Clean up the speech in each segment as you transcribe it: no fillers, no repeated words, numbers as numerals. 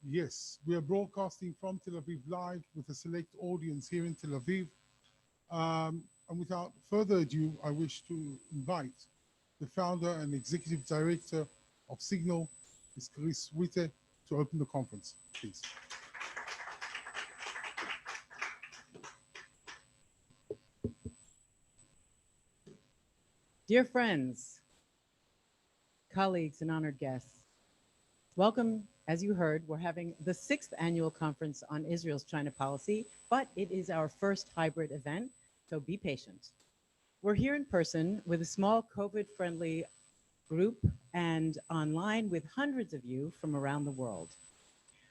Yes, we are broadcasting from Tel Aviv live with a select audience here in Tel Aviv. And without further ado, I wish to invite the founder and executive director of Signal, Ms. Chris Witte, to open the conference, please. Dear friends, colleagues, and honored guests, welcome. As you heard, we're having the 6th annual conference on Israel's China policy, but it is our first hybrid event, so be patient. We're here in person with a small COVID-friendly group and online with hundreds of you from around the world.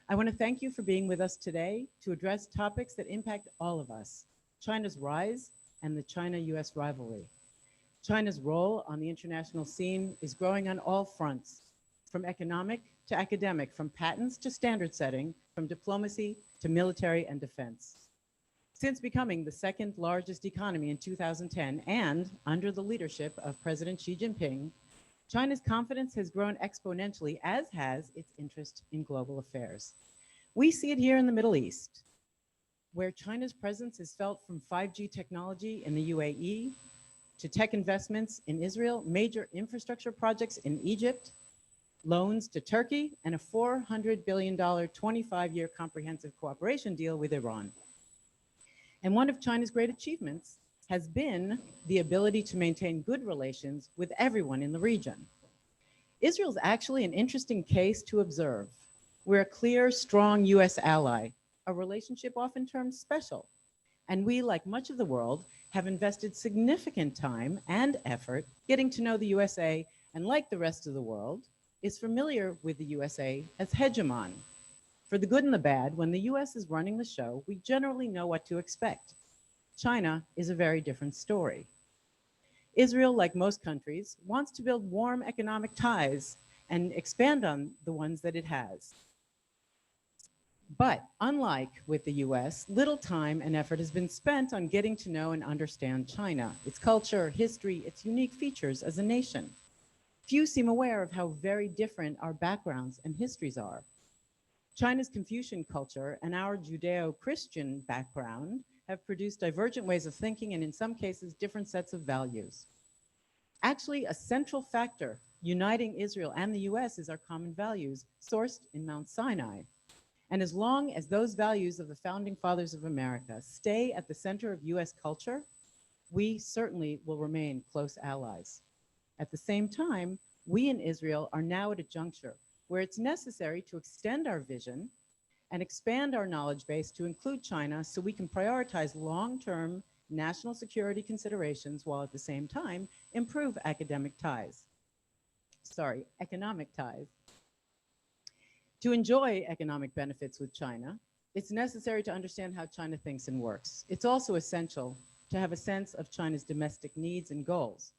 I want to thank you for being with us today to address topics that impact all of us: China's rise and the China-US rivalry. China's role on the international scene is growing on all fronts, from economic to academic, from patents to standard setting, from diplomacy to military and defense. Since becoming the second largest economy in 2010 and under the leadership of President Xi Jinping, China's confidence has grown exponentially, as has its interest in global affairs. We see it here in the Middle East, where China's presence is felt from 5G technology in the UAE to tech investments in Israel, major infrastructure projects in Egypt, loans to Turkey, and a $400 billion 25-year comprehensive cooperation deal with Iran. And one of China's great achievements has been the ability to maintain good relations with everyone in the region. Israel's actually an interesting case to observe. We're a clear, strong US ally, a relationship often termed special. And we, like much of the world, have invested significant time and effort getting to know the USA, and like the rest of the world, is familiar with the USA as hegemon. For the good and the bad, when the US is running the show, we generally know what to expect. China is a very different story. Israel, like most countries, wants to build warm economic ties and expand on the ones that it has. But unlike with the US, little time and effort has been spent on getting to know and understand China, its culture, history, its unique features as a nation. Few seem aware of how very different our backgrounds and histories are. China's Confucian culture and our Judeo-Christian background have produced divergent ways of thinking and, in some cases, different sets of values. Actually, a central factor uniting Israel and the US is our common values, sourced in Mount Sinai. And as long as those values of the founding fathers of America stay at the center of US culture, we certainly will remain close allies. At the same time, we in Israel are now at a juncture where it's necessary to extend our vision and expand our knowledge base to include China so we can prioritize long-term national security considerations while at the same time improve economic ties. To enjoy economic benefits with China, it's necessary to understand how China thinks and works. It's also essential to have a sense of China's domestic needs and goals.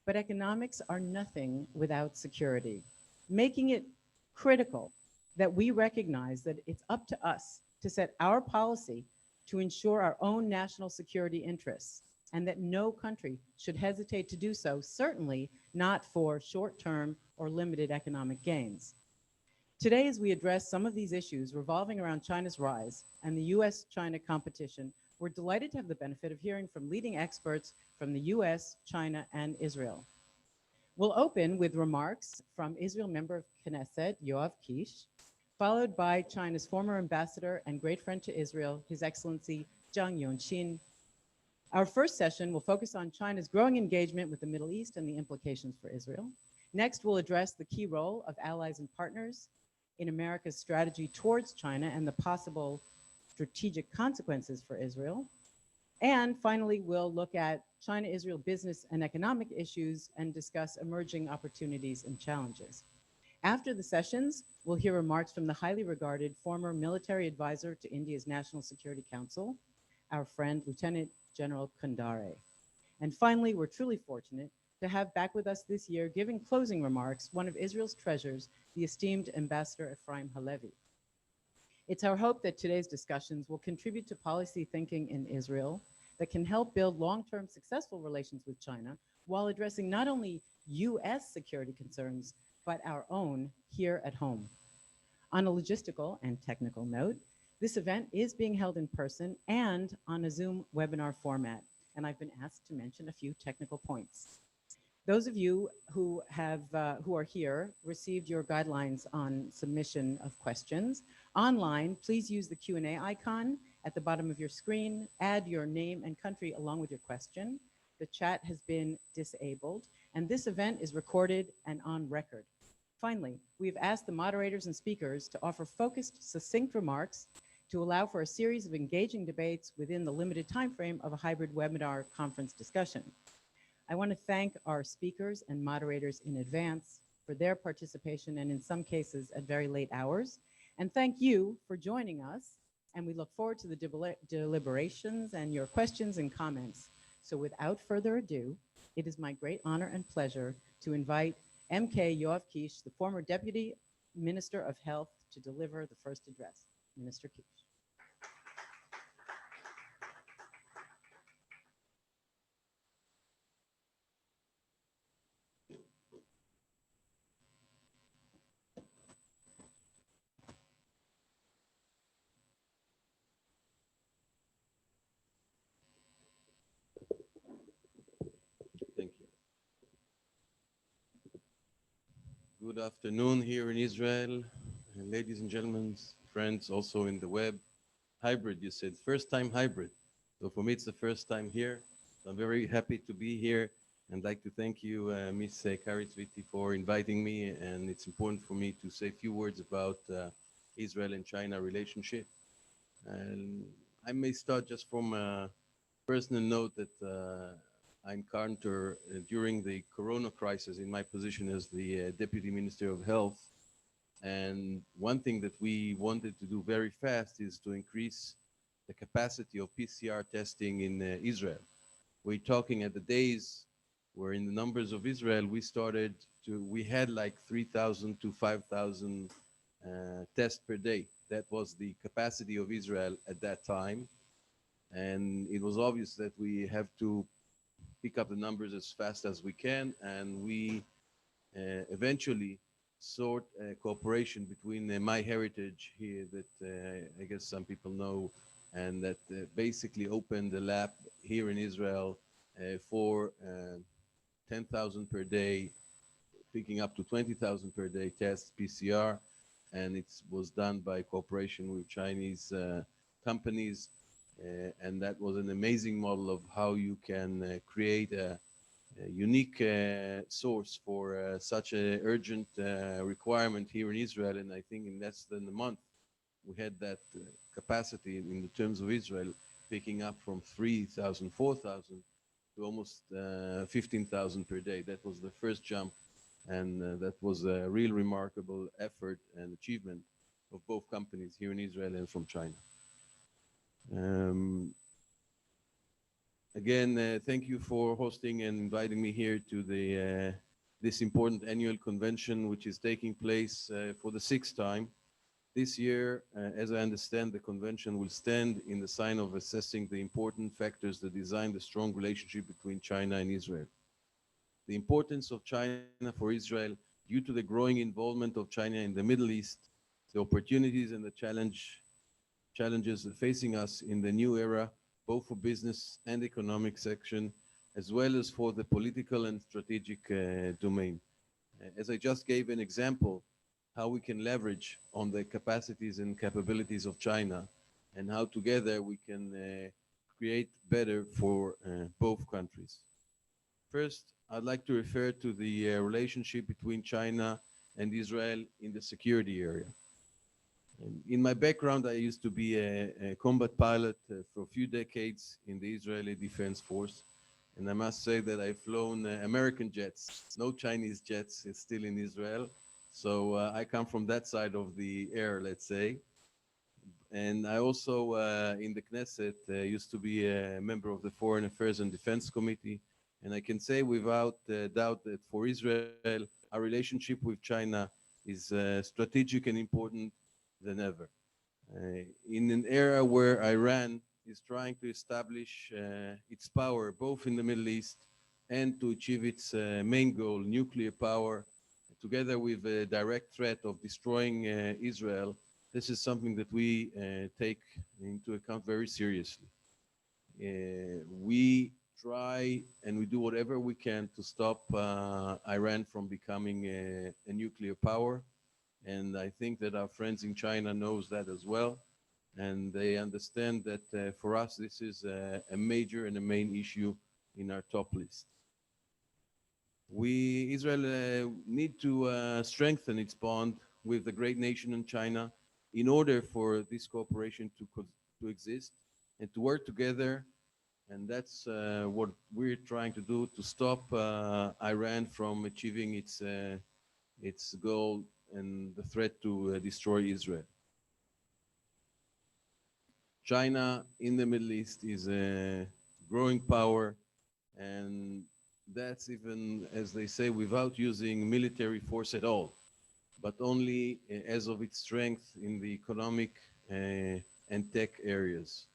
But economics are nothing without security, making it critical that we recognize that it's up to us to set our policy to ensure our own national security interests, and that no country should hesitate to do so, certainly not for short-term or limited economic gains. Today, as we address some of these issues revolving around China's rise and the US-China competition, we're delighted to have the benefit of hearing from leading experts from the US, China, and Israel. We'll open with remarks from Israel member of Knesset, Yoav Kish, followed by China's former ambassador and great friend to Israel, His Excellency Zhang Yongqin. Our first session will focus on China's growing engagement with the Middle East and the implications for Israel. Next, we'll address the key role of allies and partners in America's strategy towards China and the possible strategic consequences for Israel. And finally, we'll look at China-Israel business and economic issues and discuss emerging opportunities and challenges. After the sessions, we'll hear remarks from the highly regarded former military advisor to India's National Security Council, our friend Lieutenant General Kundare. And finally, we're truly fortunate to have back with us this year, giving closing remarks, one of Israel's treasures, the esteemed Ambassador Ephraim Halevi. It's our hope that today's discussions will contribute to policy thinking in Israel that can help build long-term successful relations with China while addressing not only US security concerns, but our own here at home. On a logistical and technical note, this event is being held in person and on a Zoom webinar format, and I've been asked to mention a few technical points. Those of you who are here received your guidelines on submission of questions. Online, please use the Q&A icon at the bottom of your screen. Add your name and country along with your question. The chat has been disabled, and this event is recorded and on record. Finally, we've asked the moderators and speakers to offer focused, succinct remarks to allow for a series of engaging debates within the limited time frame of a hybrid webinar conference discussion. I want to thank our speakers and moderators in advance for their participation, and in some cases at very late hours. And thank you for joining us. And we look forward to the deliberations and your questions and comments. So without further ado, it is my great honor and pleasure to invite MK Yoav Kish, the former Deputy Minister of Health, to deliver the first address. Minister Kish. Thank you. Good afternoon here in Israel, ladies and gentlemen, friends also in the web. Hybrid, you said, first time hybrid. So for me, it's the first time here. So I'm very happy to be here and like to thank you, Ms. Karitzviti, for inviting me. And it's important for me to say a few words about Israel and China relationship. And I may start just from a personal note that I encountered during the Corona crisis in my position as the Deputy Minister of Health. And one thing that we wanted to do very fast is to increase the capacity of PCR testing in Israel. We're talking at the days where in the numbers of Israel, we had like 3,000 to 5,000 tests per day. That was the capacity of Israel at that time. And it was obvious that we have to pick up the numbers as fast as we can. And we eventually sought cooperation between MyHeritage here that I guess some people know, and that basically opened a lab here in Israel for 10,000 per day, picking up to 20,000 per day tests PCR. And it was done by cooperation with Chinese companies. And that was an amazing model of how you can create a unique source for such an urgent requirement here in Israel. And I think in less than a month, we had that capacity in the terms of Israel, picking up from 3,000, 4,000 to almost 15,000 per day. That was the first jump. And that was a real remarkable effort and achievement of both companies here in Israel and from China. Again, thank you for hosting and inviting me here to this important annual convention, which is taking place for the sixth time. This year, as I understand, the convention will stand in the sign of assessing the important factors that design the strong relationship between China and Israel. The importance of China for Israel due to the growing involvement of China in the Middle East, the opportunities and the challenges facing us in the new era, both for business and economic section, as well as for the political and strategic domain. As I just gave an example, how we can leverage on the capacities and capabilities of China, and how together we can create better for both countries. First, I'd like to refer to the relationship between China and Israel in the security area. In my background, I used to be a combat pilot for a few decades in the Israeli Defense Force. And I must say that I've flown American jets, no Chinese jets, it's still in Israel. So I come from that side of the air, let's say. And I also, in the Knesset, used to be a member of the Foreign Affairs and Defense Committee. And I can say without doubt that for Israel, our relationship with China is strategic and important than ever. In an era where Iran is trying to establish its power both in the Middle East and to achieve its main goal, nuclear power, together with a direct threat of destroying Israel, this is something that we take into account very seriously. We try and we do whatever we can to stop Iran from becoming a nuclear power. And I think that our friends in China knows that as well. And they understand that for us, this is a major and a main issue in our top list. Israel need to strengthen its bond with the great nation in China in order for this cooperation to exist and to work together. And that's what we're trying to do to stop Iran from achieving its goal and the threat to destroy Israel. China in the Middle East is a growing power, and that's even, as they say, without using military force at all, but only as of its strength in the economic and tech areas.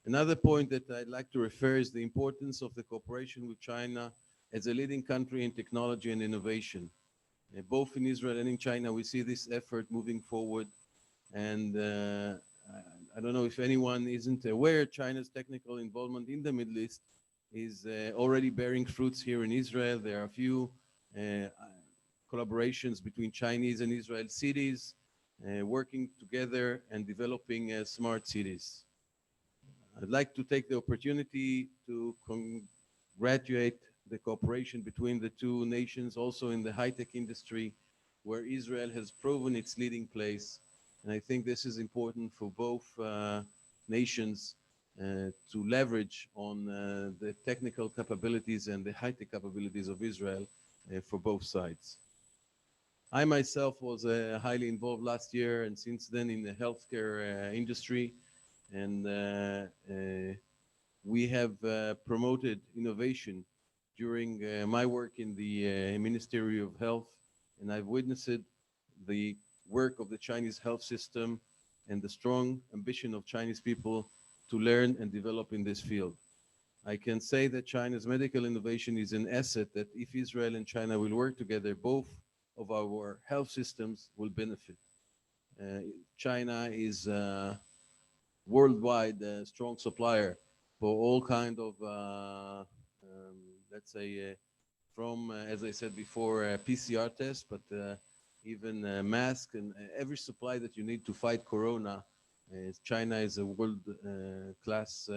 Another point that I'd like to refer is the importance of the cooperation with China as a leading country in technology and innovation. Both in Israel and in China, we see this effort moving forward. And I don't know if anyone isn't aware, China's technical involvement in the Middle East is already bearing fruits here in Israel. There are a few collaborations between Chinese and Israel cities working together and developing smart cities. I'd like to take the opportunity to congratulate the cooperation between the two nations, also in the high-tech industry, where Israel has proven its leading place. And I think this is important for both nations to leverage on the technical capabilities and the high-tech capabilities of Israel for both sides. I myself was highly involved last year and since then in the healthcare industry. And we have promoted innovation during my work in the Ministry of Health, and I've witnessed the work of the Chinese health system and the strong ambition of Chinese people to learn and develop in this field. I can say that China's medical innovation is an asset that if Israel and China will work together, both of our health systems will benefit. China is worldwide strong supplier for all kind of, let's say, from, as I said before, PCR tests, but even masks and every supply that you need to fight Corona. China is a world-class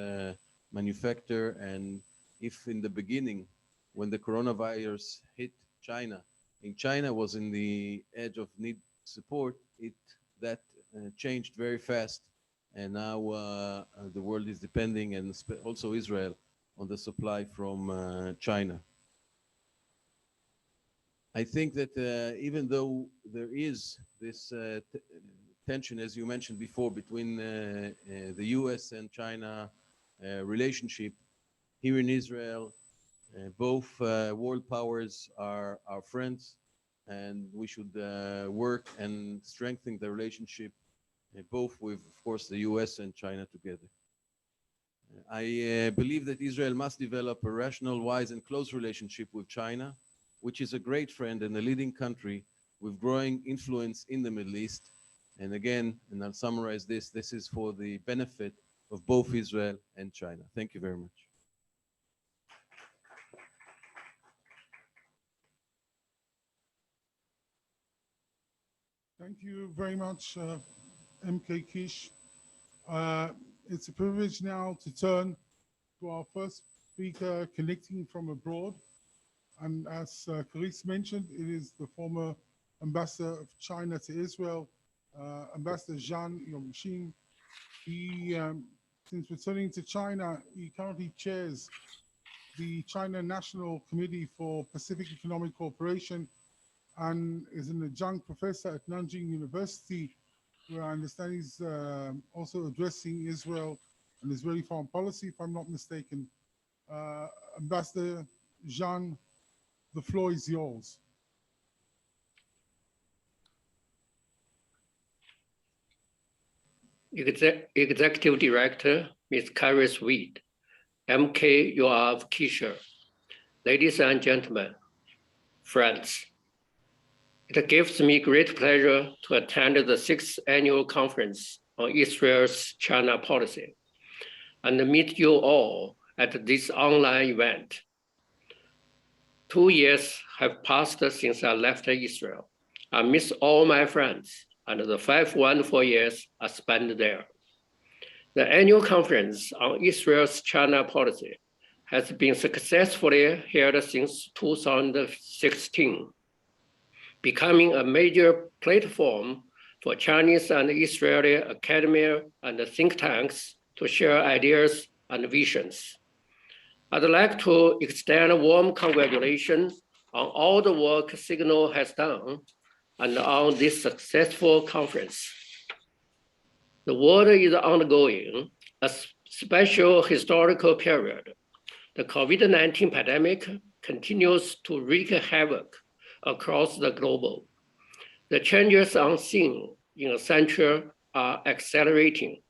manufacturer, and if in the beginning, when the coronavirus hit China, and China was in the edge of need support, that changed very fast. And now the world is depending, and also Israel, on the supply from China. I think that even though there is this tension, as you mentioned before, between the US and China relationship, here in Israel, both world powers are our friends, and we should work and strengthen the relationship both with, of course, the US and China together. I believe that Israel must develop a rational, wise, and close relationship with China, which is a great friend and a leading country with growing influence in the Middle East. And again, and I'll summarize this is for the benefit of both Israel and China. Thank you very much. Thank you very much, MK Kish. It's a privilege now to turn to our first speaker connecting from abroad. And as Caris mentioned, it is the former ambassador of China to Israel, Ambassador Zhang Yongxin. He, since returning to China, he currently chairs the China National Committee for Pacific Economic Cooperation and is an adjunct professor at Nanjing University, where I understand he's also addressing Israel and Israeli foreign policy, if I'm not mistaken. Ambassador Zhang, the floor is yours. Executive Director, Ms. Caris Weed, MK Yoav Kisher, ladies and gentlemen, friends, It gives me great pleasure to attend the 6th Annual Conference on Israel's China Policy and meet you all at this online event. 2 years have passed since I left Israel. I miss all my friends and the 5 wonderful years I spent there. The annual conference on Israel's China policy has been successfully held since 2016, becoming a major platform for Chinese and Israeli academia and think tanks to share ideas and visions. I'd like to extend a warm congratulations on all the work Signal has done and on this successful conference. The world is undergoing a special historical period. The COVID-19 pandemic continues to wreak havoc across the globe. The changes unseen in a century are accelerating.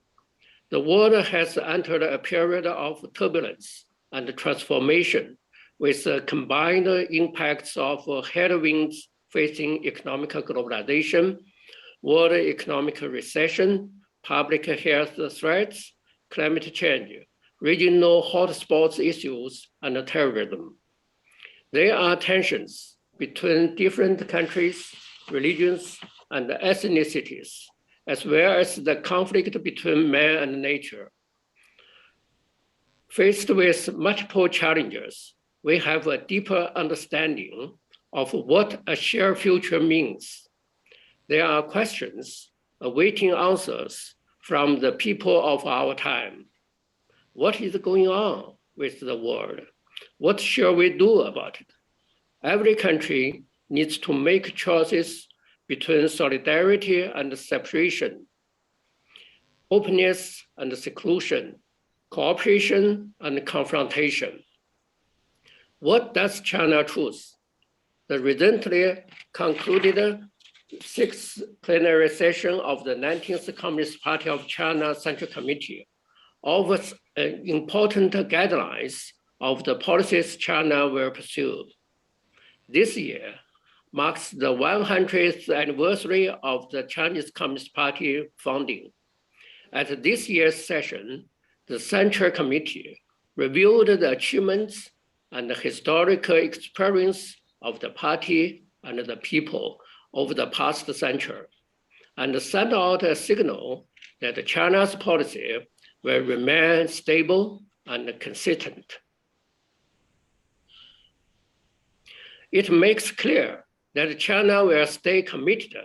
The world has entered a period of turbulence and transformation with combined impacts of headwinds facing economic globalization, world economic recession, public health threats, climate change, regional hotspots issues, and terrorism. There are tensions between different countries, religions, and ethnicities, as well as the conflict between man and nature. Faced with multiple challenges, we have a deeper understanding of what a shared future means. There are questions awaiting answers from the people of our time. What is going on with the world? What shall we do about it? Every country needs to make choices between solidarity and separation, openness and seclusion, cooperation and confrontation. What does China choose? The recently concluded 6th plenary session of the 19th Communist Party of China Central Committee offers important guidelines of the policies China will pursue. This year marks the 100th anniversary of the Chinese Communist Party founding. At this year's session, the Central Committee reviewed the achievements and the historical experience of the party and the people over the past century, and sent out a signal that China's policy will remain stable and consistent. It makes clear that China will stay committed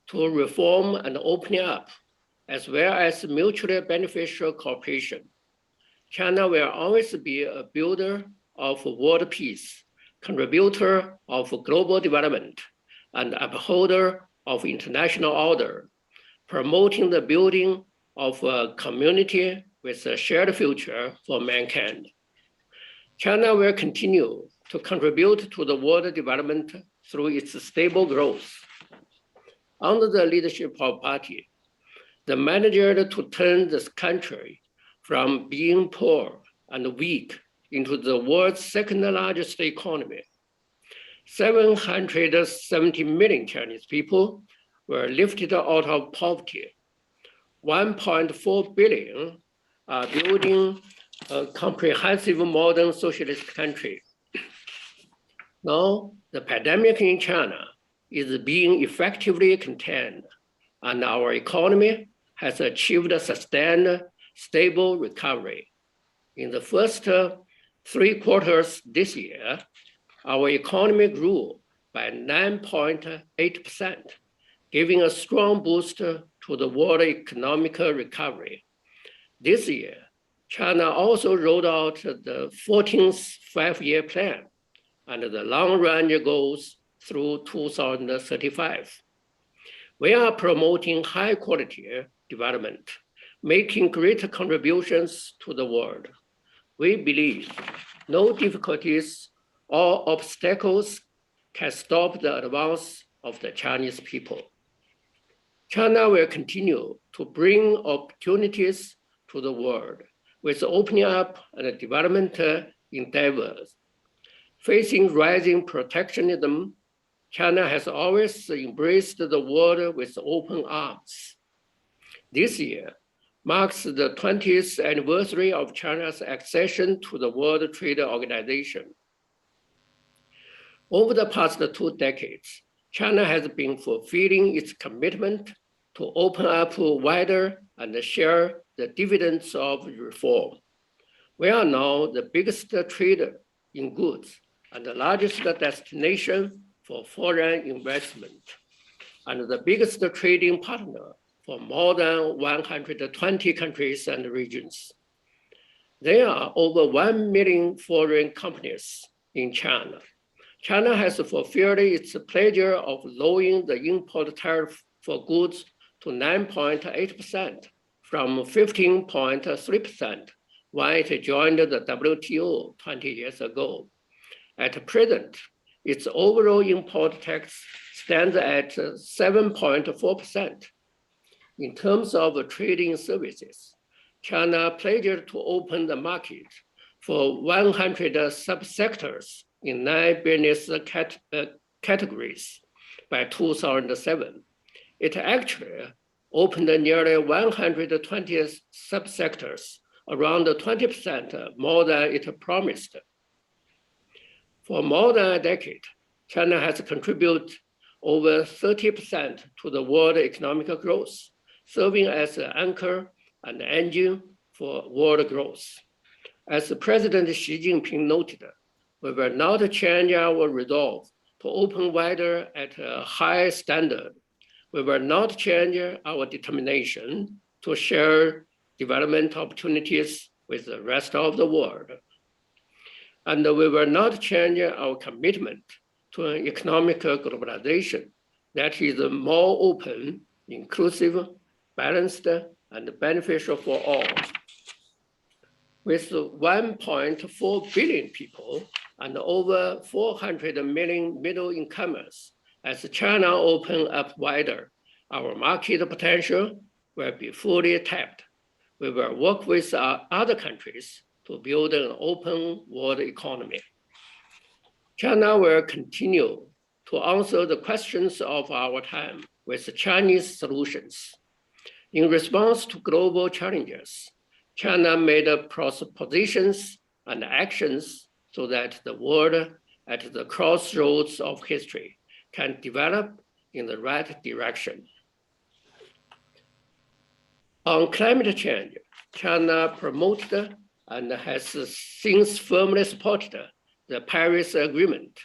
to reform and opening up, as well as mutually beneficial cooperation. China will always be a builder of world peace, contributor of global development, and upholder of international order, promoting the building of a community with a shared future for mankind. China will continue to contribute to the world development through its stable growth. Under the leadership of party, the managed to turn this country from being poor and weak into the world's second largest economy. 770 million Chinese people were lifted out of poverty. 1.4 billion are building a comprehensive modern socialist country. Now, the pandemic in China is being effectively contained, and our economy has achieved a sustained, stable recovery. In the first 3 quarters this year, our economy grew by 9.8%, giving a strong boost to the world economic recovery. This year, China also rolled out the 14th five-year plan and the long-range goals through 2035. We are promoting high-quality development, making great contributions to the world. We believe no difficulties or obstacles can stop the advance of the Chinese people. China will continue to bring opportunities to the world with opening up and development endeavors. Facing rising protectionism, China has always embraced the world with open arms. This year marks the 20th anniversary of China's accession to the World Trade Organization. Over the past 2 decades, China has been fulfilling its commitment to open up wider and share the dividends of reform. We are now the biggest trader in goods and the largest destination for foreign investment, and the biggest trading partner for more than 120 countries and regions. There are over 1 million foreign companies in China. China has fulfilled its pledge of lowering the import tariff for goods to 9.8% from 15.3% when it joined the WTO 20 years ago. At present, its overall import tax stands at 7.4%. In terms of trading services, China pledged to open the market for 100 subsectors in 9 business categories by 2007. It actually opened nearly 120 subsectors, around 20% more than it promised. For more than a decade, China has contributed over 30% to the world economic growth, serving as an anchor and engine for world growth. As President Xi Jinping noted, we will not change our resolve to open wider at a high standard. We will not change our determination to share development opportunities with the rest of the world. And we will not change our commitment to an economic globalization that is more open, inclusive, balanced, and beneficial for all. With 1.4 billion people and over 400 million middle incomers, as China opens up wider, our market potential will be fully tapped. We will work with other countries to build an open world economy. China will continue to answer the questions of our time with Chinese solutions. In response to global challenges, China made propositions and actions so that the world at the crossroads of history can develop in the right direction. On climate change, China promoted and has since firmly supported the Paris Agreement.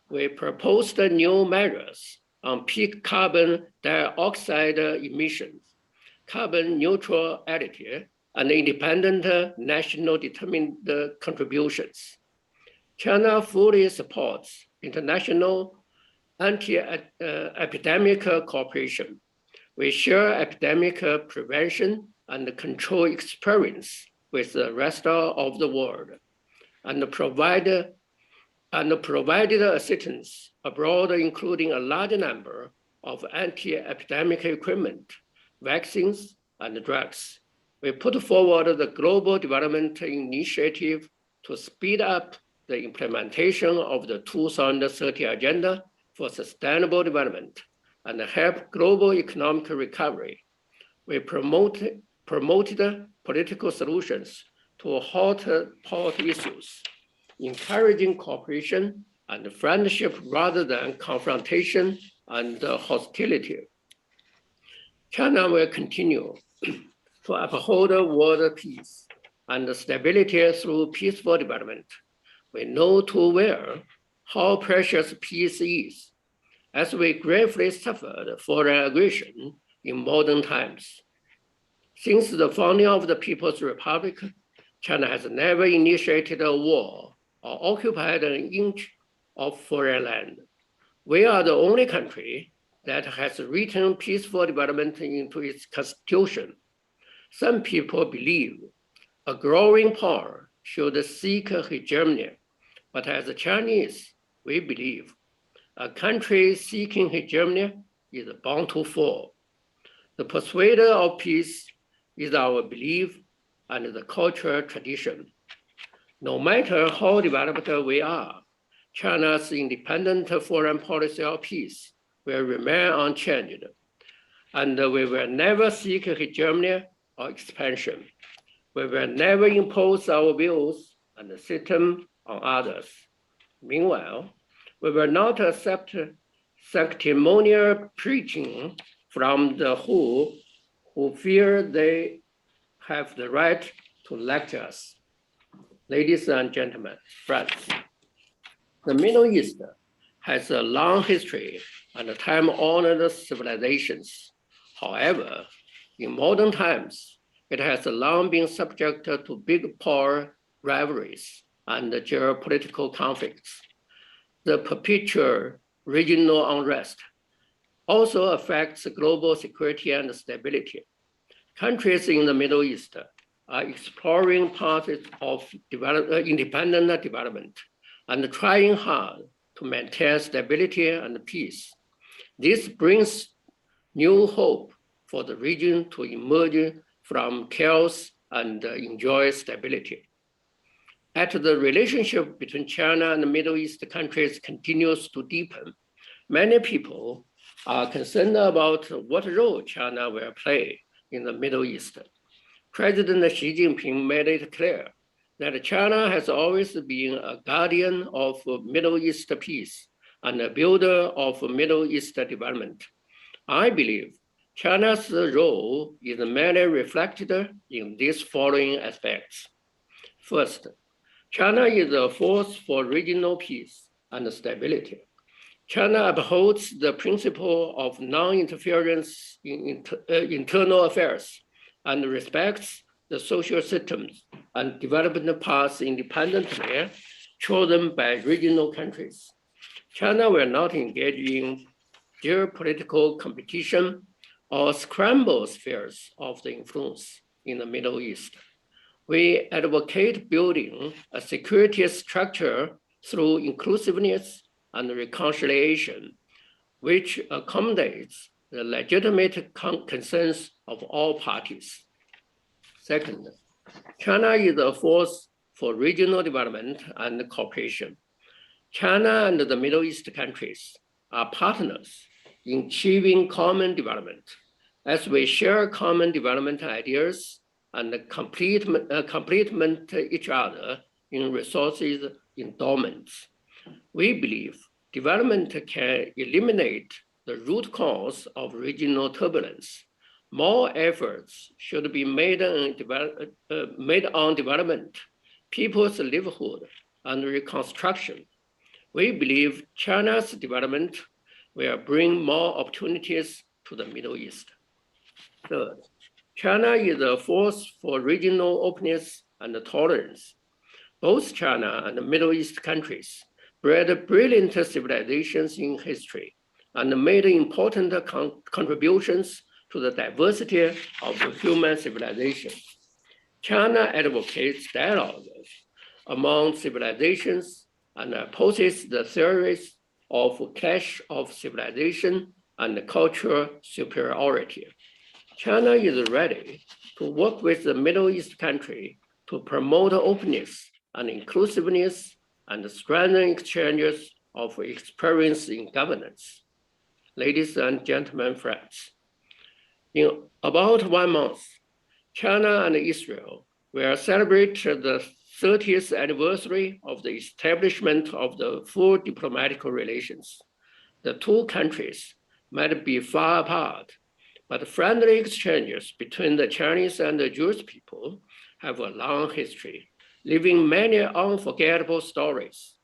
We proposed new measures on peak carbon dioxide emissions, carbon neutrality, and independent national determined contributions. China fully supports international anti-epidemic cooperation. We share epidemic prevention and control experience with the rest of the world, and provided assistance abroad, including a large number of anti-epidemic equipment, vaccines, and drugs. We put forward the Global Development Initiative to speed up the implementation of the 2030 Agenda for Sustainable Development and help global economic recovery. We promoted political solutions to hot issues, encouraging cooperation and friendship rather than confrontation and hostility. China will continue to uphold world peace and stability through peaceful development. We know too well how precious peace is, as we gravely suffered foreign aggression in modern times. Since the founding of the People's Republic, China has never initiated a war or occupied an inch of foreign land. We are the only country that has written peaceful development into its constitution. Some people believe a growing power should seek hegemony, but as Chinese, we believe a country seeking hegemony is bound to fall. The persuader of peace is our belief and the cultural tradition. No matter how developed we are, China's independent foreign policy of peace will remain unchanged, and we will never seek hegemony or expansion. We will never impose our views and system on others. Meanwhile, we will not accept sanctimonious preaching from the who fear they have the right to lecture us. Ladies and gentlemen, friends, the Middle East has a long history and time-honored civilizations. However, in modern times, it has long been subject to big power rivalries and geopolitical conflicts. The perpetual regional unrest also affects global security and stability. Countries in the Middle East are exploring paths of independent development and trying hard to maintain stability and peace. This brings new hope for the region to emerge from chaos and enjoy stability. As the relationship between China and the Middle East countries continues to deepen, many people are concerned about what role China will play in the Middle East. President Xi Jinping made it clear that China has always been a guardian of Middle East peace and a builder of Middle East development. I believe China's role is mainly reflected in these following aspects. First, China is a force for regional peace and stability. China upholds the principle of non-interference in internal affairs and respects the social systems and development paths independently chosen by regional countries. China will not engage in geopolitical competition or scramble spheres of the influence in the Middle East. We advocate building a security structure through inclusiveness and reconciliation, which accommodates the legitimate concerns of all parties. Second, China is a force for regional development and cooperation. China and the Middle East countries are partners in achieving common development, as we share common development ideas and complement each other in resources endowments. We believe development can eliminate the root cause of regional turbulence. More efforts should be made on development, people's livelihood, and reconstruction. We believe China's development will bring more opportunities to the Middle East. Third, China is a force for regional openness and tolerance. Both China and the Middle East countries bred brilliant civilizations in history and made important contributions to the diversity of human civilization. China advocates dialogue among civilizations and opposes the theories of clash of civilization and cultural superiority. China is ready to work with the Middle East country to promote openness and inclusiveness and strengthen exchanges of experience in governance. Ladies and gentlemen, friends, in about 1 month, China and Israel will celebrate the 30th anniversary of the establishment of the full diplomatic relations. The two countries might be far apart, but friendly exchanges between the Chinese and the Jewish people have a long history, leaving many unforgettable stories.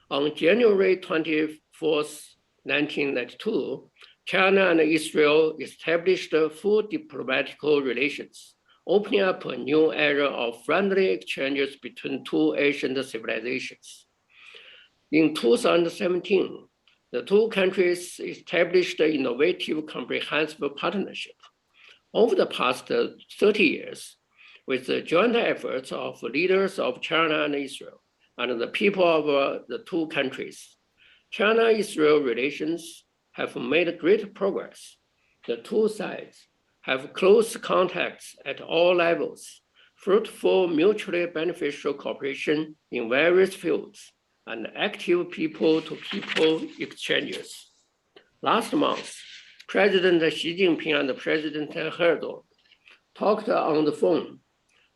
On January 24th, 1992, China and Israel established full diplomatic relations, opening up a new era of friendly exchanges between two ancient civilizations. In 2017, the two countries established an innovative, comprehensive partnership. Over the past 30 years, with the joint efforts of leaders of China and Israel and the people of the two countries, China-Israel relations have made great progress. The two sides have close contacts at all levels, fruitful, mutually beneficial cooperation in various fields, and active people-to-people exchanges. Last month, President Xi Jinping and President Erdogan talked on the phone.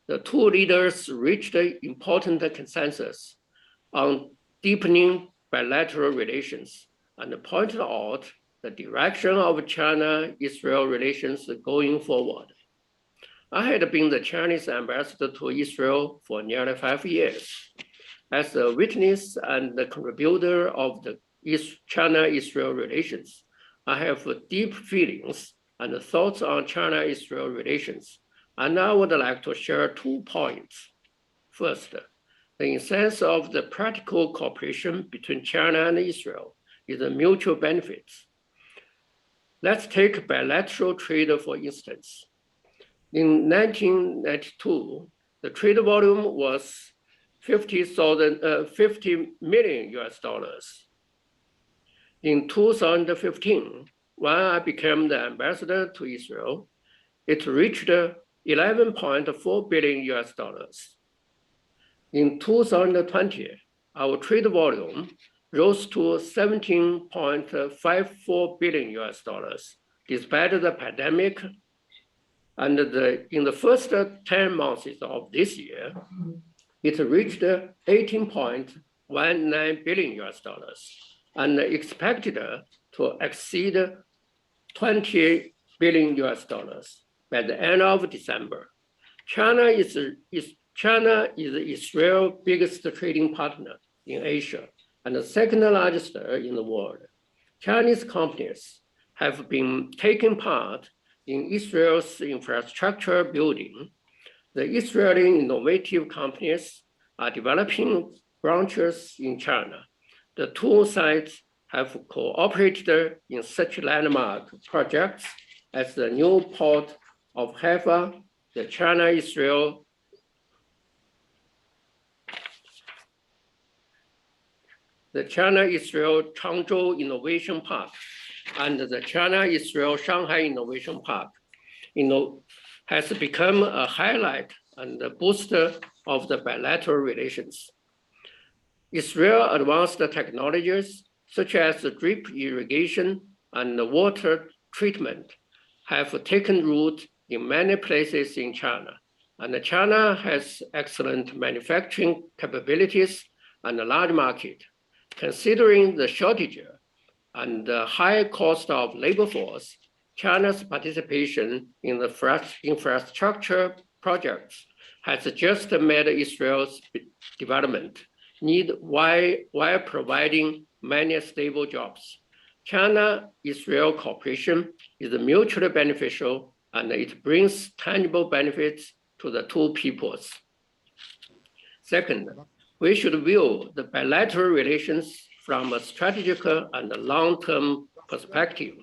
The two leaders reached important consensus on deepening bilateral relations and pointed out the direction of China-Israel relations going forward. I had been the Chinese ambassador to Israel for nearly 5 years. As a witness and the contributor of the China-Israel relations, I have deep feelings and thoughts on China-Israel relations, and I would like to share 2 points. First, the essence of the practical cooperation between China and Israel is a mutual benefits. Let's take bilateral trade for instance. In 1992, the trade volume was 50 million US dollars. In 2015, when I became the ambassador to Israel, it reached 11.4 billion US dollars. In 2020, our trade volume rose to 17.54 billion US dollars, despite the pandemic. And in the first 10 months of this year, it reached 18.19 billion US dollars and expected to exceed 20 billion US dollars by the end of December. China is Israel's biggest trading partner in Asia and the second largest in the world. Chinese companies have been taking part in Israel's infrastructure building. The Israeli innovative companies are developing branches in China. The two sides have cooperated in such landmark projects as the new port of Haifa, the China-Israel Changzhou Innovation Park and the China-Israel Shanghai Innovation Park has become a highlight and a booster of the bilateral relations. Israel's advanced technologies, such as drip irrigation and water treatment, have taken root in many places in China. And China has excellent manufacturing capabilities and a large market. Considering the shortage and the high cost of labor force, China's participation in the infrastructure projects has just made Israel's development need while providing many stable jobs. China-Israel cooperation is mutually beneficial and it brings tangible benefits to the two peoples. Second, we should view the bilateral relations from a strategic and long-term perspective.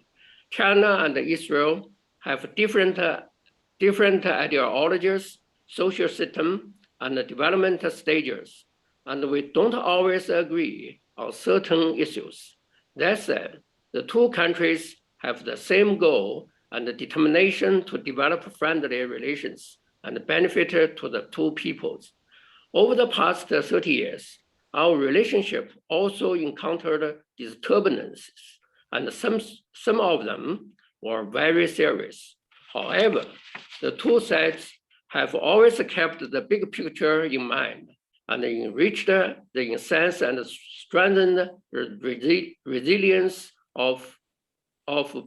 China and Israel have different ideologies, social system, and development stages, and we don't always agree on certain issues. That said, the two countries have the same goal and the determination to develop friendly relations and benefit to the two peoples. Over the past 30 years, our relationship also encountered disturbances, and some of them were very serious. However, the two sides have always kept the big picture in mind and enriched the sense and strengthened the resilience of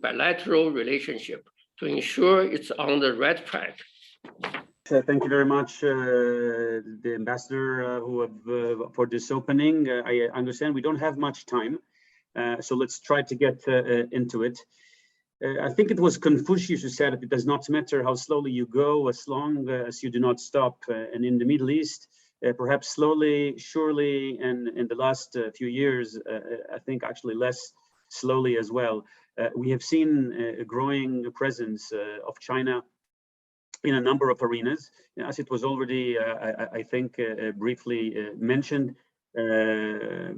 bilateral relationship to ensure it's on the right track. Thank you very much, the ambassador, for this opening. I understand we don't have much time, so let's try to get into it. I think it was Confucius who said it does not matter how slowly you go, as long as you do not stop. And in the Middle East, perhaps slowly, surely, and in the last few years, I think actually less slowly as well, we have seen a growing presence of China in a number of arenas. As it was already, I think, briefly mentioned,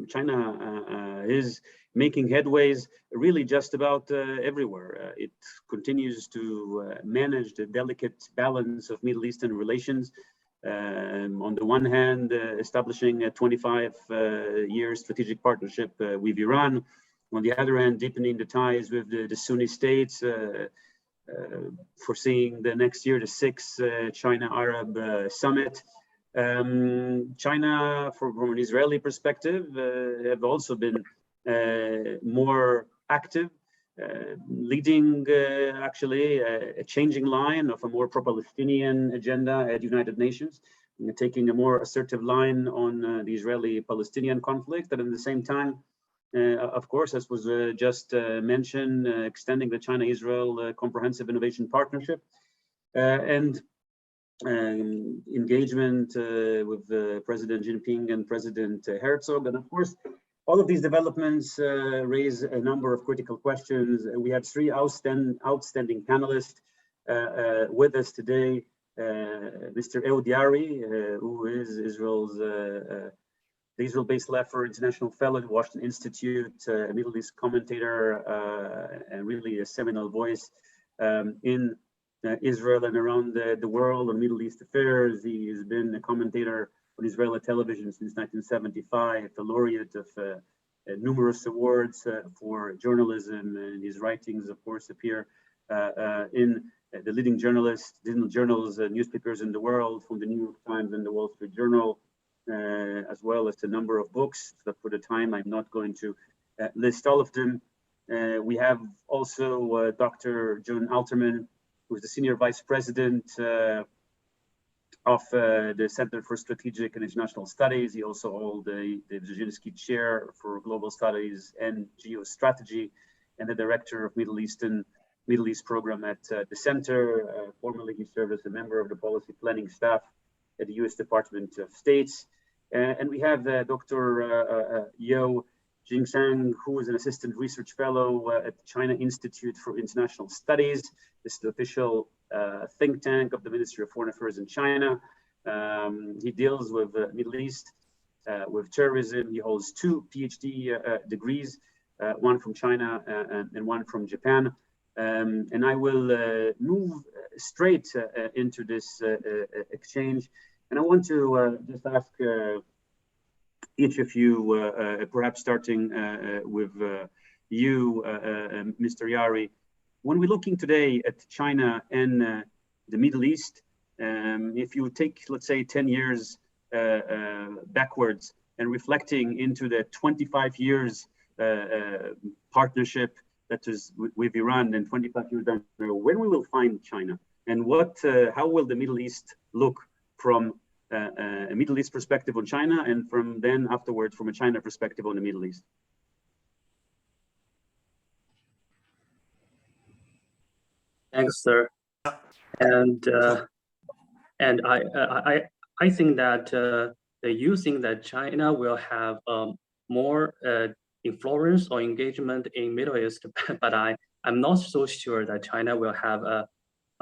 China is making headways really just about everywhere. It continues to manage the delicate balance of Middle Eastern relations. On the one hand, establishing a 25-year strategic partnership with Iran. On the other hand, deepening the ties with the Sunni states, foreseeing the next year, the sixth China-Arab summit. China, from an Israeli perspective, have also been more active, leading actually a changing line of a more pro-Palestinian agenda at United Nations, taking a more assertive line on the Israeli-Palestinian conflict, and at the same time, of course, as was just mentioned, extending the China-Israel Comprehensive Innovation Partnership and engagement with President Jinping and President Herzog. And of course, all of these developments raise a number of critical questions. We have three outstanding panelists with us today. Mr. Ehud Yaari, who is the Israel-based lab for International Fellow at Washington Institute, a Middle East commentator, and really a seminal voice in Israel and around the world on Middle East affairs. He has been a commentator on Israeli television since 1975, the laureate of numerous awards for journalism, and his writings, of course, appear in the leading journals, newspapers in the world, from the New York Times and the Wall Street Journal, as well as a number of books that for the time I'm not going to list all of them. We have also Dr. John Alterman, who's the Senior Vice President of the Center for Strategic and International Studies. He also holds the Brzezinski Chair for Global Studies and Geostrategy, and the Director of Middle East Program at the Center. Formerly, he served as a member of the Policy Planning Staff at the U.S. Department of State. And we have Dr. Yo Jingsang, who is an Assistant Research Fellow at the China Institute for International Studies. This is the official think tank of the Ministry of Foreign Affairs in China. He deals with Middle East, with terrorism. He holds two PhD degrees, one from China and one from Japan. And I will move straight into this exchange. And I want to just ask each of you, perhaps starting with you, Mr. Yaari, when we're looking today at China and the Middle East, if you take, let's say, 10 years backwards and reflecting into the 25 years partnership that is with Iran and 25 years down the road, when we will find China, and how will the Middle East look from a Middle East perspective on China, and from then afterwards from a China perspective on the Middle East? Thanks, sir. And I think that you think that China will have more influence or engagement in Middle East, but I'm not so sure that China will have a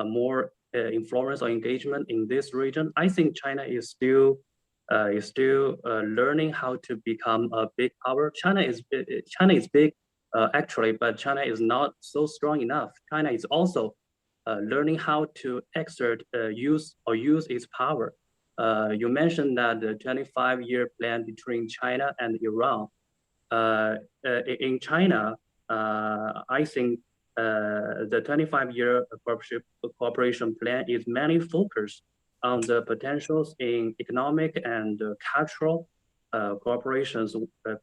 more influence or engagement in this region. I think China is still learning how to become a big power. China is big actually, but China is not so strong enough. China is also learning how to use its power. You mentioned that the 25-year plan between China and Iran. In China, I think the 25-year cooperation plan is mainly focused on the potentials in economic and cultural cooperations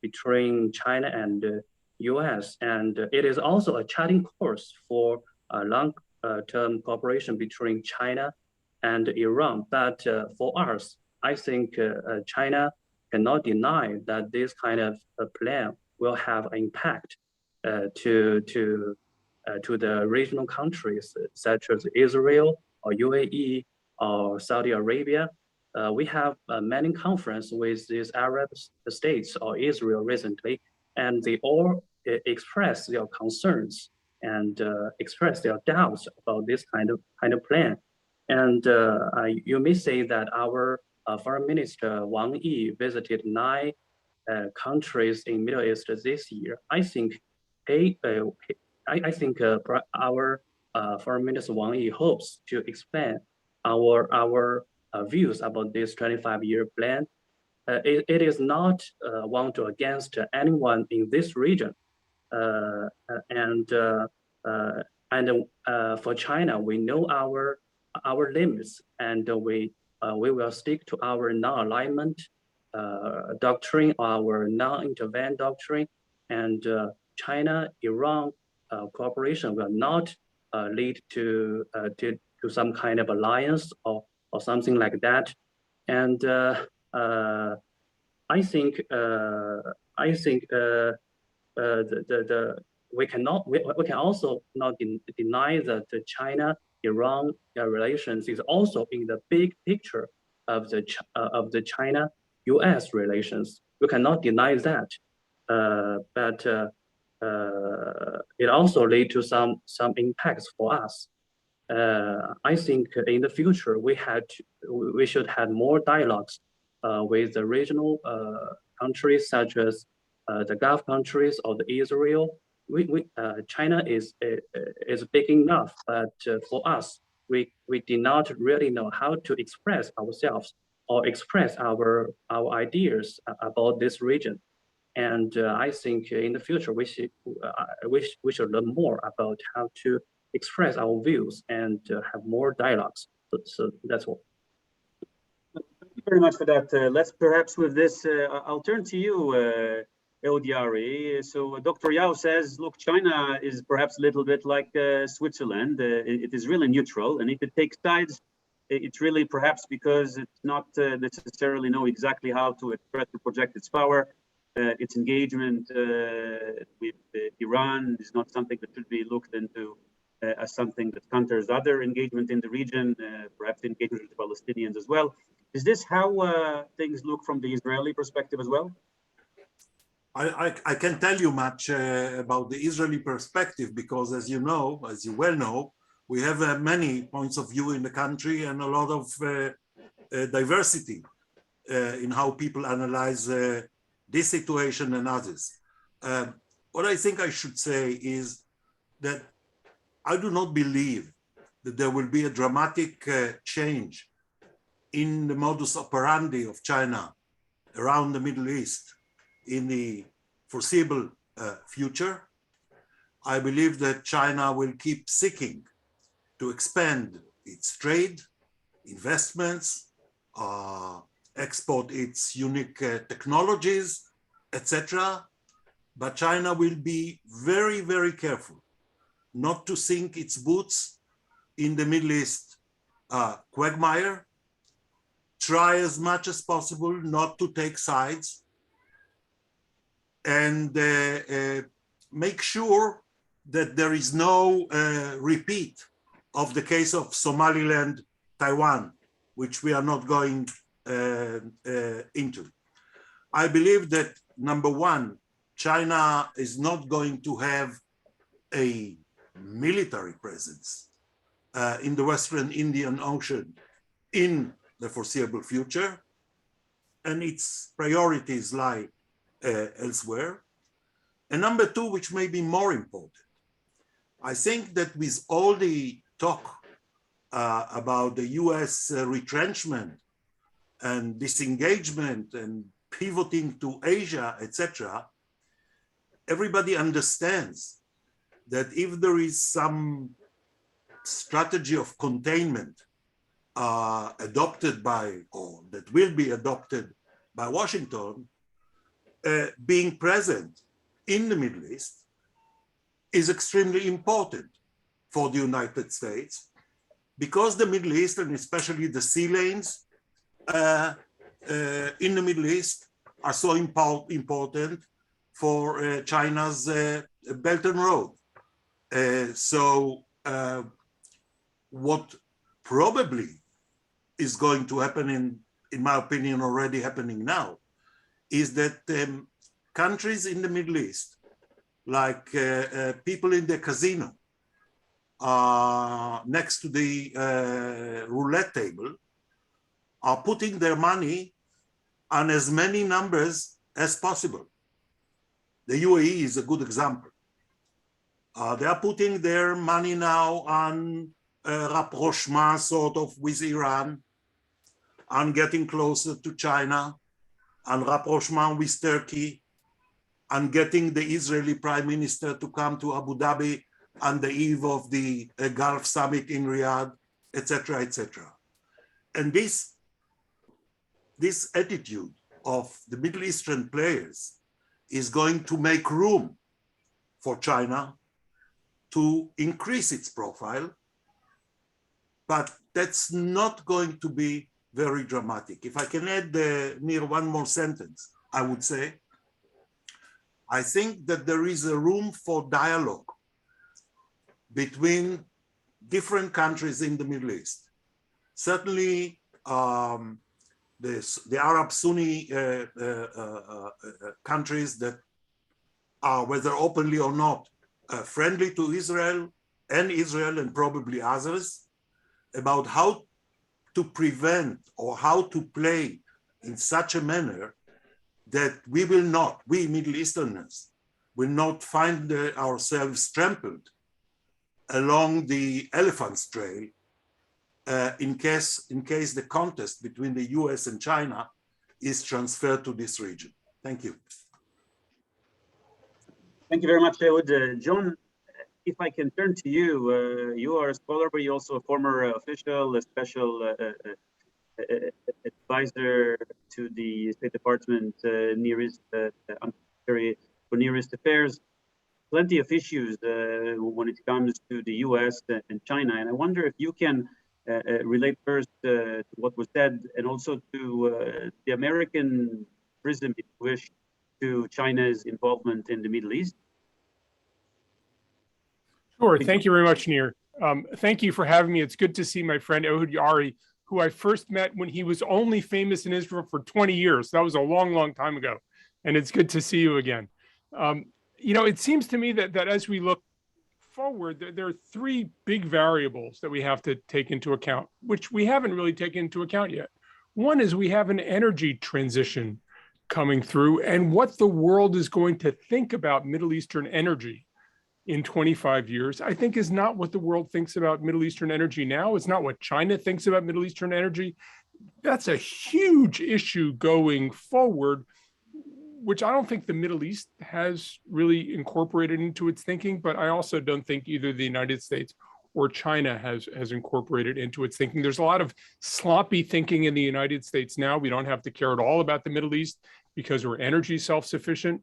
between China and the US. And it is also a charting course for long-term cooperation between China and Iran. But for us, I think China cannot deny that this kind of plan will have an impact to the regional countries such as Israel or UAE or Saudi Arabia. We have many conferences with these Arab states or Israel recently, and they all express their concerns and express their doubts about this kind of plan. And you may say that our Foreign Minister Wang Yi visited 9 countries in Middle East this year. I think our Foreign Minister Wang Yi hopes to expand our views about this 25-year plan. It is not want to against anyone in this region. And for China, we know our limits, and we will stick to our non-alignment doctrine, our non-intervene doctrine, and China-Iran cooperation will not lead to some kind of alliance or something like that. And I think we can also not deny that the China-Iran relations is also in the big picture of the China-U.S. relations. We cannot deny that, but it also lead to some impacts for us. I think in the future we should have more dialogues with the regional countries such as the Gulf countries or the Israel. China is big enough, but for us, we did not really know how to express ourselves or express our ideas about this region. And I think in the future we should learn more about how to express our views and have more dialogues. So that's all. Thank you very much for that. Let's perhaps with this, I'll turn to you, Odiari. So Dr. Yao says, look, China is perhaps a little bit like Switzerland. It is really neutral, and if it takes sides, it's really perhaps because it's not necessarily know exactly how to express or project its power. Its engagement with Iran is not something that should be looked into as something that counters other engagement in the region, perhaps engagement with the Palestinians as well. Is this how things look from the Israeli perspective as well? I can tell you much about the Israeli perspective because, as you well know, we have many points of view in the country and a lot of diversity in how people analyze this situation and others. What I think I should say is that I do not believe that there will be a dramatic change in the modus operandi of China around the Middle East in the foreseeable future. I believe that China will keep seeking to expand its trade, investments, export its unique technologies, etc. But China will be very, very careful not to sink its boots in the Middle East quagmire, try as much as possible not to take sides, and make sure that there is no repeat of the case of Somaliland, Taiwan, which we are not going into. I believe that, number one, China is not going to have a military presence in the Western Indian Ocean in the foreseeable future, and its priorities lie elsewhere. And number two, which may be more important, I think that with all the talk about the US retrenchment and disengagement and pivoting to Asia, etc., everybody understands that if there is some strategy of containment adopted by, or that will be adopted by Washington, being present in the Middle East is extremely important for the United States, because the Middle East, and especially the sea lanes in the Middle East, are so important for China's Belt and Road. So what probably is going to happen, in my opinion, already happening now, is that countries in the Middle East, like people in the casino next to the roulette table, are putting their money on as many numbers as possible. The UAE is a good example. They are putting their money now on rapprochement sort of with Iran. on getting closer to China, on rapprochement with Turkey, on getting the Israeli Prime Minister to come to Abu Dhabi on the eve of the Gulf Summit in Riyadh, etc., etc. And this attitude of the Middle Eastern players is going to make room for China to increase its profile, but that's not going to be very dramatic. If I can add near one more sentence, I would say, I think that there is a room for dialogue between different countries in the Middle East. Certainly, the Arab Sunni countries that are, whether openly or not, friendly to Israel and probably others, about how to prevent or how to play in such a manner that we Middle Easterners, will not find ourselves trampled along the elephant's trail in case the contest between the US and China is transferred to this region. Thank you. Thank you very much, Ehud. John, if I can turn to you, you are a scholar, but you're also a former official, a special advisor to the State Department Near East, Secretary for Near East Affairs. Plenty of issues when it comes to the US and China. And I wonder if you can relate first to what was said and also to the American prism, if you wish, to China's involvement in the Middle East. Sure. Thank you very much, Nir. Thank you for having me. It's good to see my friend Ehud Yari, who I first met when he was only famous in Israel for 20 years. That was a long, long time ago. And it's good to see you again. You know, it seems to me that as we look forward, there are three big variables that we have to take into account, which we haven't really taken into account yet. One is we have an energy transition coming through, and what the world is going to think about Middle Eastern energy in 25 years, I think, is not what the world thinks about Middle Eastern energy now. It's not what China thinks about Middle Eastern energy. That's a huge issue going forward, which I don't think the Middle East has really incorporated into its thinking, but I also don't think either the United States or China has incorporated into its thinking. There's a lot of sloppy thinking in the United States now. We don't have to care at all about the Middle East because we're energy self-sufficient.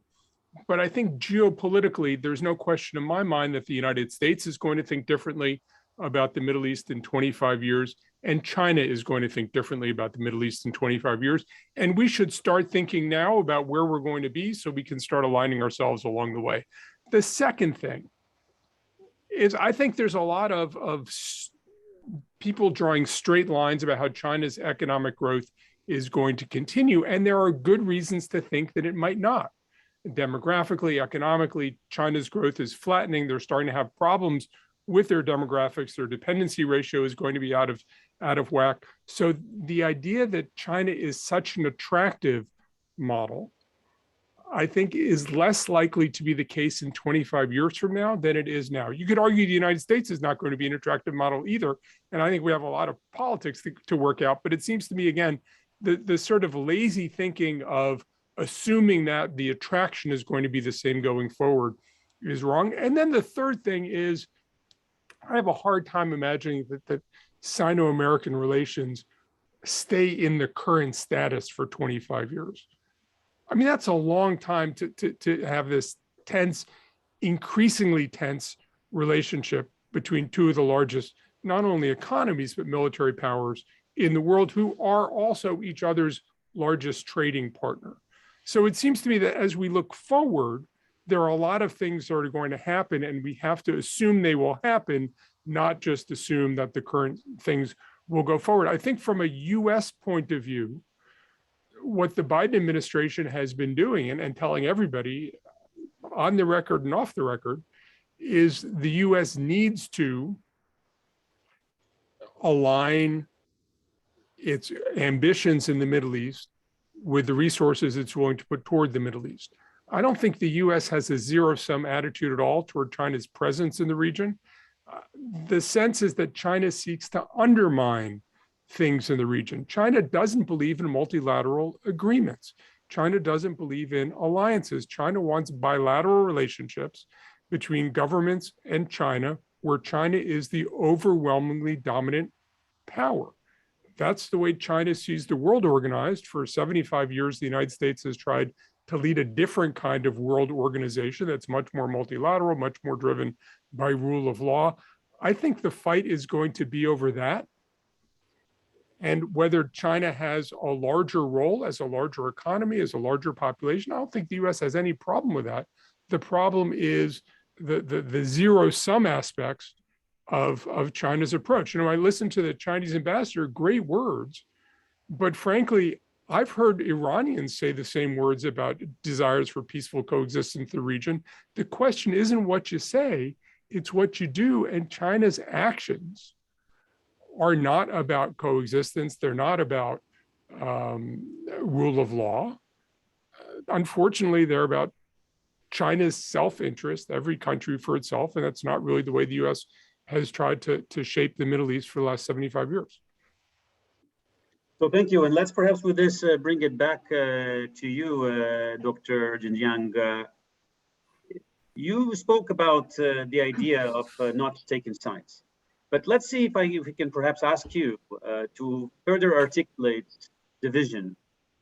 But I think geopolitically, there's no question in my mind that the United States is going to think differently about the Middle East in 25 years, and China is going to think differently about the Middle East in 25 years. And we should start thinking now about where we're going to be so we can start aligning ourselves along the way. The second thing is I think there's a lot of people drawing straight lines about how China's economic growth is going to continue. And there are good reasons to think that it might not. Demographically, economically, China's growth is flattening. They're starting to have problems with their demographics. Their dependency ratio is going to be out of whack. So the idea that China is such an attractive model, I think, is less likely to be the case in 25 years from now than it is now. You could argue the United States is not going to be an attractive model either. And I think we have a lot of politics to work out. But it seems to me, again, the sort of lazy thinking of assuming that the attraction is going to be the same going forward is wrong. And then the third thing is, I have a hard time imagining that Sino-American relations stay in the current status for 25 years. I mean, that's a long time to have this tense, increasingly tense relationship between two of the largest, not only economies, but military powers in the world, who are also each other's largest trading partner. So it seems to me that as we look forward, there are a lot of things that are going to happen, and we have to assume they will happen, not just assume that the current things will go forward. I think from a US point of view, what the Biden administration has been doing and telling everybody on the record and off the record is the US needs to align its ambitions in the Middle East with the resources it's willing to put toward the Middle East. I don't think the US has a zero-sum attitude at all toward China's presence in the region. The sense is that China seeks to undermine things in the region. China doesn't believe in multilateral agreements. China doesn't believe in alliances. China wants bilateral relationships between governments and China, where China is the overwhelmingly dominant power. That's the way China sees the world organized. For 75 years, the United States has tried to lead a different kind of world organization that's much more multilateral, much more driven by rule of law. I think the fight is going to be over that. And whether China has a larger role as a larger economy, as a larger population, I don't think the US has any problem with that. The problem is the zero-sum aspects of China's approach. You know, I listened to the Chinese ambassador, great words, but frankly, I've heard Iranians say the same words about desires for peaceful coexistence in the region. The question isn't what you say, it's what you do, and China's actions are not about coexistence. They're not about rule of law. Unfortunately, they're about China's self-interest, every country for itself, and that's not really the way the US has tried to shape the Middle East for the last 75 years. So thank you, and let's perhaps with this bring it back to you, Dr. Jinjiang. You spoke about the idea of not taking sides. But let's see if we can perhaps ask you to further articulate the vision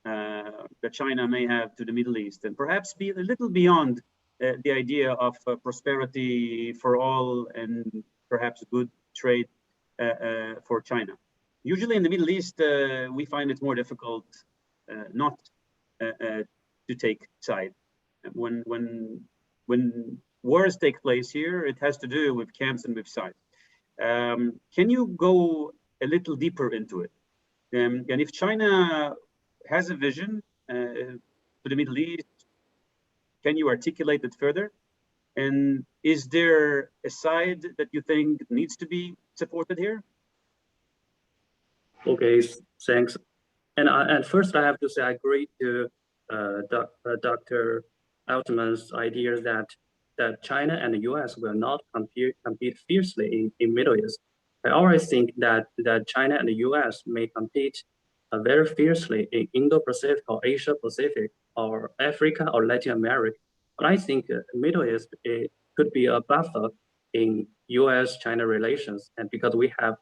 that China may have to the Middle East, and perhaps be a little beyond the idea of prosperity for all and perhaps good trade for China. Usually in the Middle East, we find it more difficult not to take side. When wars take place here, it has to do with camps and with sides. Can you go a little deeper into it? And if China has a vision to the Middle East, can you articulate it further? And is there a side that you think needs to be supported here? Okay, thanks. And first, I have to say I agree to Dr. Altman's idea that China and the US will not compete fiercely in Middle East. I always think that China and the US may compete very fiercely in Indo-Pacific or Asia-Pacific or Africa or Latin America. But I think Middle East could be a buffer in US-China relations, and because we have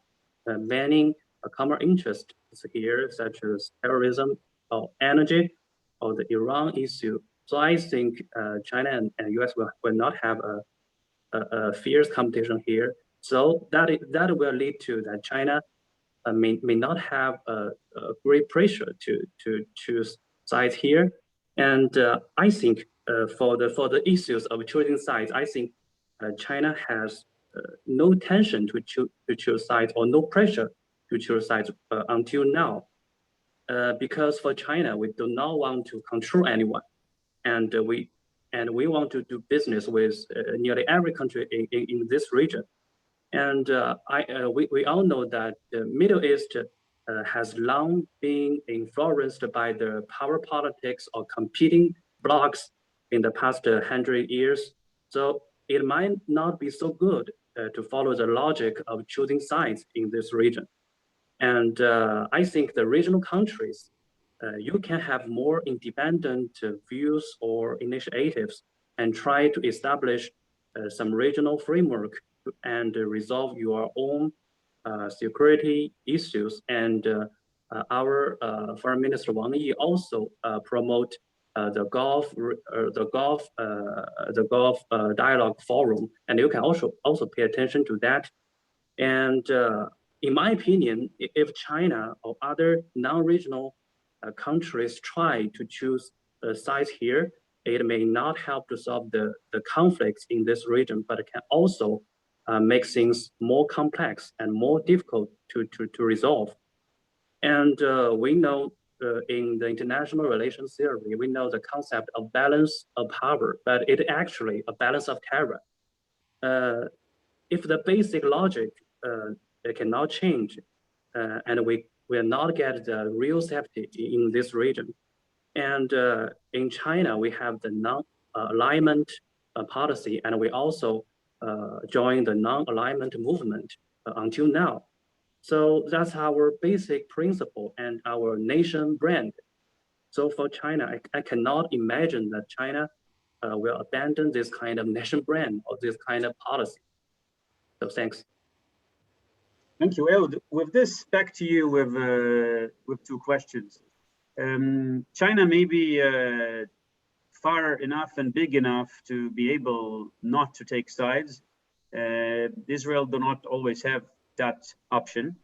many common interests here, such as terrorism or energy or the Iran issue. So I think China and US will not have a fierce competition here. So that will lead to that China may not have a great pressure to choose sides here. And I think for the issues of choosing sides, I think China has no tension to choose sides or no pressure to choose sides until now. Because for China, we do not want to control anyone. And we want to do business with nearly every country in this region. And we all know that the Middle East has long been influenced by the power politics of competing blocs in the past 100 years. So it might not be so good to follow the logic of choosing sides in this region. And I think the regional countries, you can have more independent views or initiatives and try to establish some regional framework and resolve your own security issues. And our Foreign Minister Wang Yi also promote the Gulf Dialogue Forum, and you can also pay attention to that. And in my opinion, if China or other non-regional countries try to choose sides here, it may not help to solve the conflicts in this region, but it can also make things more complex and more difficult to resolve. And we know in the international relations theory, we know the concept of balance of power, but it actually a balance of terror. If the basic logic it cannot change, and we will not get the real safety in this region. And in China, we have the non-alignment policy, and we also joined the non-alignment movement until now. So that's our basic principle and our nation brand. So for China, I cannot imagine that China will abandon this kind of nation brand or this kind of policy. So thanks. Thank you. Ehud, with this, back to you with two questions. China may be far enough and big enough to be able not to take sides. Israel do not always have that option.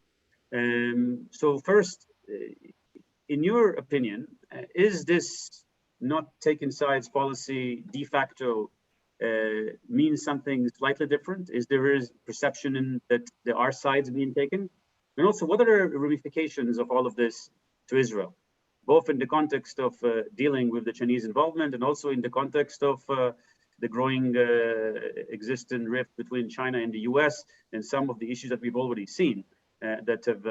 So first, in your opinion, is this not taking sides policy de facto means something slightly different? Is there perception that there are sides being taken? And also, what are the ramifications of all of this to Israel, both in the context of dealing with the Chinese involvement and also in the context of the growing existing rift between China and the US and some of the issues that we've already seen that have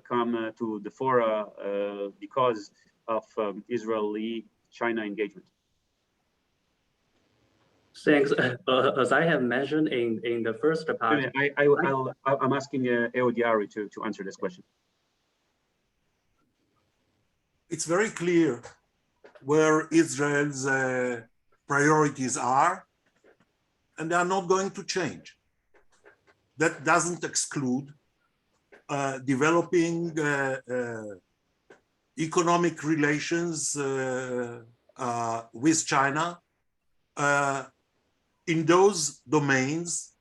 come to the fore because of Israeli-China engagement? Thanks. As I have mentioned in the first part, I'm asking Ehud Yaari to answer this question. It's very clear where Israel's priorities are, and they are not going to change. That doesn't exclude developing economic relations with China in those domains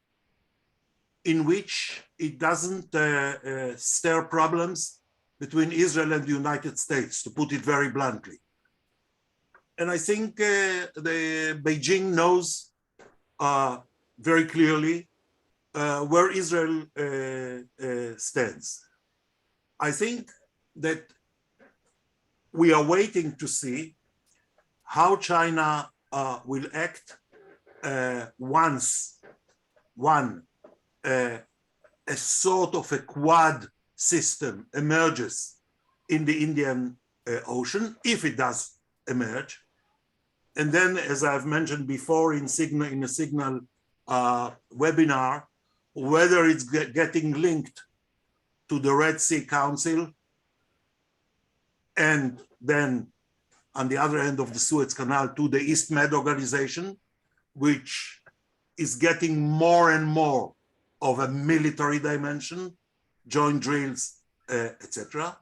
in which it doesn't stir problems between Israel and the United States, to put it very bluntly. And I think the Beijing knows very clearly where Israel stands. I think that we are waiting to see how China will act once a sort of a quad system emerges in the Indian Ocean, if it does emerge. And then, as I've mentioned before in a Signal webinar, whether it's getting linked to the Red Sea Council and then on the other end of the Suez Canal to the East Med organization, which is getting more and more of a military dimension, joint drills, etc.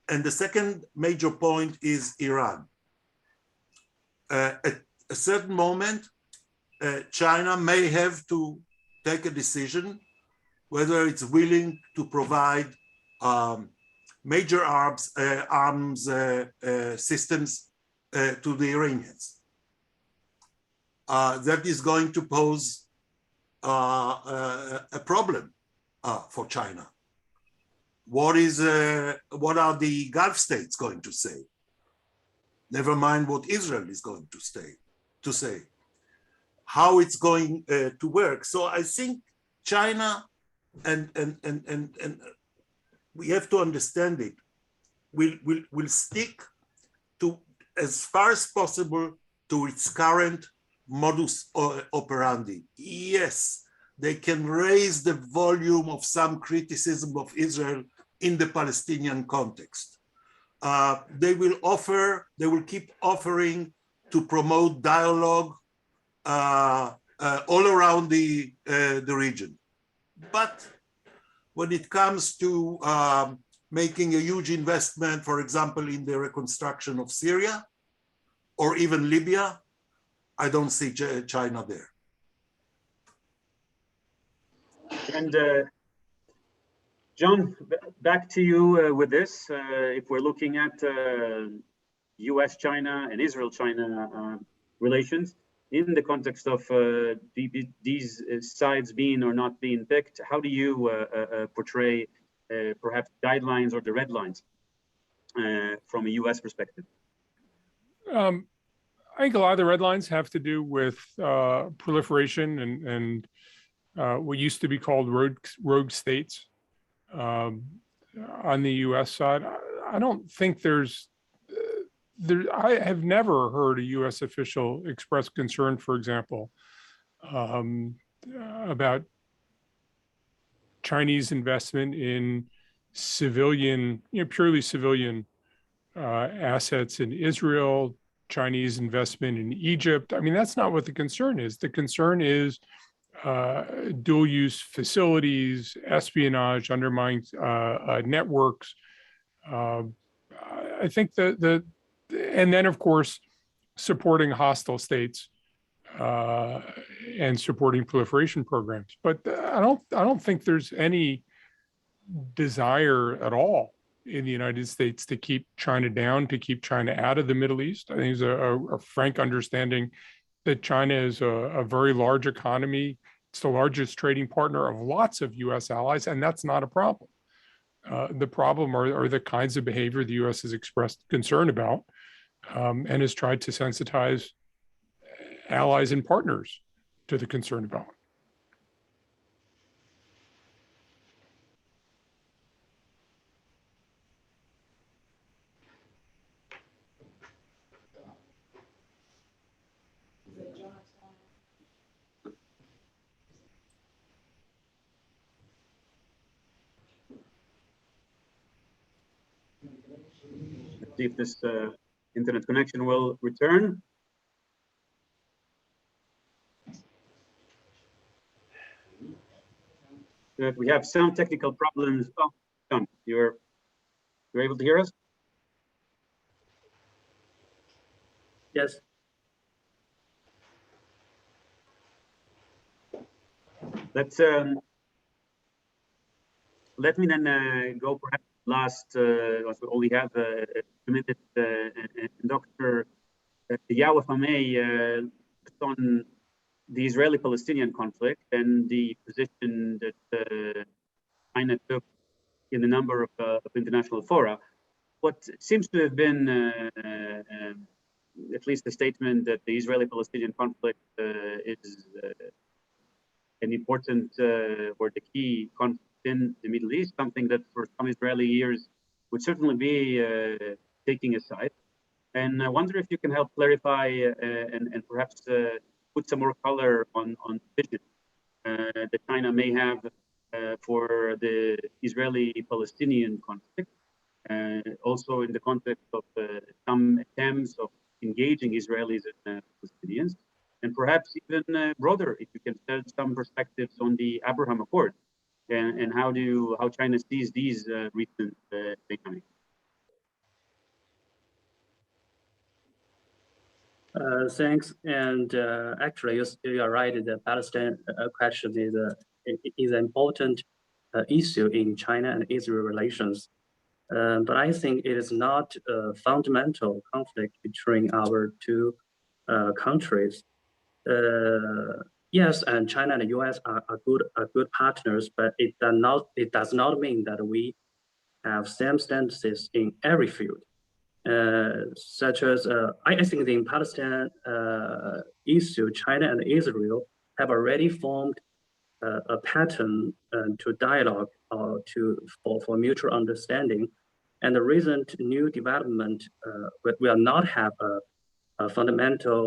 And the second major point is Iran. At a certain moment, China may have to take a decision whether it's willing to provide major arms systems to the Iranians. That is going to pose a problem for China. What are the Gulf states going to say? Never mind what Israel is going to say. How it's going to work. So I think China, and we have to understand it, will stick to, as far as possible, to its current modus operandi. Yes, they can raise the volume of some criticism of Israel in the Palestinian context. They will keep offering to promote dialogue all around the region. But when it comes to making a huge investment, for example, in the reconstruction of Syria or even Libya, I don't see China there. And John, back to you with this. If we're looking at US-China and Israel-China relations in the context of these sides being or not being picked, how do you portray perhaps guidelines or the red lines from a US perspective? I think a lot of the red lines have to do with proliferation and what used to be called rogue states on the U.S. side. I don't think I have never heard a U.S. official express concern, for example, about Chinese investment in civilian, purely civilian assets in Israel, Chinese investment in Egypt. I mean, that's not what the concern is. The concern is dual use facilities, espionage, undermining networks. I think and then of course, supporting hostile states and supporting proliferation programs. But I don't think there's any desire at all in the United States to keep China down, to keep China out of the Middle East. I think there's a frank understanding that China is a very large economy. It's the largest trading partner of lots of US allies, and that's not a problem. The problem are the kinds of behavior the US has expressed concern about and has tried to sensitize allies and partners to the concern about. Let's see if this internet connection will return. We have some technical problems. Oh, John, you're able to hear us? Yes. Let's let me then go perhaps last. We only have a minute. Dr. Yawaf Hamay on the Israeli-Palestinian conflict and the position that China took in a number of international fora. What seems to have been at least a statement that the Israeli-Palestinian conflict is an important or the key conflict in the Middle East, something that for some Israeli years would certainly be taking a side. And I wonder if you can help clarify and perhaps put some more color on the vision that China may have for the Israeli-Palestinian conflict, also in the context of some attempts of engaging Israelis and Palestinians, and perhaps even broader, if you can share some perspectives on the Abraham Accord and how China sees these recent dynamics. Thanks. And actually, you are right. The Palestine question is an important issue in China and Israel relations. But I think it is not a fundamental conflict between our two countries. Yes, and China and the U.S. are good partners, but it does not mean that we have same stances in every field. Such as I think in Palestine issue, China and Israel have already formed a pattern to dialogue for mutual understanding, and the recent new development will not have a fundamental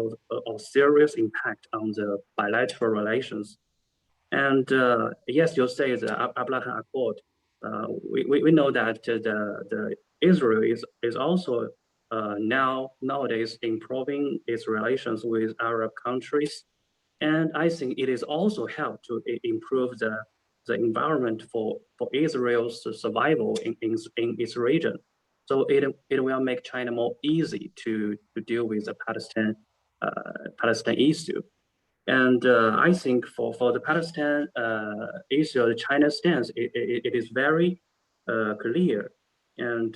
or serious impact on the bilateral relations. And yes, you say the Abraham Accord. We know that the Israel is also nowadays improving its relations with Arab countries, and I think it is also helped to improve the environment for Israel's survival in its region. So it will make China more easy to deal with the Palestine issue. And I think for the Palestine issue, the China stance, it is very clear. And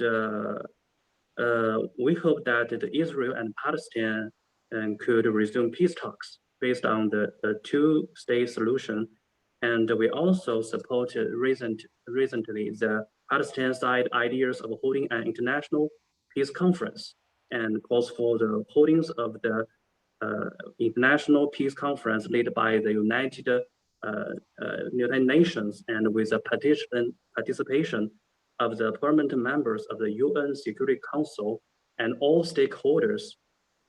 we hope that the Israel and Palestine could resume peace talks based on the two-state solution. And we also supported recently the Palestine side ideas of holding an international peace conference and calls for the holdings of the international peace conference led by the United Nations and with the participation of the permanent members of the UN Security Council and all stakeholders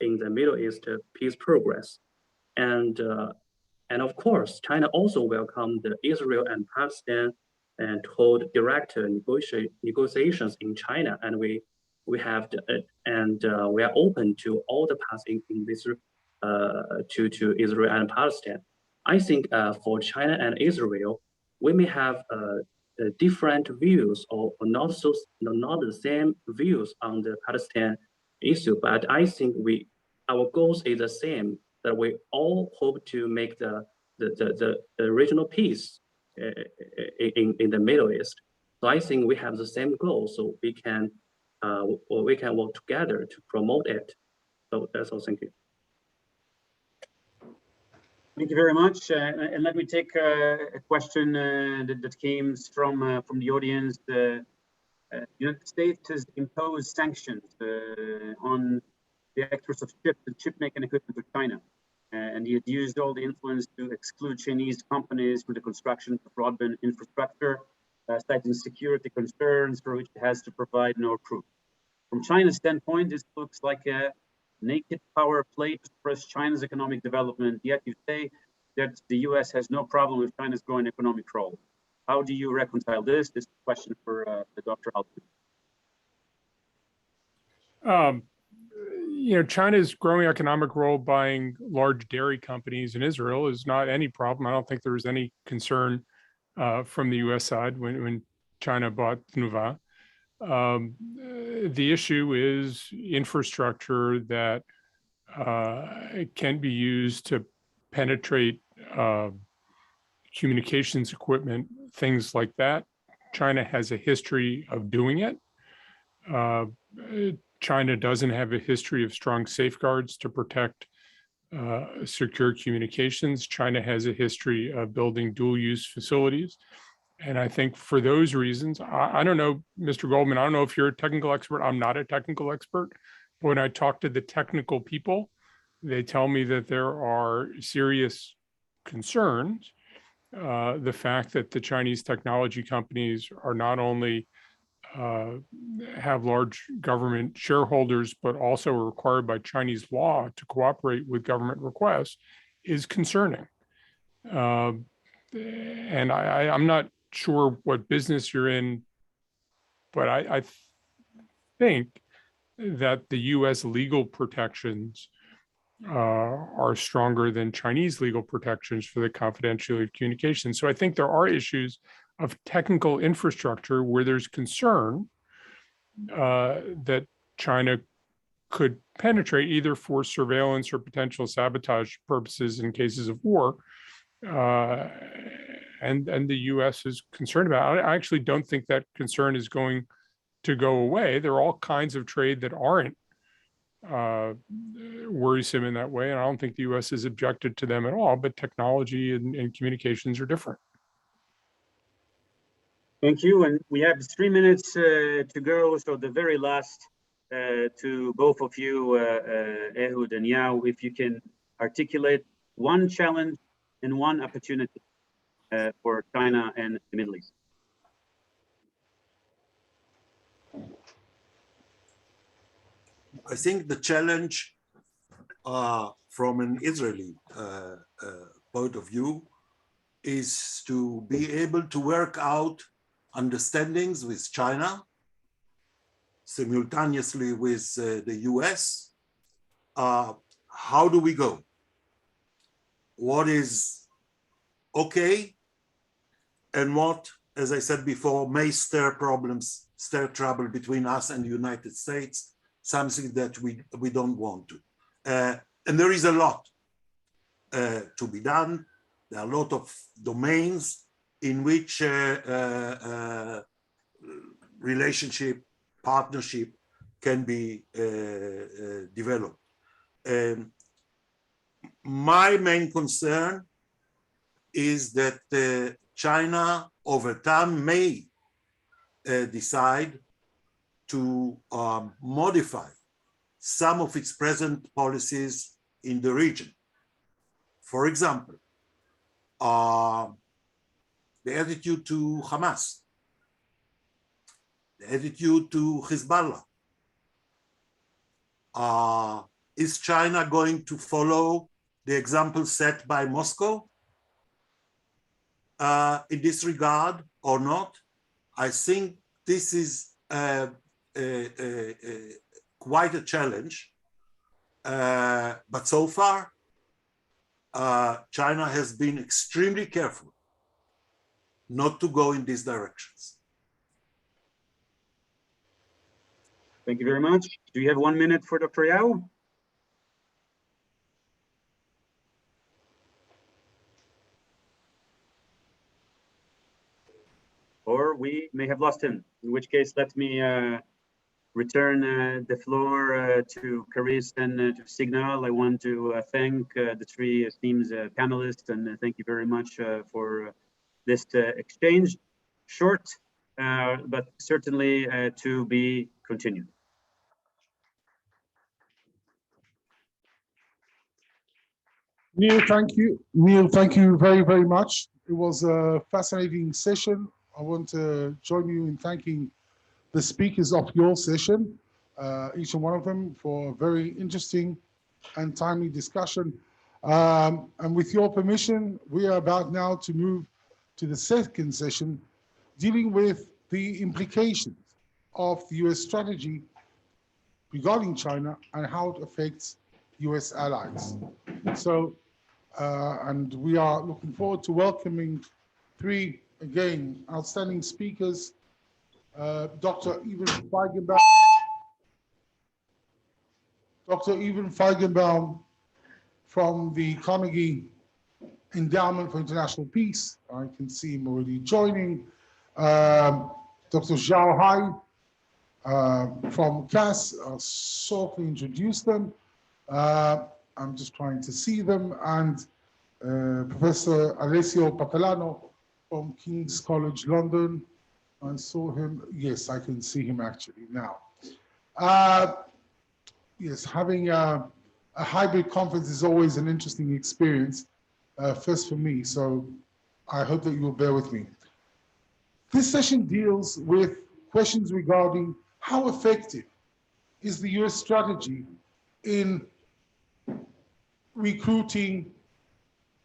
in the Middle East peace progress. And of course, China also welcomed the Israel and Palestine and hold direct negotiations in China, and we have we are open to all the paths in this to Israel and Palestine. I think for China and Israel, we may have different views or not the same views on the Palestine issue, but I think our goals is the same, that we all hope to make the regional peace in the Middle East. So I think we have the same goal, so we can work together to promote it. So that's all. Thank you. Thank you very much. And let me take a question that came from the audience. The United States has imposed sanctions on the exports of chips and chip-making equipment to China. And he had used all the influence to exclude Chinese companies from the construction of broadband infrastructure, citing security concerns for which it has to provide no proof. From China's standpoint, this looks like a naked power play to suppress China's economic development, yet you say that the US has no problem with China's growing economic role. How do you reconcile this? This is a question for Dr. Altman. China's growing economic role buying large dairy companies in Israel is not any problem. I don't think there was any concern from the US side when China bought Tnuva. The issue is infrastructure that can be used to penetrate communications equipment, things like that. China has a history of doing it. China doesn't have a history of strong safeguards to protect secure communications. China has a history of building dual-use facilities. And I think for those reasons, I don't know, Mr. Goldman, I don't know if you're a technical expert. I'm not a technical expert. But when I talk to the technical people, they tell me that there are serious concerns. The fact that the Chinese technology companies are not only have large government shareholders, but also are required by Chinese law to cooperate with government requests is concerning. And I'm not sure what business you're in, but I think that the US legal protections are stronger than Chinese legal protections for the confidentiality of communication. So I think there are issues of technical infrastructure where there's concern that China could penetrate either for surveillance or potential sabotage purposes in cases of war. And the US is concerned about it. I actually don't think that concern is going to go away. There are all kinds of trade that aren't worrisome in that way. And I don't think the US is objected to them at all, but technology and communications are different. Thank you. And we have 3 minutes to go. So the very last to both of you, Ehud and Yao, if you can articulate one challenge and one opportunity for China and the Middle East. I think the challenge from an Israeli point of view is to be able to work out understandings with China simultaneously with the US. How do we go? What is okay and what, as I said before, may stir trouble between us and the United States, something that we don't want to. And there is a lot to be done. There are a lot of domains in which relationship, partnership can be developed. My main concern is that China over time may decide to modify some of its present policies in the region. For example, the attitude to Hamas, the attitude to Hezbollah. Is China going to follow the example set by Moscow in this regard, or not. I think this is quite a challenge. But so far, China has been extremely careful not to go in these directions. Thank you very much. Do you have 1 minute for Dr. Yao? Or we may have lost him, in which case let me return the floor to Caris and to Signal. I want to thank the three esteemed panelists, and thank you very much for this exchange. Short, but certainly to be continued. Neil, thank you. Neil, thank you very, very much. It was a fascinating session. I want to join you in thanking the speakers of your session, each and one of them, for a very interesting and timely discussion. And with your permission, we are about now to move to the second session, dealing with the implications of the US strategy regarding China and how it affects US allies. So, and we are looking forward to welcoming three, again, outstanding speakers, Dr. Evan Feigenbaum from the Carnegie Endowment for International Peace. I can see him already joining. Dr. Zhao Hai from CAS, I'll shortly introduce them. I'm just trying to see them. And Professor Alessio Patalano from King's College London. I saw him. Yes, I can see him actually now. Yes, having a hybrid conference is always an interesting experience, first for me, so I hope that you'll bear with me. This session deals with questions regarding how effective is the US strategy in recruiting,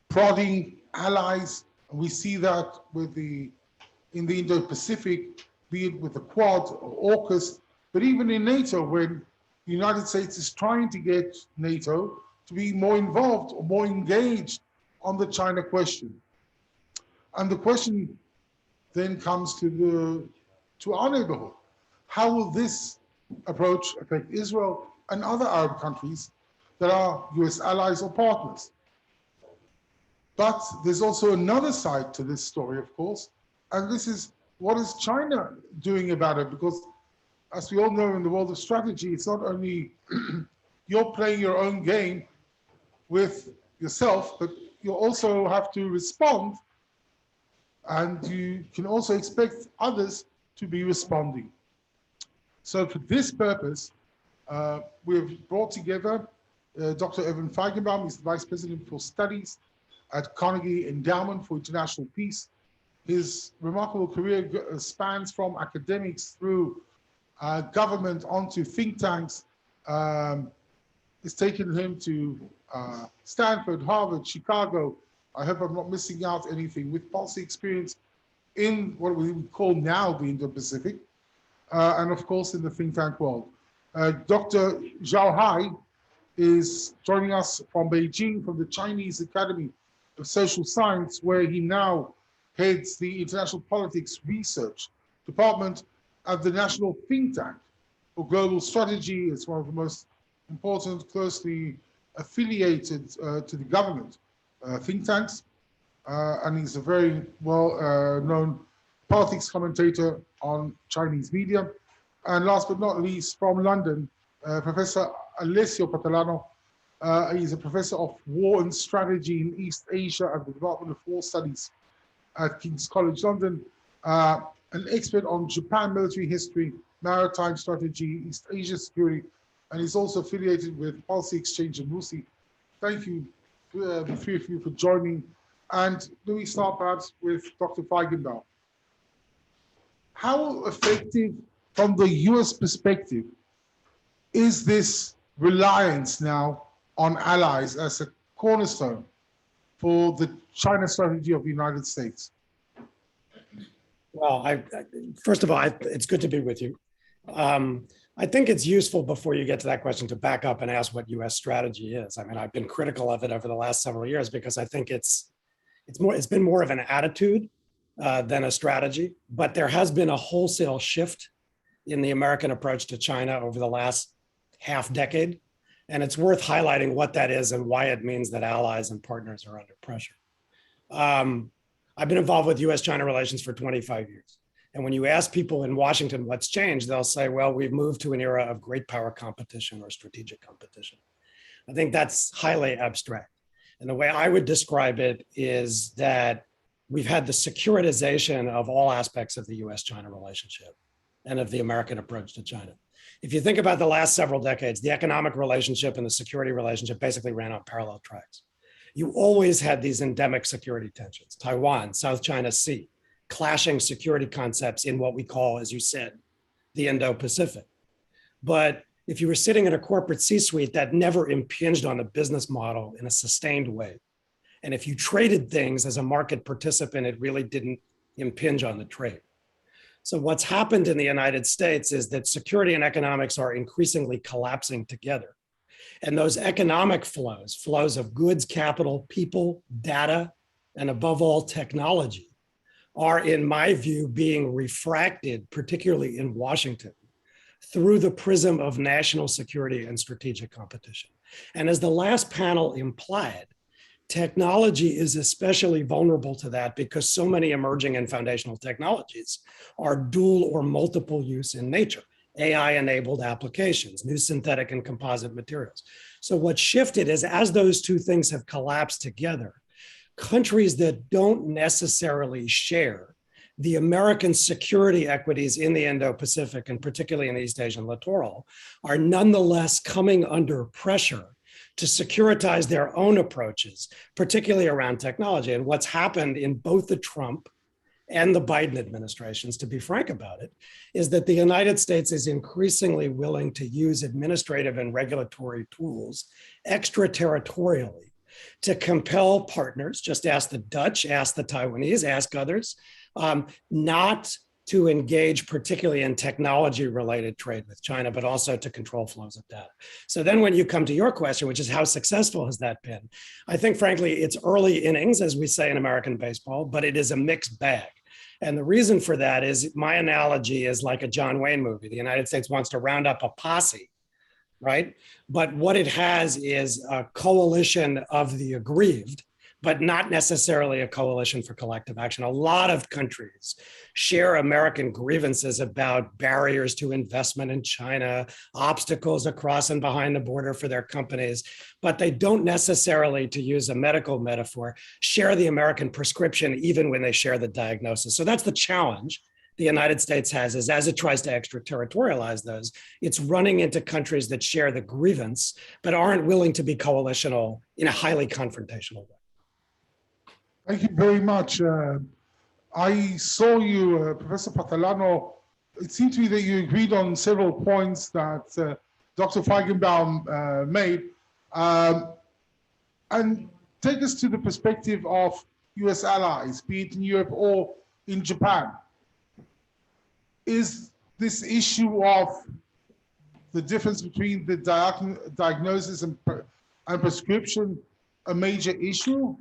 prodding allies. We see that with in the Indo-Pacific, be it with the Quad or AUKUS, but even in NATO, when the United States is trying to get NATO to be more involved or more engaged on the China question. And the question then comes to our neighborhood. How will this approach affect Israel and other Arab countries that are US allies or partners? But there's also another side to this story, of course, and this is, what is China doing about it? Because as we all know, in the world of strategy, it's not only you're playing your own game with yourself, but you also have to respond, and you can also expect others to be responding. So for this purpose, we've brought together Dr. Evan Feigenbaum. He's the Vice President for Studies at Carnegie Endowment for International Peace. His remarkable career spans from academics through government onto think tanks. It's taken him to Stanford, Harvard, Chicago. I hope I'm not missing out anything, with policy experience in what we would call now the Indo-Pacific, and of course in the think tank world. Dr. Zhao Hai is joining us from Beijing, from the Chinese Academy of Social Science, where he now heads the International Politics Research Department at the National Think Tank for Global Strategy. It's one of the most important, closely affiliated to the government think tanks. And he's a very well-known politics commentator on Chinese media. And last but not least, from London, Professor Alessio Patalano. He's a professor of war and strategy in East Asia at the Department of War Studies at King's College London. An expert on Japan military history, maritime strategy, East Asia security, and he's also affiliated with Policy Exchange in RUSI. Thank you, the three of you, for joining. And do we start perhaps with Dr. Feigenbaum? How effective, from the US perspective, is this reliance now on allies as a cornerstone for the China strategy of the United States? Well, first of all, it's good to be with you. I think it's useful before you get to that question to back up and ask what U.S. strategy is. I mean, I've been critical of it over the last several years because I think it's been more of an attitude than a strategy. But there has been a wholesale shift in the American approach to China over the last half decade, and it's worth highlighting what that is and why it means that allies and partners are under pressure. I've been involved with U.S.-China relations for 25 years. And when you ask people in Washington what's changed, they'll say, well, we've moved to an era of great power competition or strategic competition. I think that's highly abstract. And the way I would describe it is that we've had the securitization of all aspects of the U.S.-China relationship and of the American approach to China. If you think about the last several decades, the economic relationship and the security relationship basically ran on parallel tracks. You always had these endemic security tensions, Taiwan, South China Sea, clashing security concepts in what we call, as you said, the Indo-Pacific. But if you were sitting in a corporate C-suite, that never impinged on the business model in a sustained way. And if you traded things as a market participant, it really didn't impinge on the trade. So what's happened in the United States is that security and economics are increasingly collapsing together. And those economic flows, flows of goods, capital, people, data, and above all, technology, are, in my view, being refracted, particularly in Washington, through the prism of national security and strategic competition. And as the last panel implied, technology is especially vulnerable to that because so many emerging and foundational technologies are dual or multiple use in nature. AI-enabled applications, new synthetic and composite materials. So what shifted is as those two things have collapsed together, countries that don't necessarily share the American security equities in the Indo-Pacific and particularly in the East Asian littoral are nonetheless coming under pressure to securitize their own approaches, particularly around technology. And what's happened in both the Trump and the Biden administrations, to be frank about it, is that the United States is increasingly willing to use administrative and regulatory tools extraterritorially to compel partners, just ask the Dutch, ask the Taiwanese, ask others, not to engage particularly in technology-related trade with China, but also to control flows of data. So then when you come to your question, which is how successful has that been? I think, frankly, it's early innings, as we say in American baseball, but it is a mixed bag. And the reason for that is my analogy is like a John Wayne movie. The United States wants to round up a posse, right? But what it has is a coalition of the aggrieved, but not necessarily a coalition for collective action. A lot of countries share American grievances about barriers to investment in China, obstacles across and behind the border for their companies, but they don't necessarily, to use a medical metaphor, share the American prescription even when they share the diagnosis. So that's the challenge the United States has, is as it tries to extraterritorialize those, it's running into countries that share the grievance, but aren't willing to be coalitional in a highly confrontational way. Thank you very much. I saw you, Professor Patalano. It seemed to me that you agreed on several points that Dr. Feigenbaum made. And take us to the perspective of US allies, be it in Europe or in Japan. Is this issue of the difference between the diagnosis and prescription a major issue?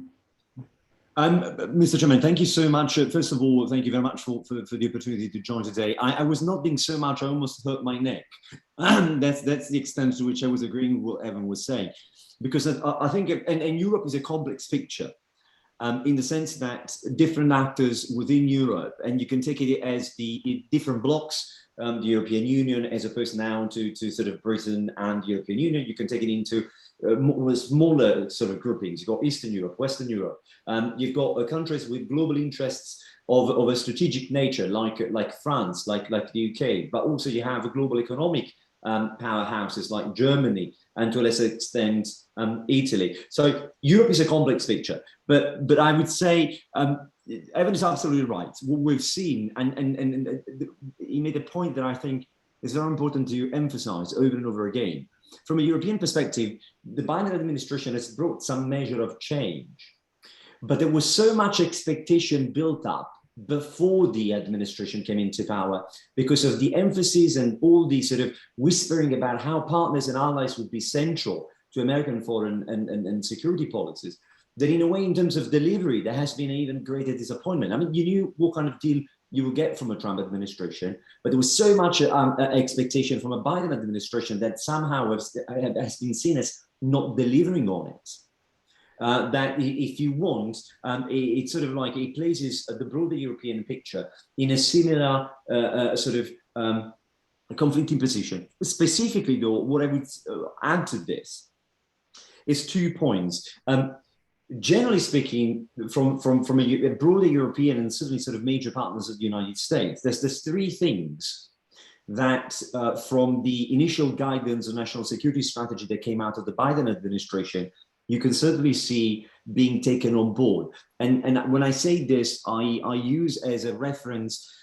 Mr. Chairman, thank you so much. First of all, thank you very much for the opportunity to join today. I was not being so much, I almost hurt my neck. That's the extent to which I was agreeing with what Evan was saying. Because I think, and Europe is a complex picture in the sense that different actors within Europe, and you can take it as the different blocks, the European Union, as opposed now to sort of Britain and the European Union, you can take it into smaller sort of groupings. You've got Eastern Europe, Western Europe. You've got countries with global interests of a strategic nature, like France, like the UK. But also you have global economic powerhouses like Germany, and to a lesser extent Italy. So Europe is a complex picture. But I would say Evan is absolutely right. What we've seen, and he made a point that I think is very important to emphasize over and over again. From a European perspective, the Biden administration has brought some measure of change, but there was so much expectation built up before the administration came into power, because of the emphasis and all the sort of whispering about how partners and allies would be central to American foreign and security policies, that in a way, in terms of delivery, there has been an even greater disappointment. I mean, you knew what kind of deal you would get from a Trump administration, but there was so much expectation from a Biden administration that somehow has been seen as not delivering on it. That if you want, it's sort of like it places the broader European picture in a similar sort of conflicting position. Specifically, though, what I would add to this is 2 points. Generally speaking, from a broader European and certainly sort of major partners of the United States, there's 3 things that from the initial guidance on national security strategy that came out of the Biden administration, you can certainly see being taken on board. And when I say this, I use as a reference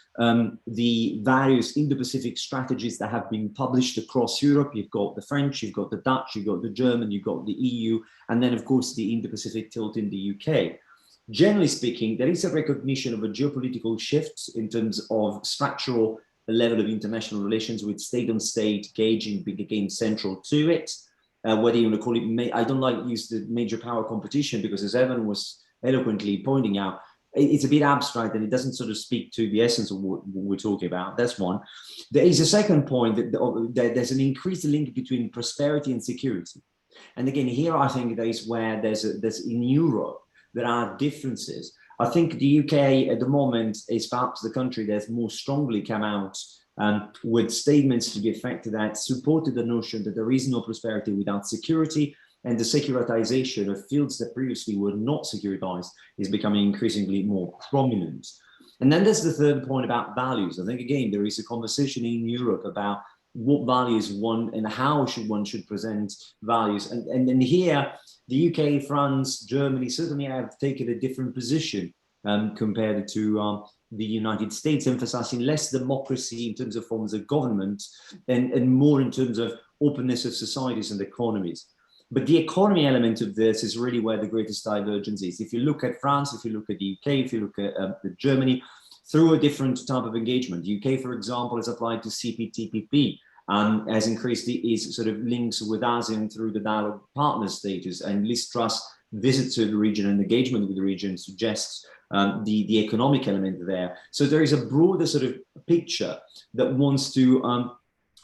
the various Indo-Pacific strategies that have been published across Europe. You've got the French, you've got the Dutch, you've got the German, you've got the EU, and then of course the Indo-Pacific tilt in the UK. Generally speaking, there is a recognition of a geopolitical shift in terms of structural level of international relations, with state-on-state gauging became central to it. Whether you want to call it, I don't like to use the major power competition, because as Evan was eloquently pointing out, it's a bit abstract and it doesn't sort of speak to the essence of what we're talking about. That's one. There is a second point that there's an increased link between prosperity and security. And again, here I think that is where there's in Europe, there are differences. I think the UK at the moment is perhaps the country that's more strongly come out with statements to the effect that supported the notion that there is no prosperity without security, and the securitization of fields that previously were not securitized is becoming increasingly more prominent. And then there's the third point about values. I think, again, there is a conversation in Europe about what values one and how one should present values. And here, the UK, France, Germany certainly have taken a different position compared to the United States, emphasizing less democracy in terms of forms of government and more in terms of openness of societies and economies. But the economy element of this is really where the greatest divergence is. If you look at France, if you look at the UK, if you look at Germany, through a different type of engagement. The UK, for example, has applied to CPTPP and has increased its sort of links with ASEAN through the dialogue partner status, and Liz Truss visits to the region and engagement with the region suggests the economic element there. So there is a broader sort of picture that wants to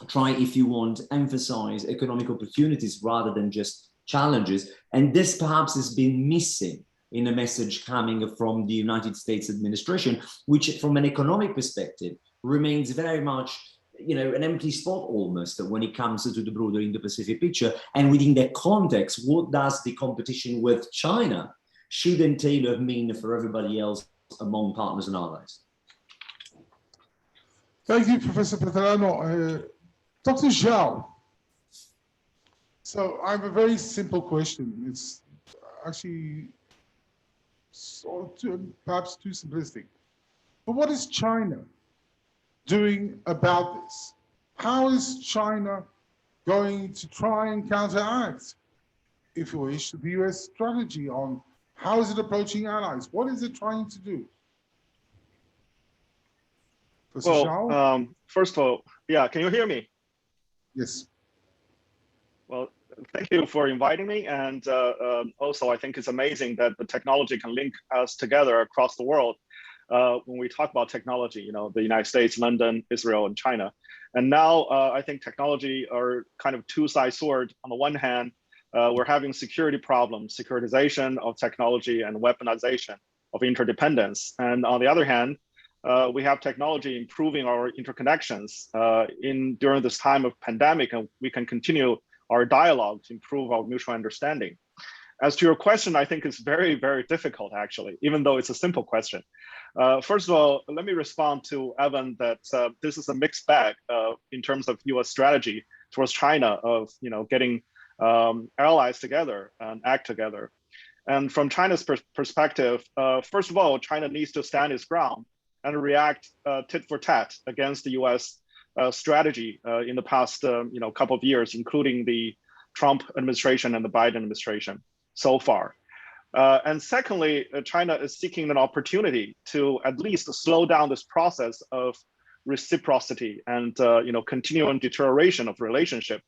try, if you want, emphasize economic opportunities rather than just challenges. And this perhaps has been missing in a message coming from the United States administration, which from an economic perspective remains very much, you know, an empty spot almost when it comes to the broader Indo-Pacific picture. And within that context, what does the competition with China should entail mean for everybody else among partners and allies? Thank you, Professor Petrano. Dr. Zhao, so I have a very simple question. It's actually perhaps too simplistic. But what is China doing about this? How is China going to try and counteract, if you wish, the US strategy on how is it approaching allies? What is it trying to do? Professor Zhao? First of all, yeah, can you hear me? Yes. Well, thank you for inviting me. And also, I think it's amazing that the technology can link us together across the world. When we talk about technology, you know, the United States, London, Israel, and China. And now I think technology are kind of two-sided sword. On the one hand, we're having security problems, securitization of technology and weaponization of interdependence. And on the other hand, we have technology improving our interconnections during this time of pandemic, and we can continue our dialogue to improve our mutual understanding. As to your question, I think it's very, very difficult, actually, even though it's a simple question. First of all, let me respond to Evan that this is a mixed bag in terms of US strategy towards China of, you know, getting allies together and act together. And from China's perspective, first of all, China needs to stand its ground and react tit for tat against the US strategy in the past couple of years, including the Trump administration and the Biden administration so far. And secondly, China is seeking an opportunity to at least slow down this process of reciprocity and continuing deterioration of relationship.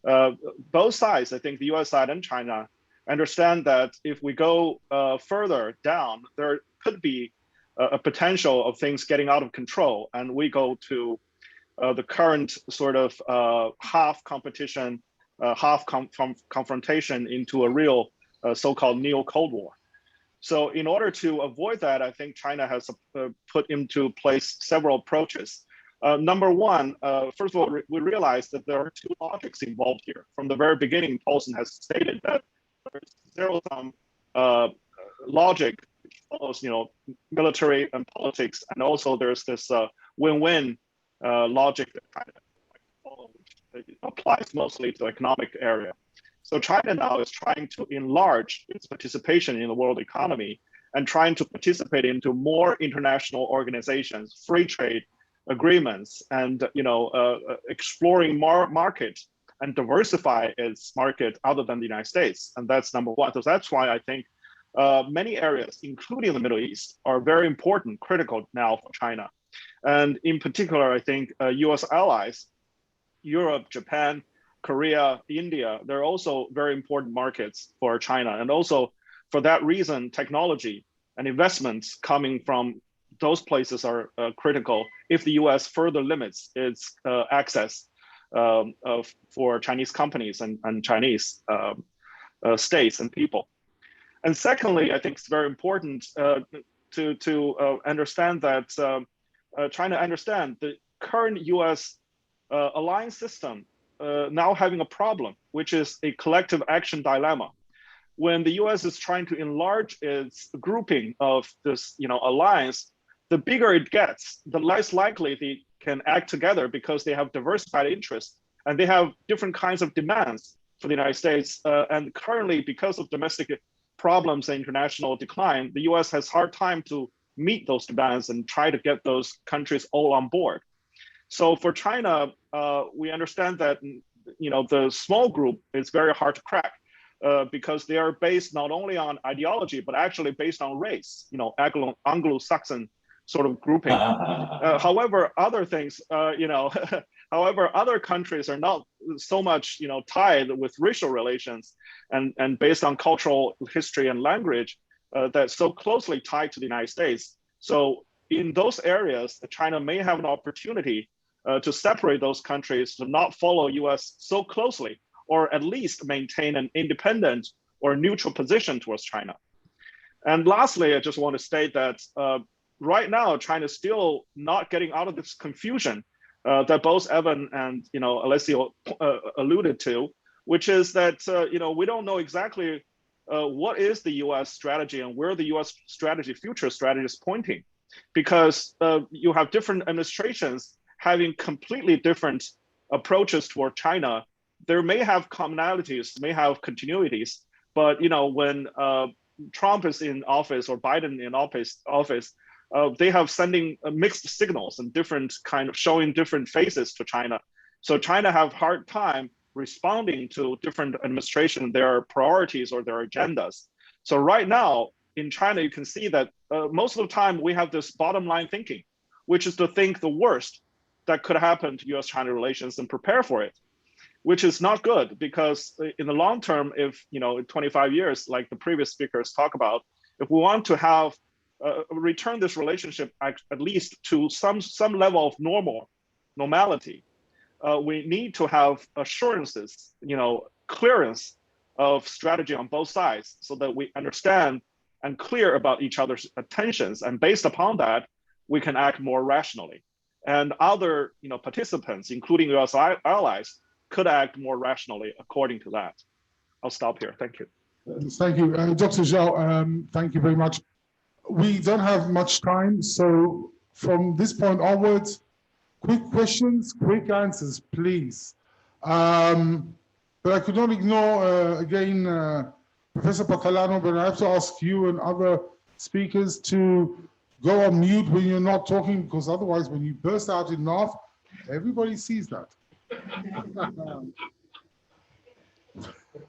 Both sides, I think the US side and China, understand that if we go further down, there could be a potential of things getting out of control, and we go to the current sort of half competition, half confrontation into a real so-called neo-Cold War. So in order to avoid that, I think China has put into place several approaches. Number one, first of all, we realize that there are two logics involved here. From the very beginning, Paulson has stated that there's zero-sum logic, which follows, military and politics, and also there's this win-win logic that China follows, which applies mostly to the economic area. So China now is trying to enlarge its participation in the world economy and trying to participate into more international organizations, free trade agreements, and exploring more markets and diversify its market other than the United States. And that's number one. So that's why I think many areas, including the Middle East, are very important, critical now for China. And in particular, I think US allies, Europe, Japan, Korea, India, they're also very important markets for China. And also for that reason, technology and investments coming from those places are critical if the US further limits its access for Chinese companies and Chinese states and people. And secondly, I think it's very important to understand that China understand the current US alliance system now having a problem, which is a collective action dilemma. When the US is trying to enlarge its grouping of this alliance, the bigger it gets, the less likely they can act together because they have diversified interests and they have different kinds of demands for the United States. And currently, because of domestic problems and international decline, the US has hard time to meet those demands and try to get those countries all on board. So for China, we understand that the small group is very hard to crack because they are based not only on ideology, but actually based on race, Anglo-Saxon sort of grouping. However, other things, however, other countries are not so much, tied with racial relations and based on cultural history and language that's so closely tied to the United States. So in those areas, China may have an opportunity to separate those countries, to not follow US so closely, or at least maintain an independent or neutral position towards China. And lastly, I just want to state that right now, China is still not getting out of this confusion that both Evan and Alessio alluded to, which is that we don't know exactly what is the US strategy and where the US strategy, future strategy is pointing, because you have different administrations having completely different approaches toward China. There may have commonalities, may have continuities, but when Trump is in office or Biden in office, they have sending mixed signals and different kind of showing different faces to China. So China have hard time responding to different administration, their priorities or their agendas. So right now in China, you can see that most of the time we have this bottom line thinking, which is to think the worst that could happen to US-China relations and prepare for it, which is not good, because in the long term, if, in 25 years, like the previous speakers talk about, if we want to have return this relationship at least to some level of normality, we need to have assurances, clearance of strategy on both sides so that we understand and clear about each other's intentions. And based upon that, we can act more rationally. And other participants, including US allies, could act more rationally according to that. I'll stop here. Thank you. Thank you. Dr. Zhao, thank you very much. We don't have much time, so from this point onwards, quick questions, quick answers, please. But I could not ignore, again, Professor Catalano, but I have to ask you and other speakers to go on mute when you're not talking, because otherwise when you burst out in laugh, everybody sees that.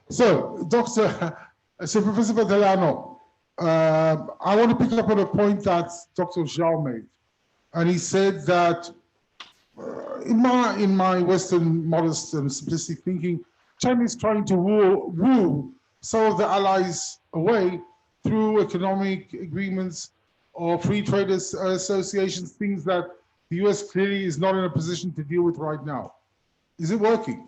So, Professor Catalano, I want to pick up on a point that Dr. Zhao made. And he said that in my Western modest and simplistic thinking, China is trying to woo some of the allies away through economic agreements or free trade associations, things that the US clearly is not in a position to deal with right now. Is it working?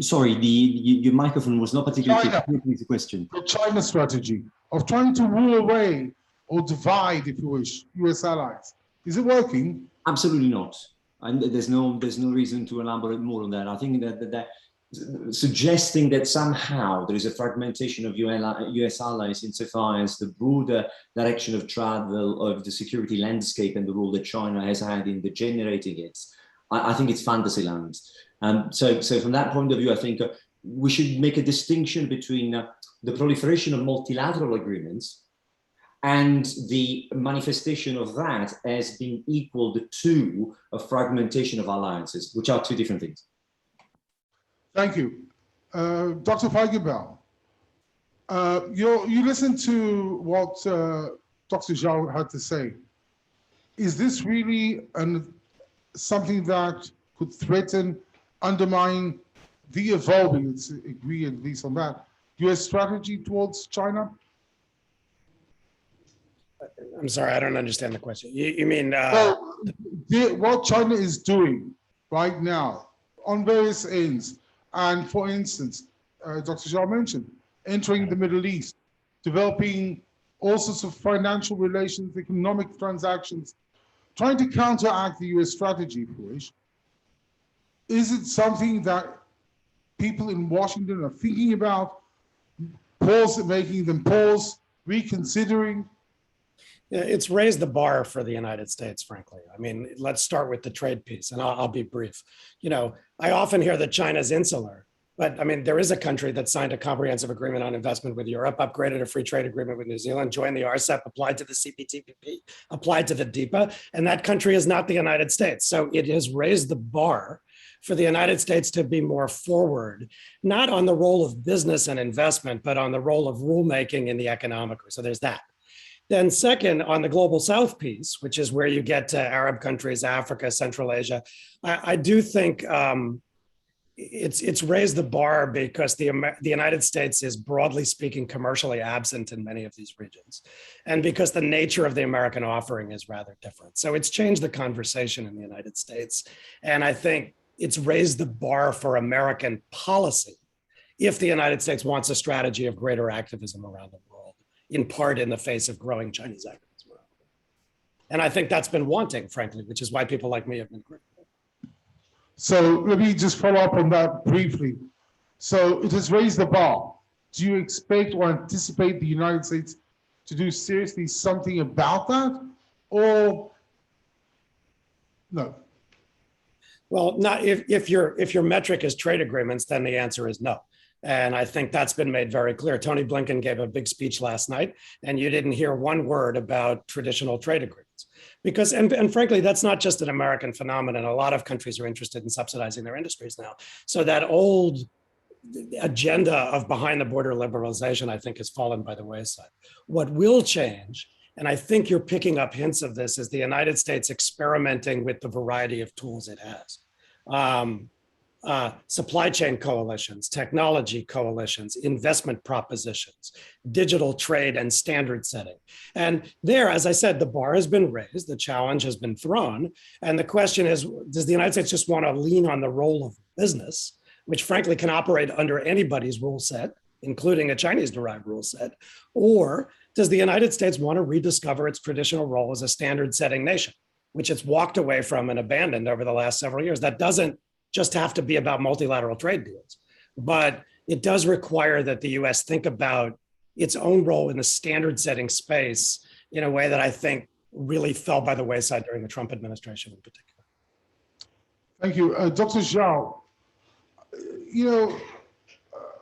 Sorry, your microphone was not particularly clear with the question. The China strategy of trying to woo away or divide, if you wish, US allies. Is it working? Absolutely not. And there's no reason to elaborate more on that. I think that suggesting that somehow there is a fragmentation of US allies insofar as the broader direction of travel of the security landscape and the role that China has had in degenerating it, I think it's fantasy land. So from that point of view, I think we should make a distinction between the proliferation of multilateral agreements and the manifestation of that as being equal to a fragmentation of alliances, which are two different things. Thank you. Dr. Feigenbaum, you listened to what Dr. Zhao had to say. Is this really something that could threaten, undermine the evolving, let's agree at least on that, US strategy towards China? I'm sorry, I don't understand the question. You mean what China is doing right now on various ends, and for instance, Dr. Zhao mentioned entering the Middle East, developing all sorts of financial relations, economic transactions, trying to counteract the US strategy, if you wish. Is it something that people in Washington are thinking about, making them pause, reconsidering? It's raised the bar for the United States, frankly. I mean, let's start with the trade piece, and I'll be brief. You know, I often hear that China's insular, but I mean, there is a country that signed a comprehensive agreement on investment with Europe, upgraded a free trade agreement with New Zealand, joined the RCEP, applied to the CPTPP, applied to the DIPA, and that country is not the United States. So it has raised the bar for the United States to be more forward, not on the role of business and investment, but on the role of rulemaking in the economic. So there's that. Then second, on the global South piece, which is where you get to Arab countries, Africa, Central Asia, I do think it's raised the bar because the United States is, broadly speaking, commercially absent in many of these regions, and because the nature of the American offering is rather different. So it's changed the conversation in the United States, and I think it's raised the bar for American policy if the United States wants a strategy of greater activism around the world, in part in the face of growing Chinese activism around the world. And I think that's been wanting, frankly, which is why people like me have been critical. So let me just follow up on that briefly. So it has raised the bar. Do you expect or anticipate the United States to do seriously something about that, or no? Well, not if your metric is trade agreements, then the answer is no. And I think that's been made very clear. Tony Blinken gave a big speech last night, and you didn't hear one word about traditional trade agreements. Because, and frankly, that's not just an American phenomenon. A lot of countries are interested in subsidizing their industries now. So that old agenda of behind the border liberalization, I think, has fallen by the wayside. What will change, and I think you're picking up hints of this, is the United States experimenting with the variety of tools it has. Supply chain coalitions, technology coalitions, investment propositions, digital trade and standard setting. And there, as I said, the bar has been raised, the challenge has been thrown. And the question is, does the United States just want to lean on the role of business, which frankly can operate under anybody's rule set, including a Chinese-derived rule set? Or does the United States want to rediscover its traditional role as a standard-setting nation, which it's walked away from and abandoned over the last several years? That doesn't just have to be about multilateral trade deals, but it does require that the US think about its own role in the standard setting space in a way that I think really fell by the wayside during the Trump administration in particular. Thank you. Dr. Zhao, you know,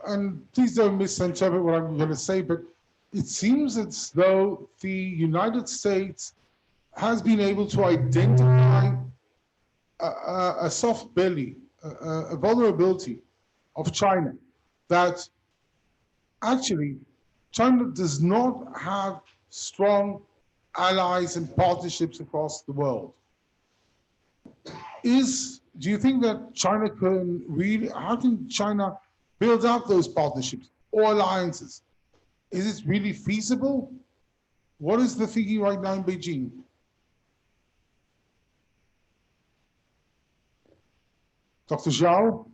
and please don't misinterpret what I'm going to say, but it seems as though the United States has been able to identify a soft belly, a vulnerability of China that actually China does not have strong allies and partnerships across the world. Do you think that China can really, how can China build up those partnerships or alliances? Is it really feasible? What is the thinking right now in Beijing? Dr. Zhao?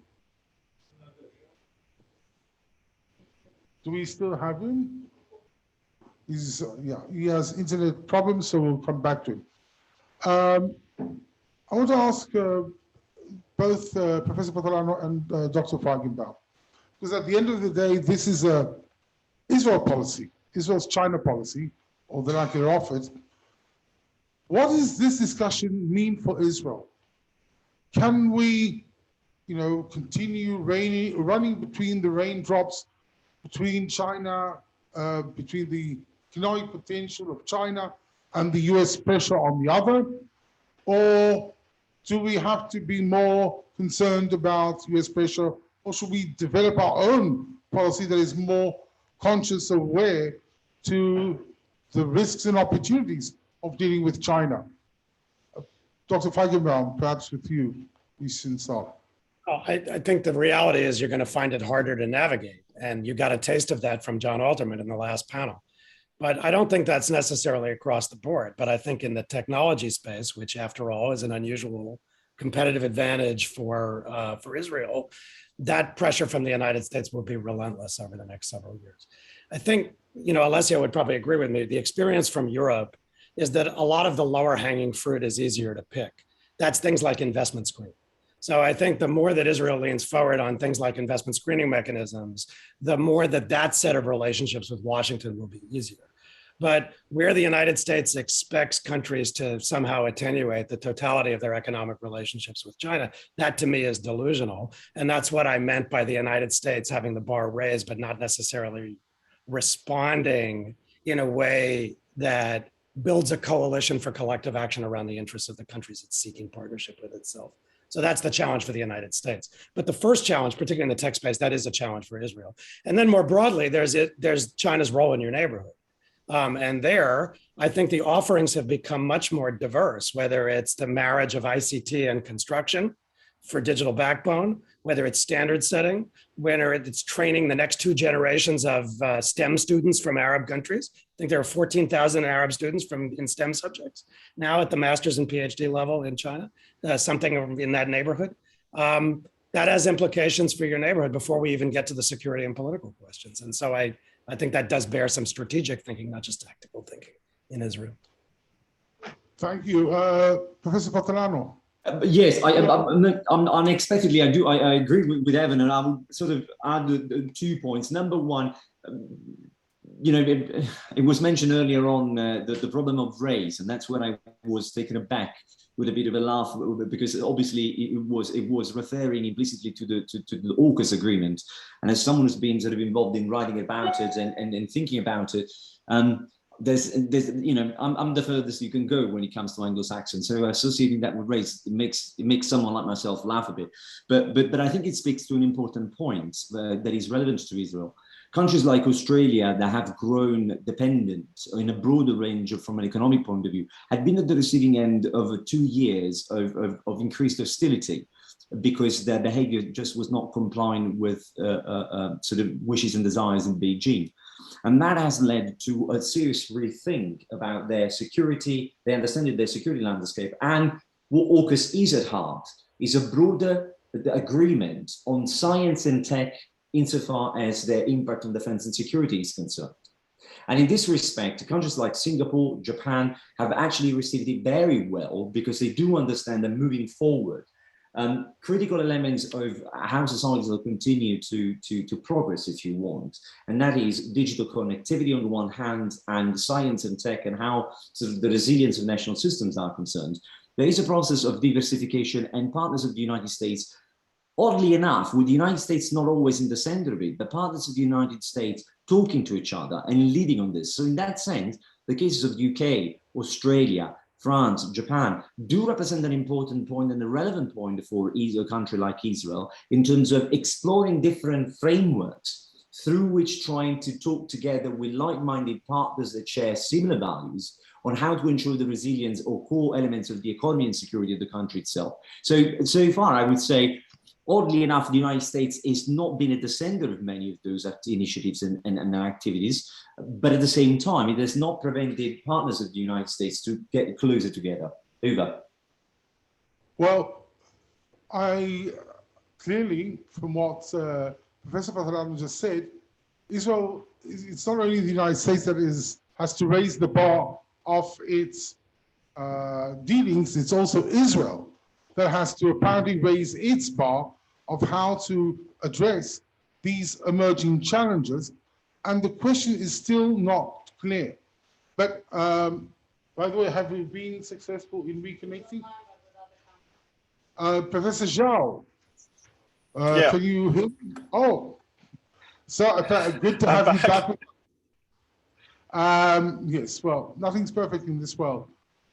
Do we still have him? He has internet problems, so we'll come back to him. I want to ask both Professor Patalano and Dr. Feigenbaum, because at the end of the day, this is Israel policy, Israel's China policy, or the lack thereof it. What does this discussion mean for Israel? Can we, continue running between the raindrops, between China, between the economic potential of China and the US pressure on the other? Or do we have to be more concerned about US pressure, or should we develop our own policy that is more conscious, aware to the risks and opportunities of dealing with China? Dr. Feigenbaum, perhaps with you, we should start. I think the reality is you're going to find it harder to navigate. And you got a taste of that from John Alterman in the last panel. But I don't think that's necessarily across the board. But I think in the technology space, which after all is an unusual competitive advantage for Israel, that pressure from the United States will be relentless over the next several years. I think, Alessio would probably agree with me. The experience from Europe is that a lot of the lower hanging fruit is easier to pick. That's things like investment screening. So I think the more that Israel leans forward on things like investment screening mechanisms, the more that set of relationships with Washington will be easier. But where the United States expects countries to somehow attenuate the totality of their economic relationships with China, that to me is delusional. And that's what I meant by the United States having the bar raised, but not necessarily responding in a way that builds a coalition for collective action around the interests of the countries it's seeking partnership with itself. So that's the challenge for the United States. But the first challenge, particularly in the tech space, that is a challenge for Israel. And then more broadly, there's China's role in your neighborhood. And there, I think the offerings have become much more diverse, whether it's the marriage of ICT and construction for digital backbone, whether it's standard setting, whether it's training the next two generations of STEM students from Arab countries. I think there are 14,000 Arab students in STEM subjects now at the master's and PhD level in China, something in that neighborhood. That has implications for your neighborhood before we even get to the security and political questions. And so I think that does bear some strategic thinking, not just tactical thinking in Israel. Thank you. Professor Patalano. Yes, unexpectedly, I agree with Evan, and I will sort of add 2 points. Number one, it was mentioned earlier on the problem of race, and that's when I was taken aback with a bit of a laugh, because obviously it was referring implicitly to the AUKUS agreement, and as someone who's been sort of involved in writing about it and thinking about it, there's I'm the furthest you can go when it comes to Anglo-Saxon. So associating that with race, it makes someone like myself laugh a bit. But I think it speaks to an important point that is relevant to Israel. Countries like Australia that have grown dependent in a broader range from an economic point of view had been at the receiving end of 2 years of increased hostility, because their behavior just was not complying with sort of wishes and desires in Beijing. And that has led to a serious rethink about their security, their understanding of their security landscape. And what AUKUS is at heart is a broader agreement on science and tech insofar as their impact on defense and security is concerned. And in this respect, countries like Singapore, Japan have actually received it very well, because they do understand that moving forward, critical elements of how societies will continue to progress, if you want, and that is digital connectivity on the one hand, and science and tech, and how sort of the resilience of national systems are concerned. There is a process of diversification, and partners of the United States, oddly enough, with the United States not always in the center of it, but partners of the United States talking to each other and leading on this. So in that sense, the cases of UK, Australia, France, Japan do represent an important point and a relevant point for a country like Israel in terms of exploring different frameworks through which trying to talk together with like-minded partners that share similar values on how to ensure the resilience or core elements of the economy and security of the country itself. So far, I would say, oddly enough, the United States has not been at the center of many of those initiatives and activities, but at the same time, it has not prevented partners of the United States to get closer together. Uwe. Well, I clearly, from what Professor Patalano just said, Israel, it's not only the United States that has to raise the bar of its dealings, it's also Israel that has to apparently raise its bar of how to address these emerging challenges. And the question is still not clear. But by the way, have we been successful in reconnecting? Professor Zhao, Yeah. can you hear me? Oh, so good to have you back. Yes, well, nothing's perfect in this world.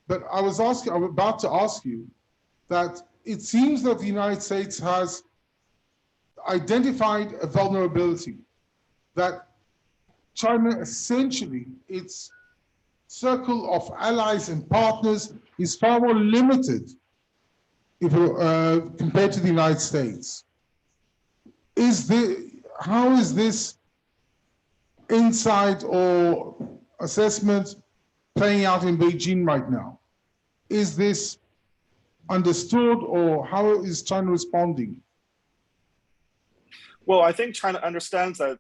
But I'm about to ask you that it seems that the United States has identified a vulnerability, that China essentially, its circle of allies and partners is far more limited if, compared to the United States. How is this insight or assessment playing out in Beijing right now? Is this understood, or how is China responding? Well, I think China understands that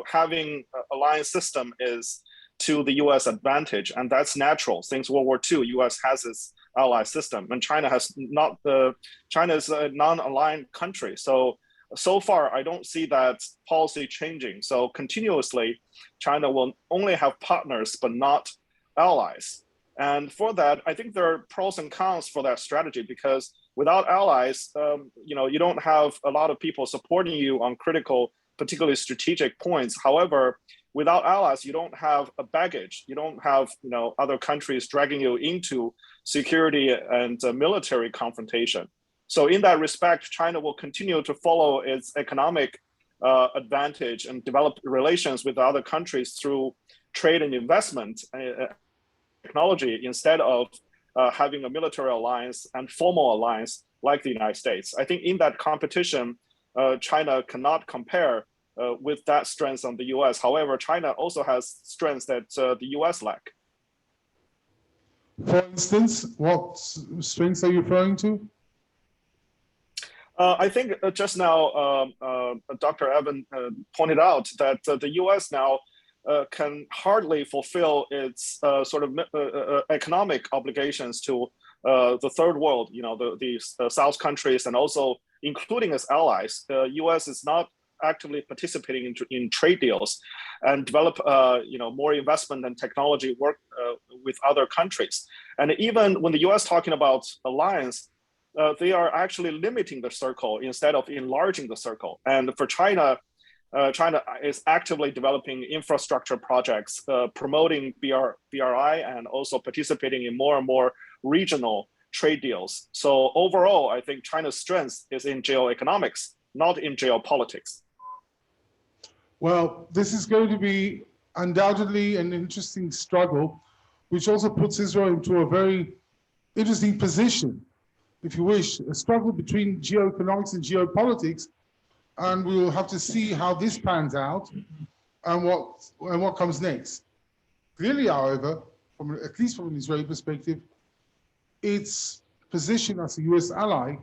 having an alliance system is to the U.S. advantage, and that's natural. Since World War II, U.S. has its ally system, and China has not. China is a non-aligned country, so far I don't see that policy changing. So continuously, China will only have partners but not allies. And for that, I think there are pros and cons for that strategy, because without allies, you don't have a lot of people supporting you on critical, particularly strategic points. However, without allies, you don't have a baggage. You don't have other countries dragging you into security and military confrontation. So in that respect, China will continue to follow its economic advantage and develop relations with other countries through trade and investment technology, instead of having a military alliance and formal alliance like the United States. I think in that competition, China cannot compare with that strength on the US. However, China also has strengths that the US lack. For instance, what strengths are you referring to? I think just now, Dr. Evan pointed out that the US now can hardly fulfill its economic obligations to the third world, the South countries, and also including its allies. The US is not actively participating in trade deals and develop more investment and technology work with other countries. And even when the US talking about alliance, they are actually limiting the circle instead of enlarging the circle. And for China, China is actively developing infrastructure projects, promoting BRI, and also participating in more and more regional trade deals. So overall, I think China's strength is in geoeconomics, not in geopolitics. Well, this is going to be undoubtedly an interesting struggle, which also puts Israel into a very interesting position, if you wish, a struggle between geoeconomics and geopolitics. And we will have to see how this pans out and what comes next. Clearly, however, at least from an Israeli perspective, its position as a US ally,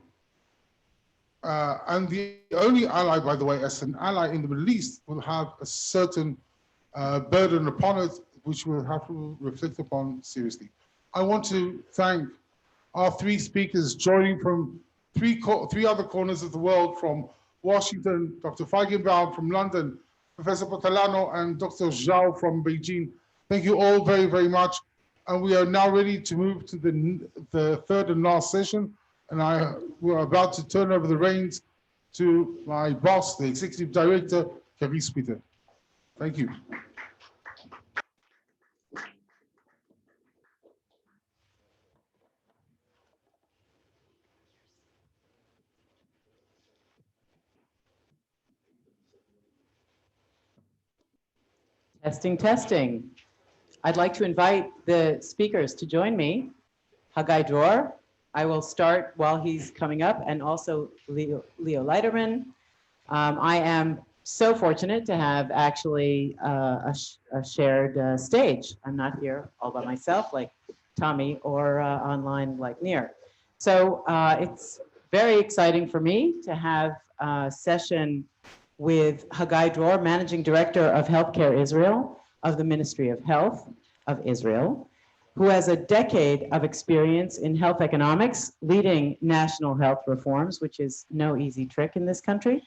and the only ally, by the way, as an ally in the Middle East, will have a certain burden upon it, which we'll have to reflect upon seriously. I want to thank our three speakers joining from three other corners of the world, from Washington, Dr. Feigenbaum from London, Professor Potalano, and Dr. Zhao from Beijing. Thank you all very, very much. And we are now ready to move to the third and last session. And we're about to turn over the reins to my boss, the Executive Director, Caris Peter. Thank you. Testing, testing. I'd like to invite the speakers to join me. Haggai Dror, I will start while he's coming up, and also Leo Leiterman. I am so fortunate to have actually a shared stage. I'm not here all by myself like Tommy or online like Nir. So it's very exciting for me to have a session with Haggai Dror, Managing Director of Healthcare Israel of the Ministry of Health of Israel, who has a decade of experience in health economics, leading national health reforms, which is no easy trick in this country.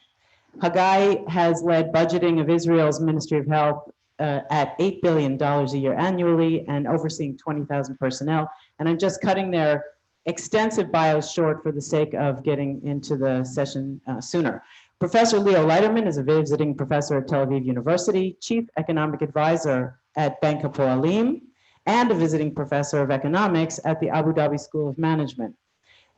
Haggai has led budgeting of Israel's Ministry of Health at $8 billion a year annually and overseeing 20,000 personnel. And I'm just cutting their extensive bios short for the sake of getting into the session sooner. Professor Leo Leiterman is a visiting professor at Tel Aviv University, chief economic advisor at Bank Hapoalim, and a visiting professor of economics at the Abu Dhabi School of Management.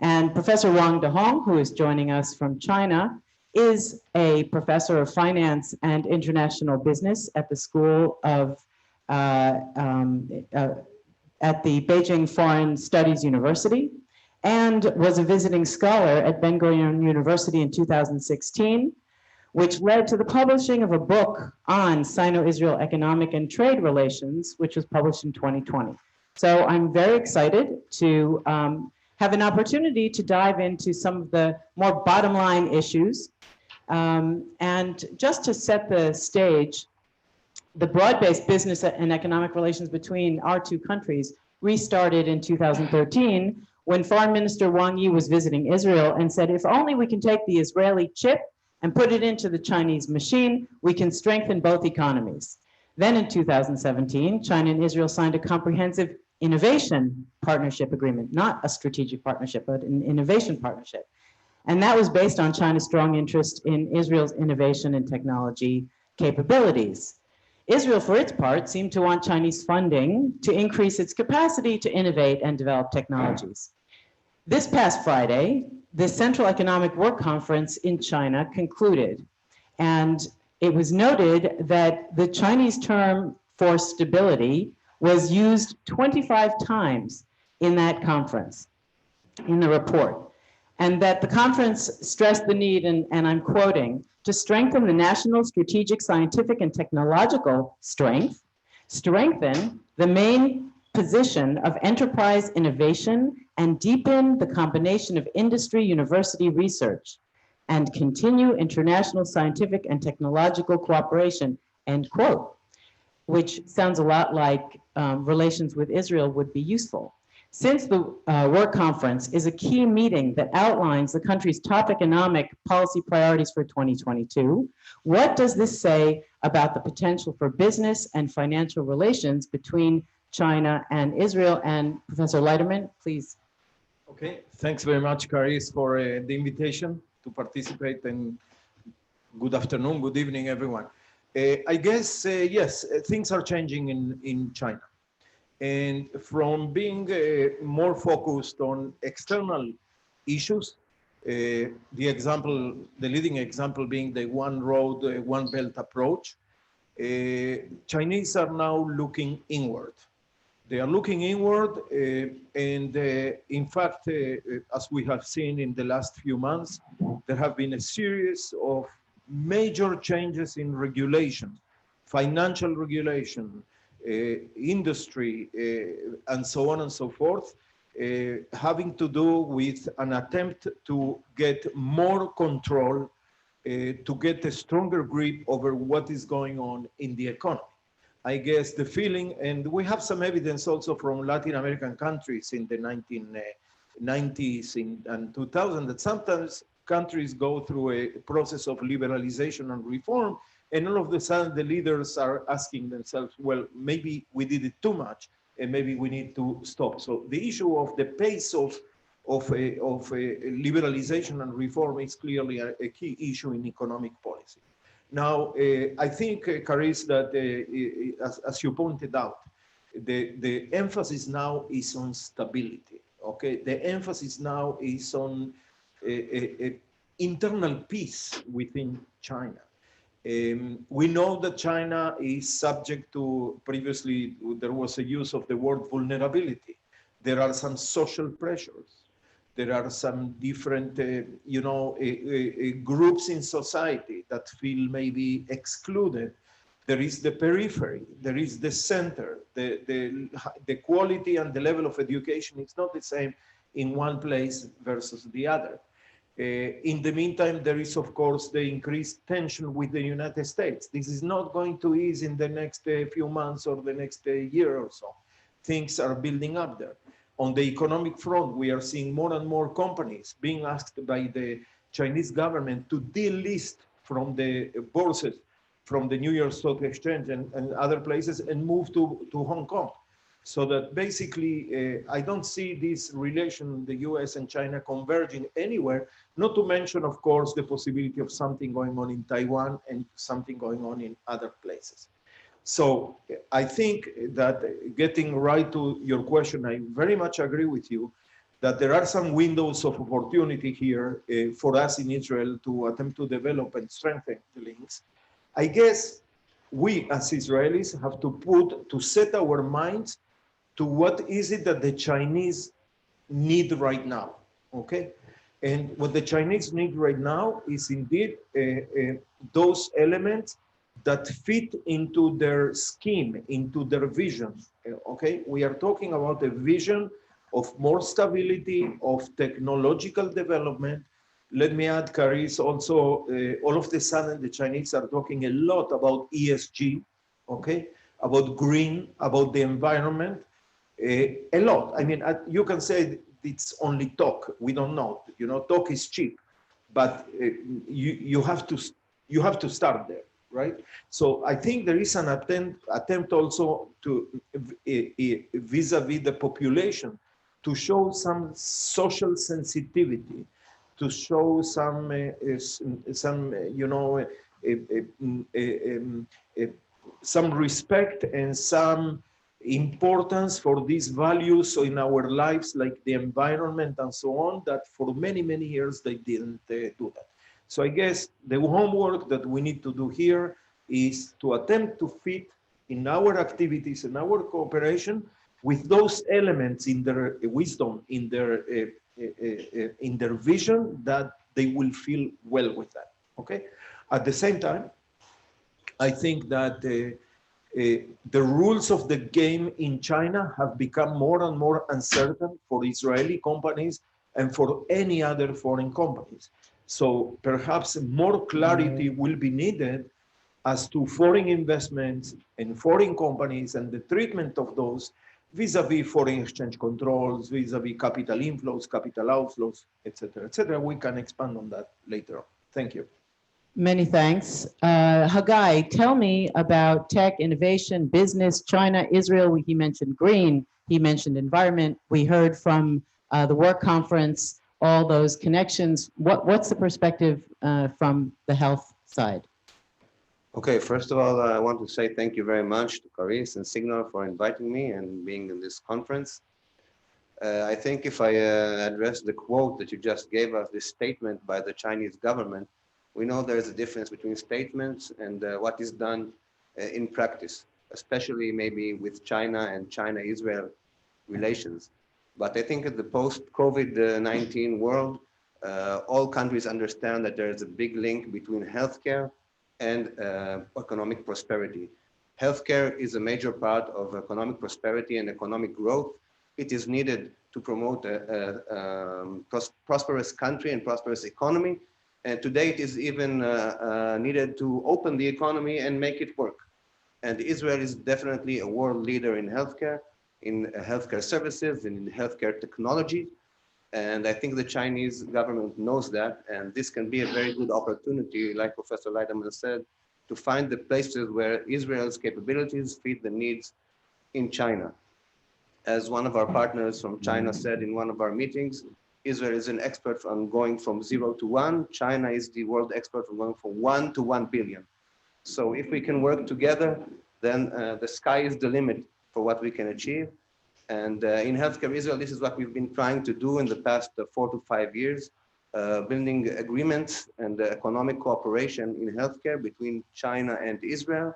And Professor Wang Dehong, who is joining us from China, is a professor of finance and international business at the School of, at the Beijing Foreign Studies University, and was a visiting scholar at Ben Gurion University in 2016, which led to the publishing of a book on Sino-Israel economic and trade relations, which was published in 2020. So I'm very excited to have an opportunity to dive into some of the more bottom line issues. And just to set the stage, the broad-based business and economic relations between our two countries restarted in 2013 when Foreign Minister Wang Yi was visiting Israel and said, if only we can take the Israeli chip and put it into the Chinese machine, we can strengthen both economies. Then in 2017, China and Israel signed a comprehensive innovation partnership agreement, not a strategic partnership, but an innovation partnership. And that was based on China's strong interest in Israel's innovation and technology capabilities. Israel, for its part, seemed to want Chinese funding to increase its capacity to innovate and develop technologies. This past Friday, the Central Economic Work Conference in China concluded, and it was noted that the Chinese term for stability was used 25 times in that conference, in the report, and that the conference stressed the need, and I'm quoting, to strengthen the national strategic, scientific, and technological strength, strengthen the main position of enterprise innovation, and deepen the combination of industry university research, and continue international scientific and technological cooperation, end quote, which sounds a lot like relations with Israel would be useful. Since the work conference is a key meeting that outlines the country's top economic policy priorities for 2022, what does this say about the potential for business and financial relations between China and Israel? And Professor Leiterman, please. Okay, thanks very much, Caris, for the invitation to participate, and good afternoon, good evening, everyone. I guess, yes, things are changing in China. And from being more focused on external issues, the leading example being the one road, one belt approach, Chinese are now looking inward. They are looking inward, and in fact, as we have seen in the last few months, there have been a series of major changes in regulation, financial regulation, industry, and so on and so forth, having to do with an attempt to get more control, to get a stronger grip over what is going on in the economy. I guess the feeling, and we have some evidence also from Latin American countries in the 1990s and 2000, that sometimes countries go through a process of liberalization and reform, and all of a sudden the leaders are asking themselves, well, maybe we did it too much, and maybe we need to stop. So the issue of the pace of liberalization and reform is clearly a key issue in economic policy. Now, I think, Caris, that as you pointed out, the emphasis now is on stability, okay? The emphasis now is on internal peace within China. We know that China is subject to, previously there was a use of the word vulnerability. There are some social pressures. There are some different, groups in society that feel maybe excluded. There is the periphery, there is the center. The quality and the level of education is not the same in one place versus the other. In the meantime, there is, of course, the increased tension with the United States. This is not going to ease in the next few months or the next year or so. Things are building up there. On the economic front, we are seeing more and more companies being asked by the Chinese government to delist from the bourses, from the New York Stock Exchange and other places, and move to Hong Kong. So that basically, I don't see this relation, the US and China converging anywhere, not to mention, of course, the possibility of something going on in Taiwan and something going on in other places. So I think that, getting right to your question, I very much agree with you that there are some windows of opportunity here for us in Israel to attempt to develop and strengthen the links. I guess we as Israelis have to set our minds to what is it that the Chinese need right now, okay? And what the Chinese need right now is indeed those elements that fit into their scheme, into their vision, okay? We are talking about a vision of more stability, of technological development. Let me add, Caris, also, all of a sudden, the Chinese are talking a lot about ESG, okay? About green, about the environment, a lot. I mean, you can say it's only talk. We don't know, talk is cheap, but you have to start there, right? So I think there is an attempt also to vis-a-vis the population to show some social sensitivity, to show some respect and some importance for these values in our lives, like the environment and so on, that for many, many years they didn't do that. So I guess the homework that we need to do here is to attempt to fit in our activities and our cooperation with those elements in their wisdom, in their vision, that they will feel well with that, okay? At the same time, I think that the rules of the game in China have become more and more uncertain for Israeli companies and for any other foreign companies. So perhaps more clarity will be needed as to foreign investments and foreign companies and the treatment of those vis-a-vis foreign exchange controls, vis-a-vis capital inflows, capital outflows, et cetera, et cetera. We can expand on that later on. Thank you. Many thanks. Haggai, tell me about tech, innovation, business, China, Israel. He mentioned green, he mentioned environment. We heard from the work conference, all those connections. What's the perspective from the health side? Okay, first of all, I want to say thank you very much to Caris and Signal for inviting me and being in this conference. I think if I address the quote that you just gave us, this statement by the Chinese government, we know there is a difference between statements and what is done in practice, especially maybe with China and China-Israel relations. But I think in the post-COVID-19 world, all countries understand that there is a big link between healthcare and economic prosperity. Healthcare is a major part of economic prosperity and economic growth. It is needed to promote a prosperous country and prosperous economy. And today it is even needed to open the economy and make it work. And Israel is definitely a world leader in healthcare services, and in healthcare technology. And I think the Chinese government knows that. And this can be a very good opportunity, like Professor Leiderman said, to find the places where Israel's capabilities fit the needs in China. As one of our partners from China said in one of our meetings, Israel is an expert on going from 0 to 1. China is the world expert on going from 1 to 1 billion. So if we can work together, then the sky is the limit for what we can achieve. And in healthcare Israel, this is what we've been trying to do in the past 4 to 5 years. building agreements and economic cooperation in healthcare between China and Israel.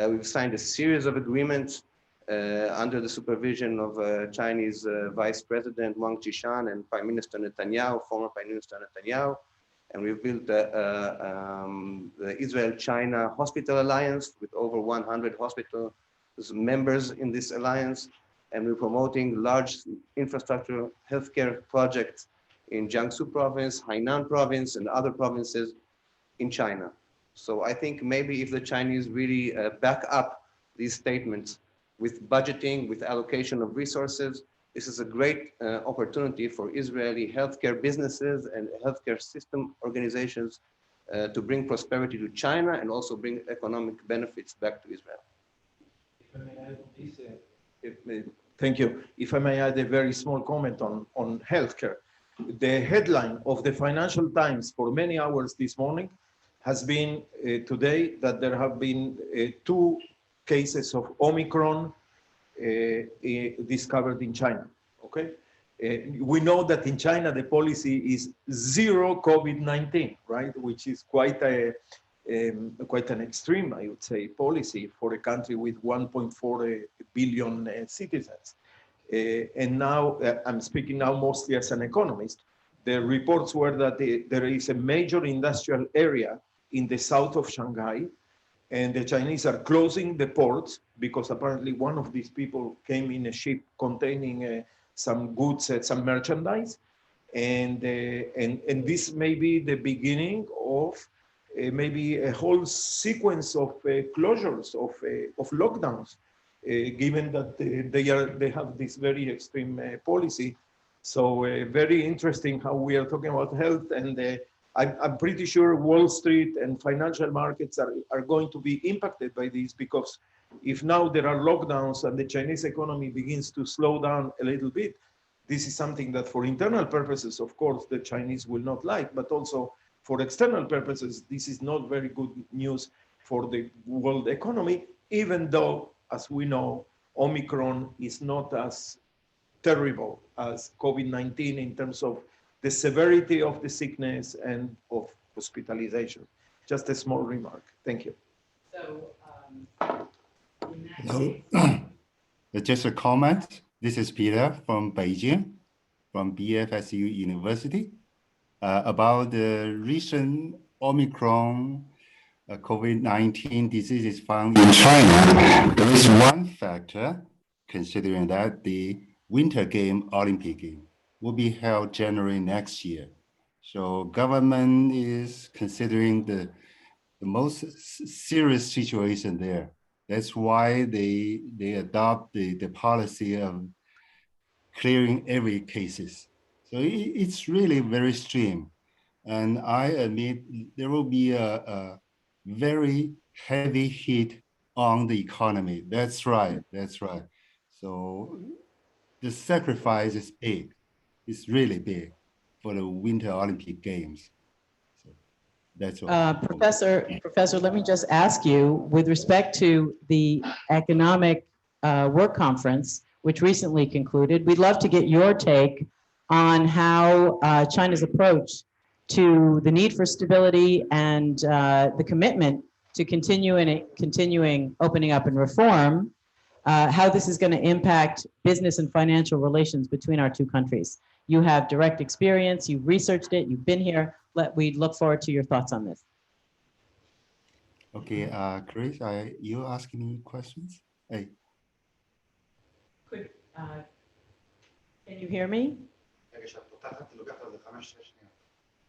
We've signed a series of agreements under the supervision of Chinese Vice President Wang Qishan and Prime Minister Netanyahu, former Prime Minister Netanyahu. And we've built the Israel-China Hospital Alliance with over 100 hospital members in this alliance. And we're promoting large infrastructure healthcare projects in Jiangsu province, Hainan province, and other provinces in China. So I think maybe if the Chinese really back up these statements with budgeting, with allocation of resources, this is a great opportunity for Israeli healthcare businesses and healthcare system organizations to bring prosperity to China and also bring economic benefits back to Israel. If I may add this, thank you. If I may add a very small comment on healthcare. The headline of the Financial Times for many hours this morning has been today that there have been 2 cases of Omicron discovered in China, okay? We know that in China, the policy is zero COVID-19, right? Which is quite an extreme, I would say, policy for a country with 1.4 billion citizens. And now, I'm speaking now mostly as an economist, the reports were that there is a major industrial area in the south of Shanghai, and the Chinese are closing the ports because apparently one of these people came in a ship containing some goods, some merchandise, and this may be the beginning of maybe a whole sequence of closures, of lockdowns, given that they have this very extreme policy. So very interesting how we are talking about health, and I'm pretty sure Wall Street and financial markets are going to be impacted by this, because if now there are lockdowns and the Chinese economy begins to slow down a little bit, this is something that for internal purposes, of course, the Chinese will not like, but also for external purposes, this is not very good news for the world economy, even though, as we know, Omicron is not as terrible as COVID-19 in terms of the severity of the sickness and of hospitalization. Just a small remark. Thank you. So, just a comment. This is Peter from Beijing, from BFSU University, about the recent Omicron COVID-19 diseases found in China. There is one factor, considering that the Winter Olympic Game will be held January next year. So government is considering the most serious situation there. That's why they adopt the policy of clearing every cases. So it's really very extreme. And I admit there will be a very heavy hit on the economy. That's right, that's right. So the sacrifice is big. It's really big for the Winter Olympic Games. So that's all. Professor, let me just ask you, with respect to the economic work conference, which recently concluded, we'd love to get your take on how China's approach to the need for stability and the commitment to continuing opening up and reform, how this is going to impact business and financial relations between our two countries. You have direct experience, you've researched it, you've been here. We look forward to your thoughts on this. Okay, Chris, you asking me questions? Hey. Can you hear me?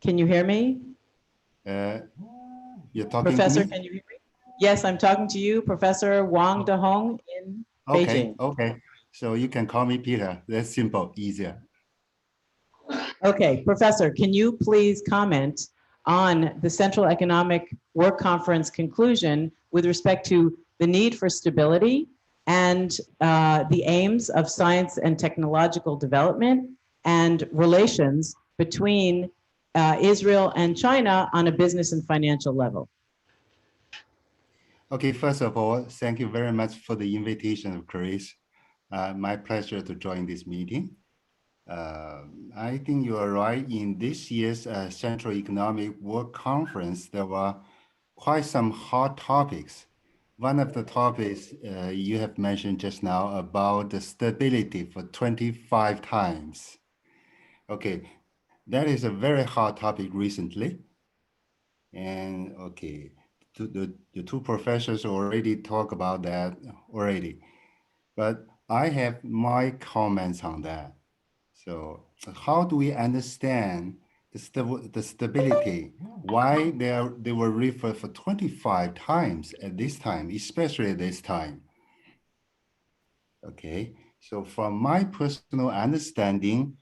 Can you hear me? You're talking Professor, to me? can you hear me? Yes, I'm talking to you, Professor Wang Dehong in Beijing. Okay, so you can call me Peter. That's simple, easier. Okay, Professor, can you please comment on the Central Economic Work Conference conclusion with respect to the need for stability and the aims of science and technological development and relations between Israel and China on a business and financial level? Okay, first of all, thank you very much for the invitation, Chris. My pleasure to join this meeting. I think you are right. In this year's Central Economic Work Conference, there were quite some hot topics. One of the topics you have mentioned just now about the stability for 25 times. Okay, that is a very hot topic recently. And okay, the two professors already talk about that already, but I have my comments on that. So how do we understand the stability? Why they were referred for 25 times at this time, especially this time? Okay, so from my personal understanding,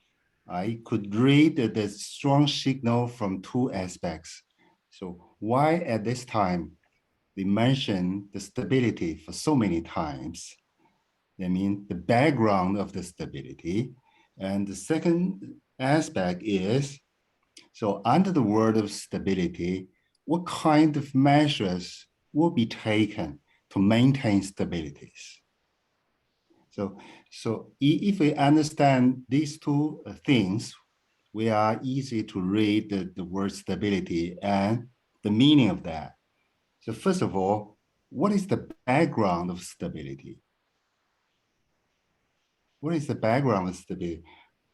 I could read the strong signal from two aspects. So why at this time they mention the stability for so many times? I mean, the background of the stability. And the second aspect is, so under the word of stability, what kind of measures will be taken to maintain stabilities? So if we understand these two things, we are easy to read the word stability and the meaning of that. So first of all, what is the background of stability? What is the background of stability?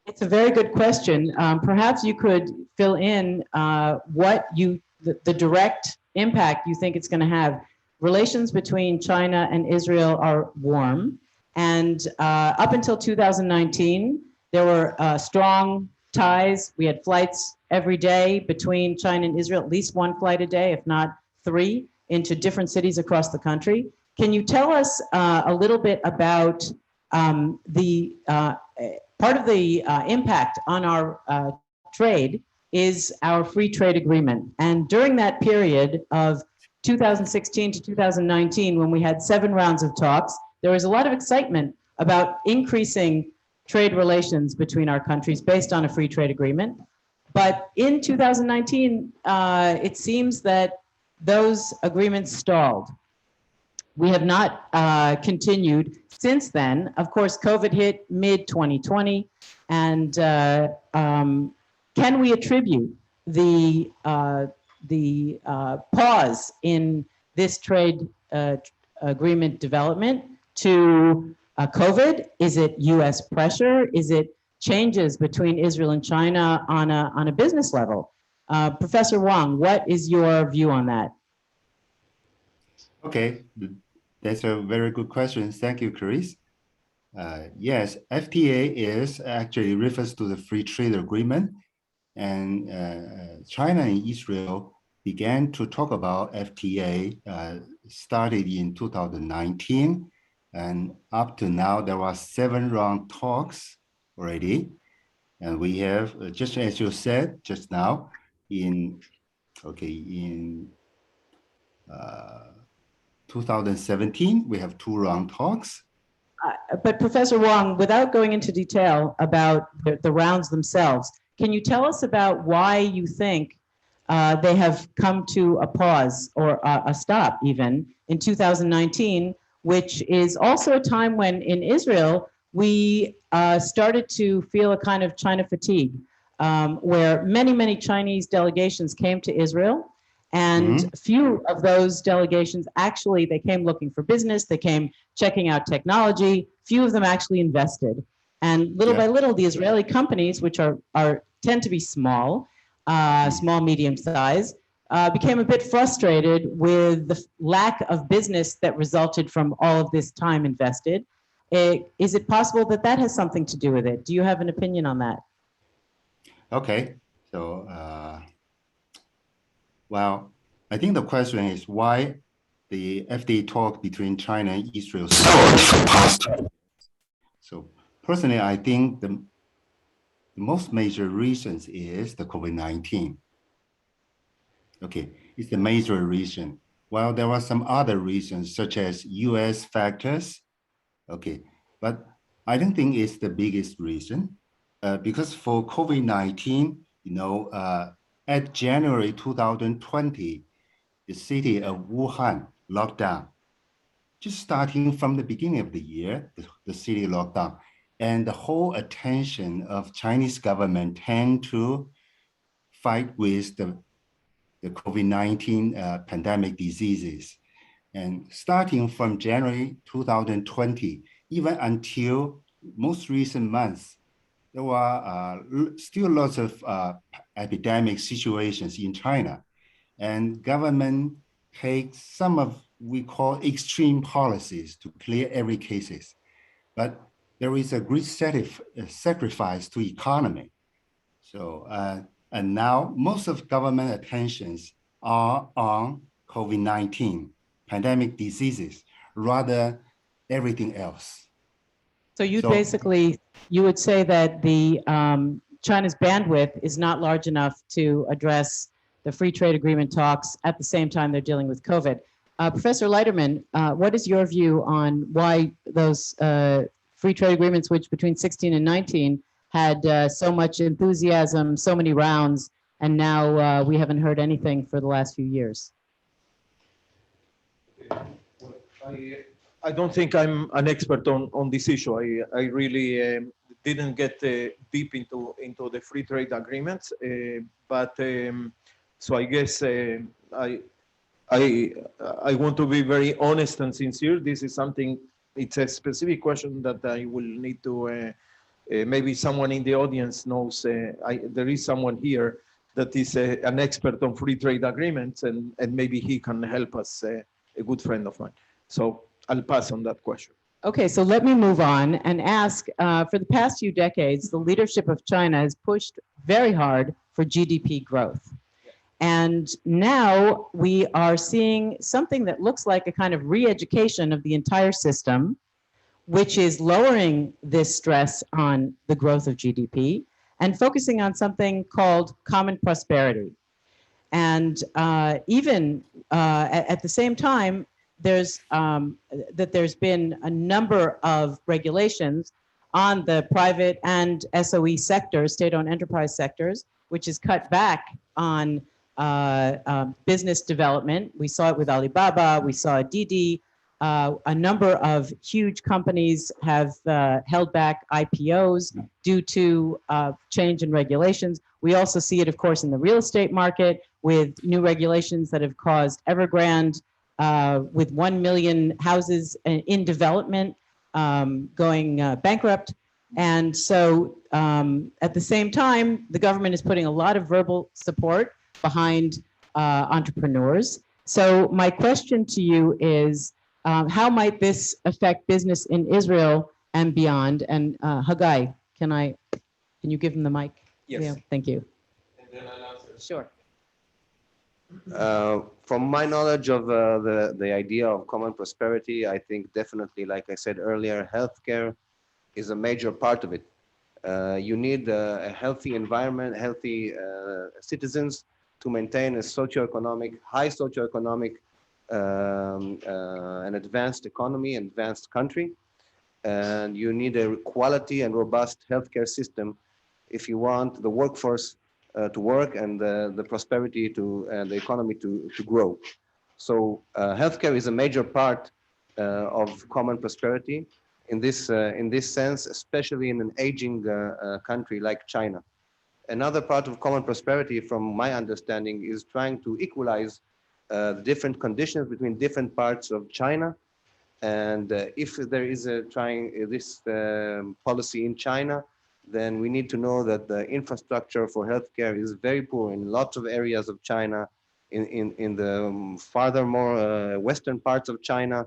It's a very good question. Perhaps you could fill in the direct impact you think it's going to have. Relations between China and Israel are warm. And up until 2019, there were strong ties. We had flights every day between China and Israel, at least one flight a day, if not three, into different cities across the country. Can you tell us a little bit about part of the impact on our trade is our free trade agreement. And during that period of 2016 to 2019, when we had 7 rounds of talks, there was a lot of excitement about increasing trade relations between our countries based on a free trade agreement. But in 2019, it seems that those agreements stalled. We have not continued since then. Of course, COVID hit mid-2020, and can we attribute the pause in this trade agreement development to COVID? Is it U.S. pressure? Is it changes between Israel and China on a business level? Professor Wang, what is your view on that? Okay, that's a very good question. Thank you, Chris. Yes, FTA is actually refers to the free trade agreement, and China and Israel began to talk about FTA started in 2019, and up to now there were 7 round talks already, and we have just as you said just now in 2017, we have 2 round talks. But Professor Wang, without going into detail about the rounds themselves, can you tell us about why you think they have come to a pause or a stop even in 2019, which is also a time when in Israel, we started to feel a kind of China fatigue, where many Chinese delegations came to Israel. And few of those delegations actually, they came looking for business, they came checking out technology, few of them actually invested. And little by little, the Israeli companies, which tend to be small, medium size, became a bit frustrated with the lack of business that resulted from all of this time invested. Is it possible that that has something to do with it? Do you have an opinion on that? Okay, so well, I think the question is why the FTA talk between China and Israel stalled for past. So personally, I think the most major reasons is the COVID-19. Okay, it's the major reason. While there are some other reasons such as US factors, okay, but I don't think it's the biggest reason because for COVID-19, at January 2020, the city of Wuhan locked down. Just starting from the beginning of the year, the city locked down. and the whole attention of Chinese government tend to fight with the COVID-19 pandemic diseases. And starting from January 2020, even until most recent months, there were still lots of epidemic situations in China. And government takes some of we call extreme policies to clear every cases. But there is a great sacrifice to economy. So, and now most of government attentions are on COVID-19, pandemic diseases, rather everything else. So you So- basically, you would say that the China's bandwidth is not large enough to address the free trade agreement talks at the same time they're dealing with COVID. Professor Leiterman, what is your view on why those free trade agreements, which between 16 and 19 had so much enthusiasm, so many rounds, and now we haven't heard anything for the last few years? I don't think I'm an expert on this issue. I really didn't get deep into the free trade agreements, but so I guess I want to be very honest and sincere. This is something. It's a specific question that I will need to. Maybe someone in the audience knows. There is someone here that is an expert on free trade agreements, and maybe he can help us. A good friend of mine. So I'll pass on that question. Okay, so let me move on and ask, for the past few decades, the leadership of China has pushed very hard for GDP growth. And now we are seeing something that looks like a kind of re-education of the entire system, which is lowering this stress on the growth of GDP and focusing on something called common prosperity. And even at the same time, there's been a number of regulations on the private and SOE sectors, state-owned enterprise sectors, which is cut back on business development. We saw it with Alibaba, we saw Didi. A number of huge companies have held back IPOs due to change in regulations. We also see it, of course, in the real estate market with new regulations that have caused Evergrande, with 1 million houses in development, going bankrupt. And so at the same time, the government is putting a lot of verbal support behind entrepreneurs. So my question to you is, how might this affect business in Israel and beyond? And Haggai, can you give him the mic? Yes. Yeah, thank you. And then I'll answer. Sure. From my knowledge of the idea of common prosperity, I think definitely, like I said earlier, healthcare is a major part of it. You need a healthy environment, healthy citizens to maintain a high socioeconomic, an advanced economy, an advanced country. And you need a quality and robust healthcare system if you want the workforce to work and the prosperity and the economy to grow. So healthcare is a major part of common prosperity in this sense, especially in an aging country like China. Another part of common prosperity, from my understanding, is trying to equalize different conditions between different parts of China. And if there is this policy in China, then we need to know that the infrastructure for healthcare is very poor in lots of areas of China. In the farther more western parts of China,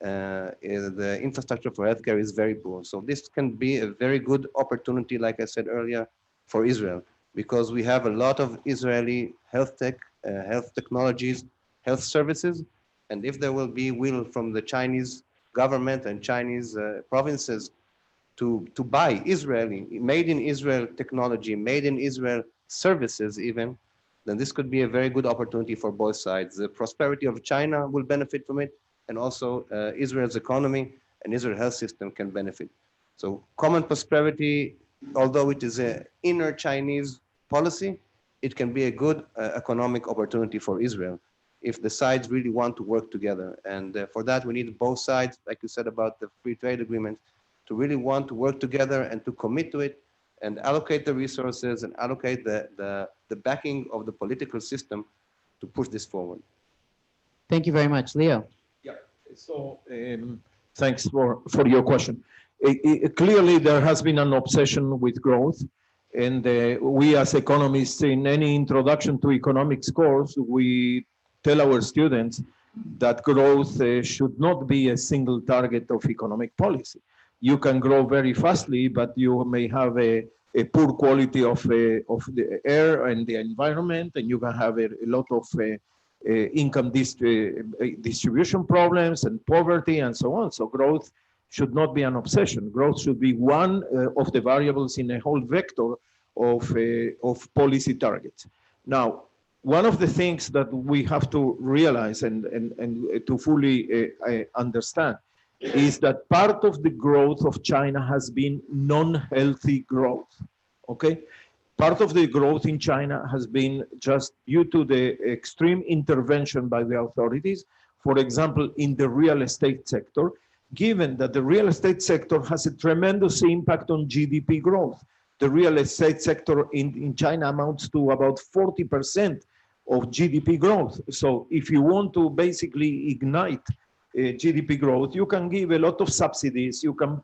the infrastructure for healthcare is very poor. So this can be a very good opportunity, like I said earlier, for Israel, because we have a lot of Israeli health technologies, health services, and if there will be will from the Chinese government and Chinese provinces to buy made in Israel technology, made in Israel services even, then this could be a very good opportunity for both sides. The prosperity of China will benefit from it, and also Israel's economy and Israel's health system can benefit. So common prosperity, although it is an inner Chinese policy, it can be a good economic opportunity for Israel if the sides really want to work together. And for that, we need both sides, like you said about the free trade agreement, to really want to work together and to commit to it and allocate the resources and allocate the backing of the political system to push this forward. Thank you very much. Leo. Yeah. So thanks for your question. Clearly, there has been an obsession with growth. And we as economists, in any introduction to economics course, we tell our students that growth should not be a single target of economic policy. You can grow very fastly, but you may have a poor quality of the air and the environment, and you can have a lot of income distribution problems and poverty and so on. So growth should not be an obsession. Growth should be one of the variables in a whole vector of policy targets. Now, one of the things that we have to realize and to fully understand is that part of the growth of China has been non-healthy growth, okay? Part of the growth in China has been just due to the extreme intervention by the authorities, for example, in the real estate sector, given that the real estate sector has a tremendous impact on GDP growth. The real estate sector in China amounts to about 40% of GDP growth. So if you want to basically ignite GDP growth, you can give a lot of subsidies, you can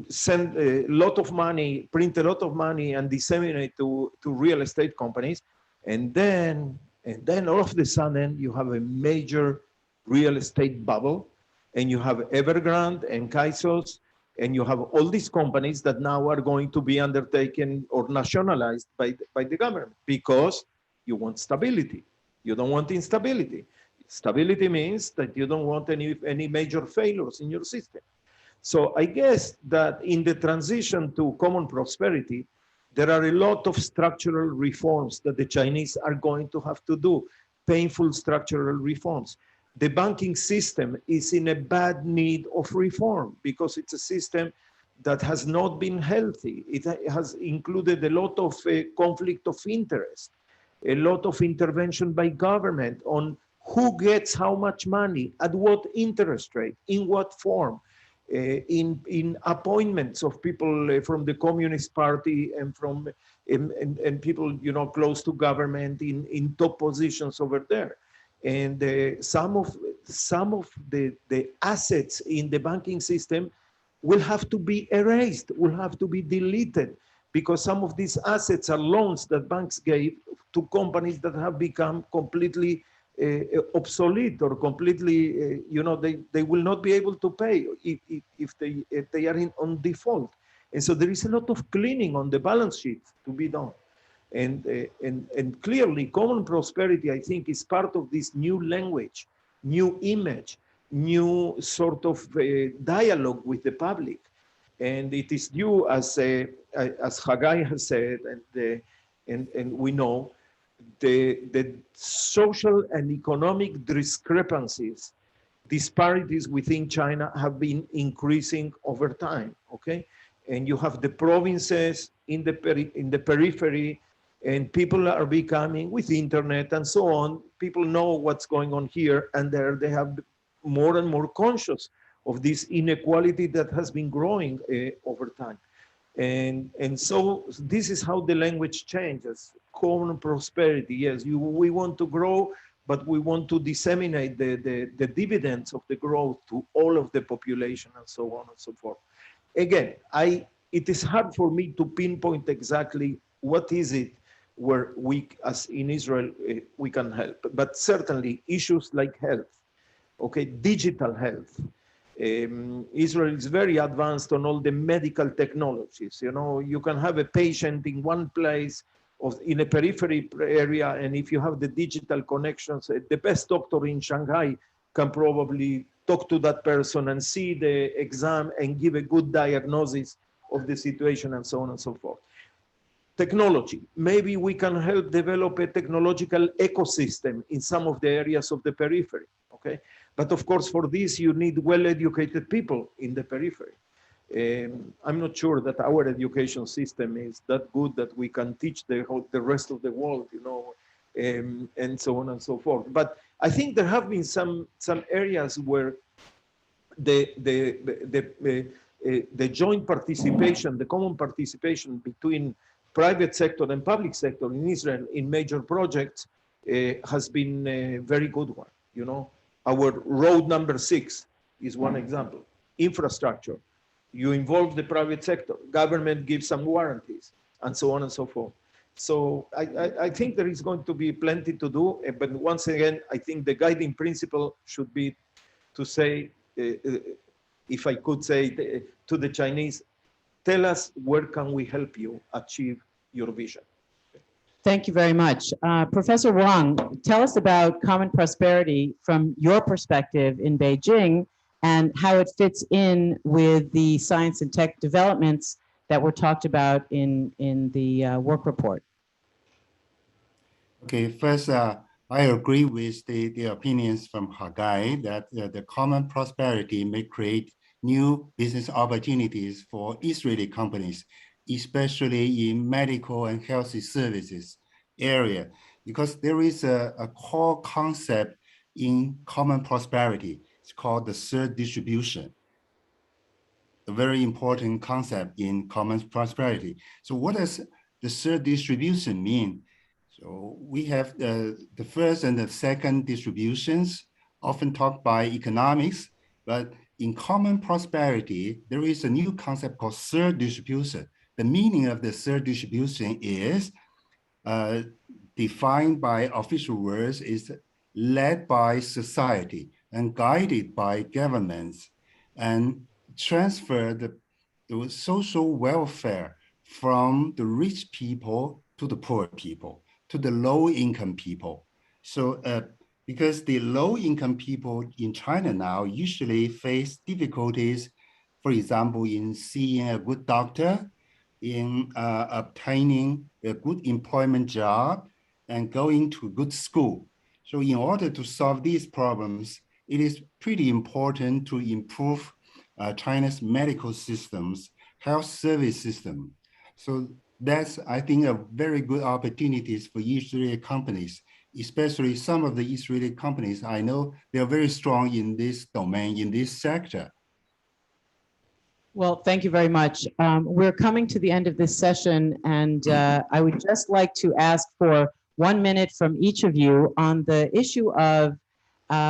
send a lot of money, print a lot of money and disseminate to real estate companies. And then all of a sudden you have a major real estate bubble, and you have Evergrande and Kaisos, and you have all these companies that now are going to be undertaken or nationalized by the government because you want stability. You don't want instability. Stability means that you don't want any major failures in your system. So I guess that in the transition to common prosperity, there are a lot of structural reforms that the Chinese are going to have to do, painful structural reforms. The banking system is in a bad need of reform because it's a system that has not been healthy. It has included a lot of conflict of interest, a lot of intervention by government on who gets how much money, at what interest rate, in what form, in appointments of people from the Communist Party and from and people close to government in top positions over there. And some of the assets in the banking system will have to be erased, will have to be deleted, because some of these assets are loans that banks gave to companies that have become completely obsolete or completely, they will not be able to pay if they are on default. And so there is a lot of cleaning on the balance sheet to be done. And clearly, common prosperity, I think, is part of this new language, new image, new sort of dialogue with the public. And it is due, as Haggai has said, and we know, the social and economic discrepancies, disparities within China have been increasing over time, okay? And you have the provinces in the periphery, and people are becoming, with internet and so on, people know what's going on here, and there they have more and more conscious of this inequality that has been growing over time. And so this is how the language changes. Common prosperity, yes, we want to grow, but we want to disseminate the dividends of the growth to all of the population and so on and so forth. Again, it is hard for me to pinpoint exactly what is it where we, as in Israel, we can help. But certainly issues like health, okay, digital health. Israel is very advanced on all the medical technologies. You can have a patient in one place in a periphery area, and if you have the digital connections, the best doctor in Shanghai can probably talk to that person and see the exam and give a good diagnosis of the situation and so on and so forth. Technology, maybe we can help develop a technological ecosystem in some of the areas of the periphery, okay? But of course, for this, you need well-educated people in the periphery. I'm not sure that our education system is that good that we can teach the rest of the world, and so on and so forth. But I think there have been some areas where the joint participation, the common participation between private sector and public sector in Israel in major projects has been a very good one. You know, our road number 6 is one example. Infrastructure, you involve the private sector, government gives some warranties, and so on and so forth. So I think there is going to be plenty to do, but once again, I think the guiding principle should be to say, if I could say to the Chinese, tell us where can we help you achieve your vision. Thank you very much. Professor Wang, tell us about common prosperity from your perspective in Beijing and how it fits in with the science and tech developments that were talked about in the work report. Okay, first, I agree with the opinions from Hagai that the common prosperity may create new business opportunities for Israeli companies, especially in medical and healthy services area, because there is a core concept in common prosperity. It's called the third distribution, a very important concept in common prosperity. So what does the third distribution mean? So we have the first and the second distributions, often taught by economics, but in common prosperity, there is a new concept called third distribution. The meaning of the third distribution is defined by official words, is led by society and guided by governments and transfer the social welfare from the rich people to the poor people, to the low-income people. So because the low-income people in China now usually face difficulties, for example, in seeing a good doctor, in obtaining a good employment job, and going to good school. So in order to solve these problems, it is pretty important to improve China's medical systems, health service system. So that's, I think, a very good opportunities for Israeli companies, especially some of the Israeli companies. I know they're very strong in this domain, in this sector. Well, thank you very much. We're coming to the end of this session, and I would just like to ask for 1 minute from each of you on the issue of,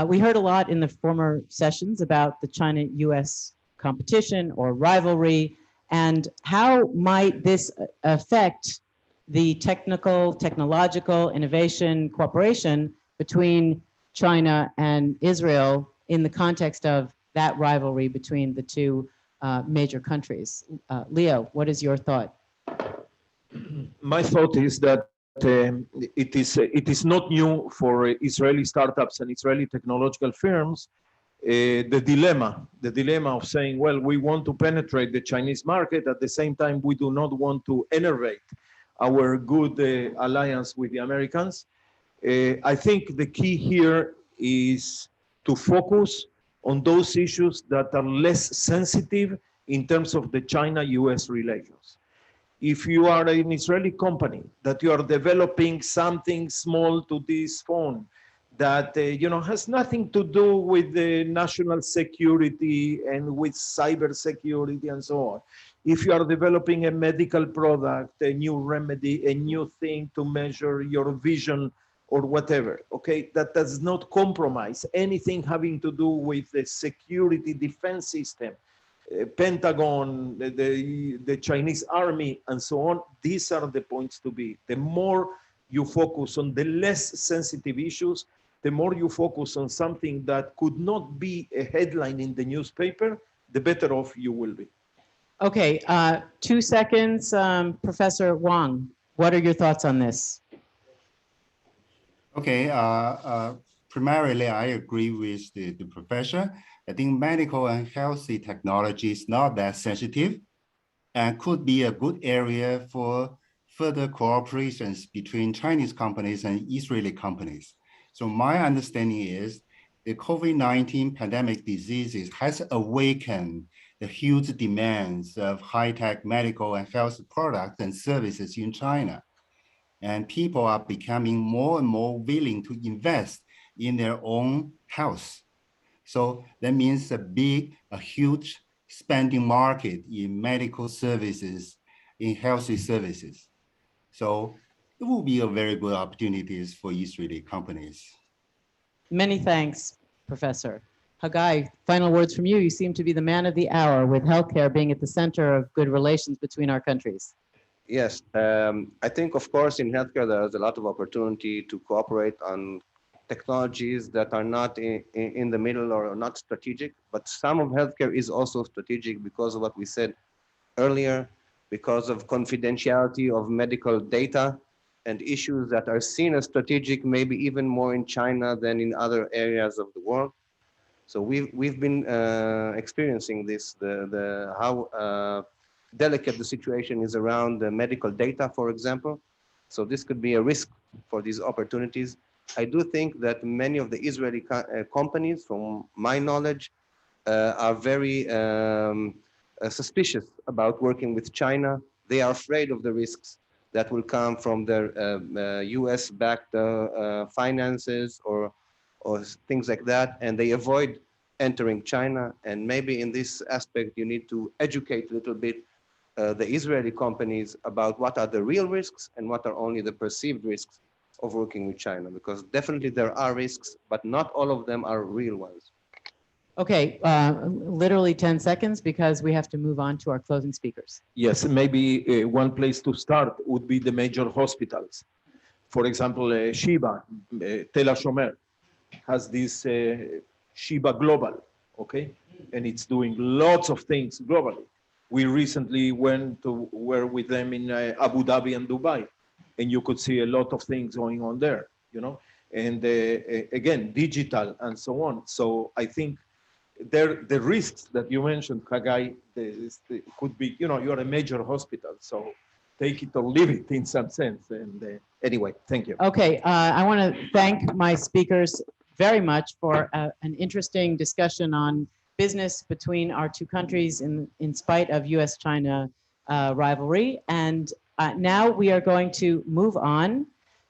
we heard a lot in the former sessions about the China-US competition or rivalry, and how might this affect the technological innovation cooperation between China and Israel in the context of that rivalry between the two major countries. Leo, what is your thought? My thought is that it is not new for Israeli startups and Israeli technological firms, the dilemma of saying, well, we want to penetrate the Chinese market, at the same time we do not want to enervate our good alliance with the Americans. I think the key here is to focus on those issues that are less sensitive in terms of the China-US relations. If you are an Israeli company that you are developing something small to this phone that has nothing to do with the national security and with cyber security and so on. If you are developing a medical product, a new remedy, a new thing to measure your vision or whatever, okay, that does not compromise anything having to do with the security defense system, Pentagon, the Chinese army, and so on. These are the points to be. The more you focus on the less sensitive issues, the more you focus on something that could not be a headline in the newspaper, the better off you will be. Okay, 2 seconds. Professor Wang, what are your thoughts on this? Okay, primarily I agree with the professor. I think medical and healthy technology is not that sensitive and could be a good area for further cooperations between Chinese companies and Israeli companies. So my understanding is the COVID-19 pandemic diseases has awakened the huge demands of high-tech medical and health products and services in China. And people are becoming more and more willing to invest in their own health. So that means a huge spending market in medical services, in healthy services. So it will be a very good opportunities for Israeli companies. Many thanks, Professor. Haggai, final words from you. You seem to be the man of the hour with healthcare being at the center of good relations between our countries. Yes, I think, of course, in healthcare, there's a lot of opportunity to cooperate on technologies that are not in the middle or not strategic, but some of healthcare is also strategic because of what we said earlier, because of confidentiality of medical data and issues that are seen as strategic, maybe even more in China than in other areas of the world. So we've been experiencing this, how delicate the situation is around the medical data, for example. So this could be a risk for these opportunities. I do think that many of the Israeli companies, from my knowledge, are very suspicious about working with China. They are afraid of the risks that will come from their US-backed finances or things like that, and they avoid entering China. And maybe in this aspect, you need to educate a little bit the Israeli companies about what are the real risks and what are only the perceived risks of working with China, because definitely there are risks, but not all of them are real ones. Okay, literally 10 seconds because we have to move on to our closing speakers. Yes, maybe one place to start would be the major hospitals. For example, Sheba, Tel HaShomer, has this Sheba Global, okay? And it's doing lots of things globally. We recently were with them in Abu Dhabi and Dubai, and you could see a lot of things going on there, you know? And again, digital and so on. So I think the risks that you mentioned, Haggai, could be, you know, you're a major hospital, so take it or leave it in some sense. And anyway, thank you. Okay, I want to thank my speakers very much for an interesting discussion on business between our two countries in spite of US-China rivalry. And now we are going to move on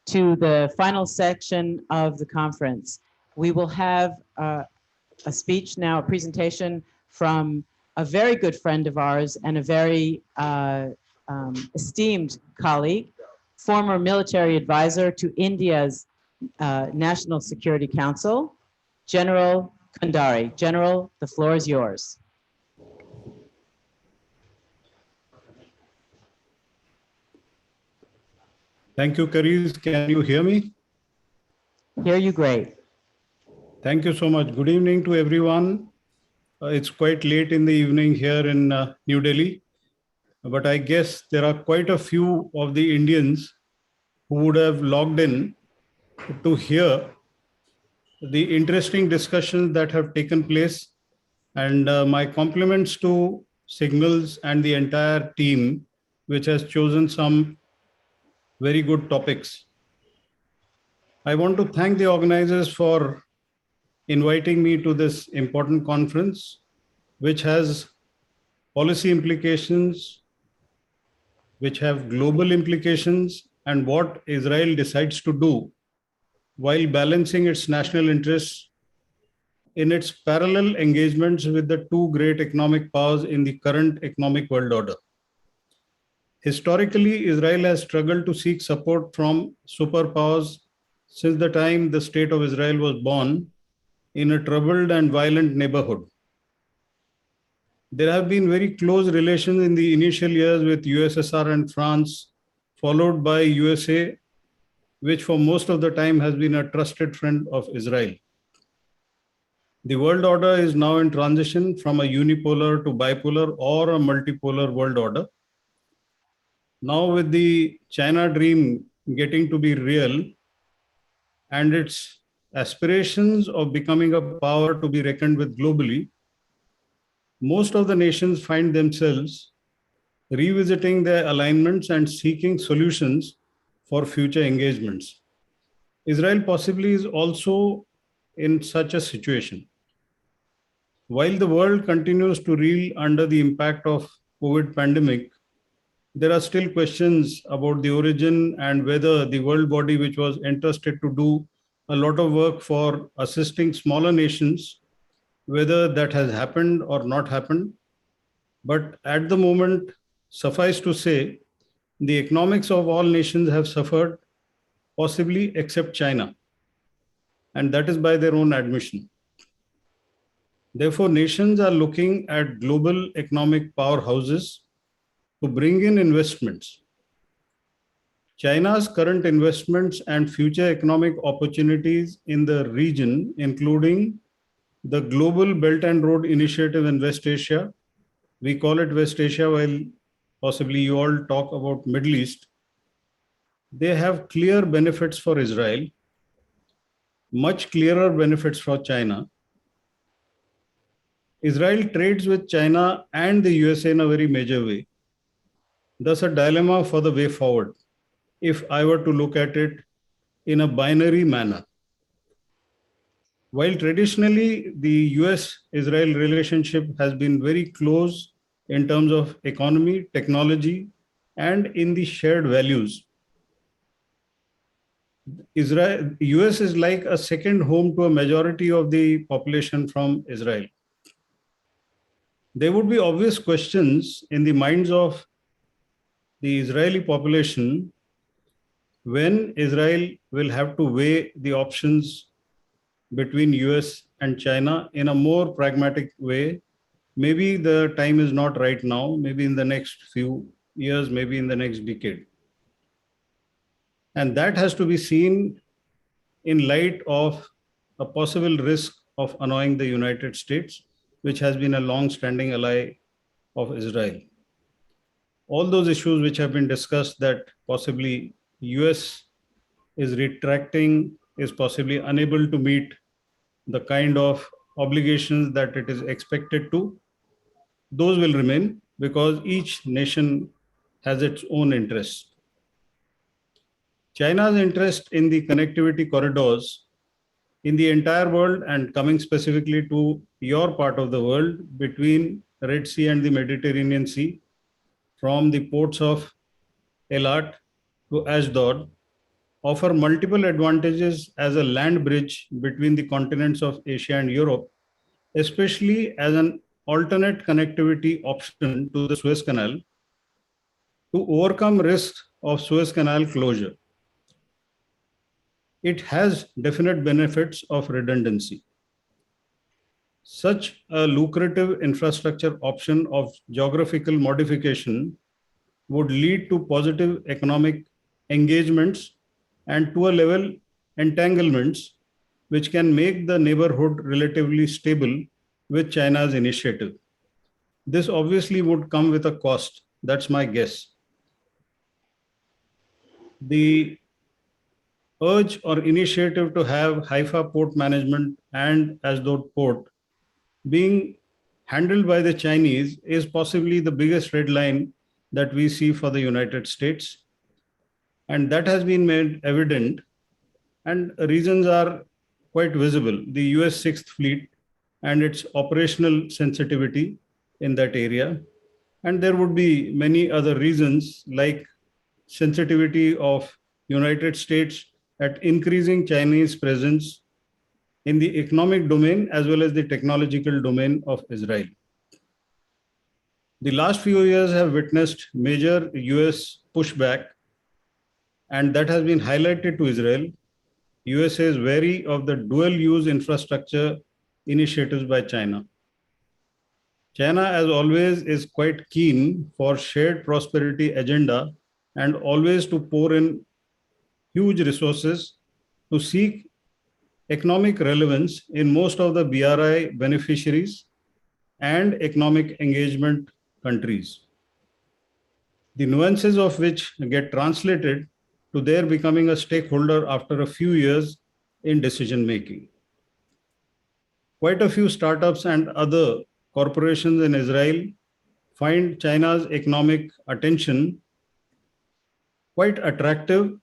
to the final section of the conference. We will have a speech now, a presentation from a very good friend of ours and a very esteemed colleague, former military advisor to India's National Security Council, General Kandari. General, the floor is yours. Thank you, Karis. Can you hear me? Hear you great. Thank you so much. Good evening to everyone. It's quite late in the evening here in New Delhi, but I guess there are quite a few of the Indians who would have logged in to hear the interesting discussions that have taken place. And my compliments to Signals and the entire team, which has chosen some very good topics. I want to thank the organizers for inviting me to this important conference, which has policy implications, which have global implications, and what Israel decides to do while balancing its national interests in its parallel engagements with the two great economic powers in the current economic world order. Historically, Israel has struggled to seek support from superpowers since the time the State of Israel was born in a troubled and violent neighborhood. There have been very close relations in the initial years with USSR and France, followed by USA, which for most of the time has been a trusted friend of Israel. The world order is now in transition from a unipolar to bipolar or a multipolar world order. Now with the China dream getting to be real and its aspirations of becoming a power to be reckoned with globally, most of the nations find themselves revisiting their alignments and seeking solutions for future engagements. Israel possibly is also in such a situation. While the world continues to reel under the impact of COVID pandemic, there are still questions about the origin and whether the world body, which was entrusted to do a lot of work for assisting smaller nations whether that has happened or not happened. But at the moment, suffice to say, the economics of all nations have suffered, possibly except China. And that is by their own admission. Therefore, nations are looking at global economic powerhouses to bring in investments. China's current investments and future economic opportunities in the region, including the Global Belt and Road Initiative in West Asia, we call it West Asia while possibly you all talk about Middle East, they have clear benefits for Israel, much clearer benefits for China. Israel trades with China and the USA in a very major way. Thus, a dilemma for the way forward, if I were to look at it in a binary manner. While traditionally the US-Israel relationship has been very close in terms of economy, technology, and in the shared values, US is like a second home to a majority of the population from Israel. There would be obvious questions in the minds of the Israeli population when Israel will have to weigh the options between US and China in a more pragmatic way. Maybe the time is not right now, maybe in the next few years, maybe in the next decade. And that has to be seen in light of a possible risk of annoying the United States, which has been a long-standing ally of Israel. All those issues which have been discussed, that possibly US is retracting, is possibly unable to meet the kind of obligations that it is expected to, those will remain because each nation has its own interests. China's interest in the connectivity corridors in the entire world, and coming specifically to your part of the world between Red Sea and the Mediterranean Sea, from the ports of Eilat to Ashdod, offer multiple advantages as a land bridge between the continents of Asia and Europe, especially as an alternate connectivity option to the Suez Canal to overcome risks of Suez Canal closure. It has definite benefits of redundancy. Such a lucrative infrastructure option of geographical modification would lead to positive economic engagements and to a level entanglements which can make the neighborhood relatively stable with China's initiative. This obviously would come with a cost. That's my guess. The urge or initiative to have Haifa port management and Ashdod port being handled by the Chinese is possibly the biggest red line that we see for the United States. And that has been made evident, and reasons are quite visible. The US 6th Fleet and its operational sensitivity in that area. And there would be many other reasons like sensitivity of United States at increasing Chinese presence in the economic domain as well as the technological domain of Israel. The last few years have witnessed major US pushback, and that has been highlighted to Israel. USA is wary of the dual-use infrastructure initiatives by China. China, as always, is quite keen for shared prosperity agenda and always to pour in huge resources to seek economic relevance in most of the BRI beneficiaries and economic engagement countries, the nuances of which get translated to their becoming a stakeholder after a few years in decision making. Quite a few startups and other corporations in Israel find China's economic attention quite attractive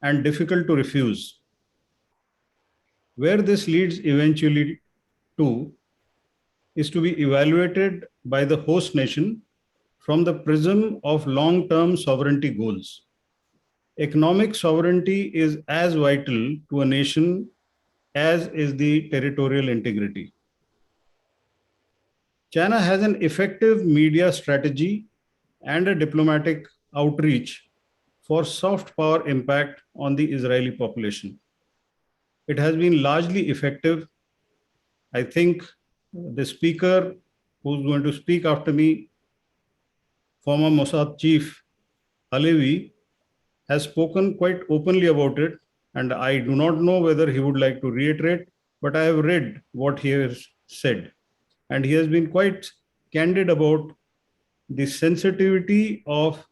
and difficult to refuse. Where this leads eventually to is to be evaluated by the host nation from the prism of long-term sovereignty goals. Economic sovereignty is as vital to a nation as is the territorial integrity. China has an effective media strategy and a diplomatic outreach for soft power impact on the Israeli population. It has been largely effective. I think the speaker who's going to speak after me, former Mossad chief Halevi, has spoken quite openly about it, and I do not know whether he would like to reiterate, but I have read what he has said, and he has been quite candid about the sensitivity of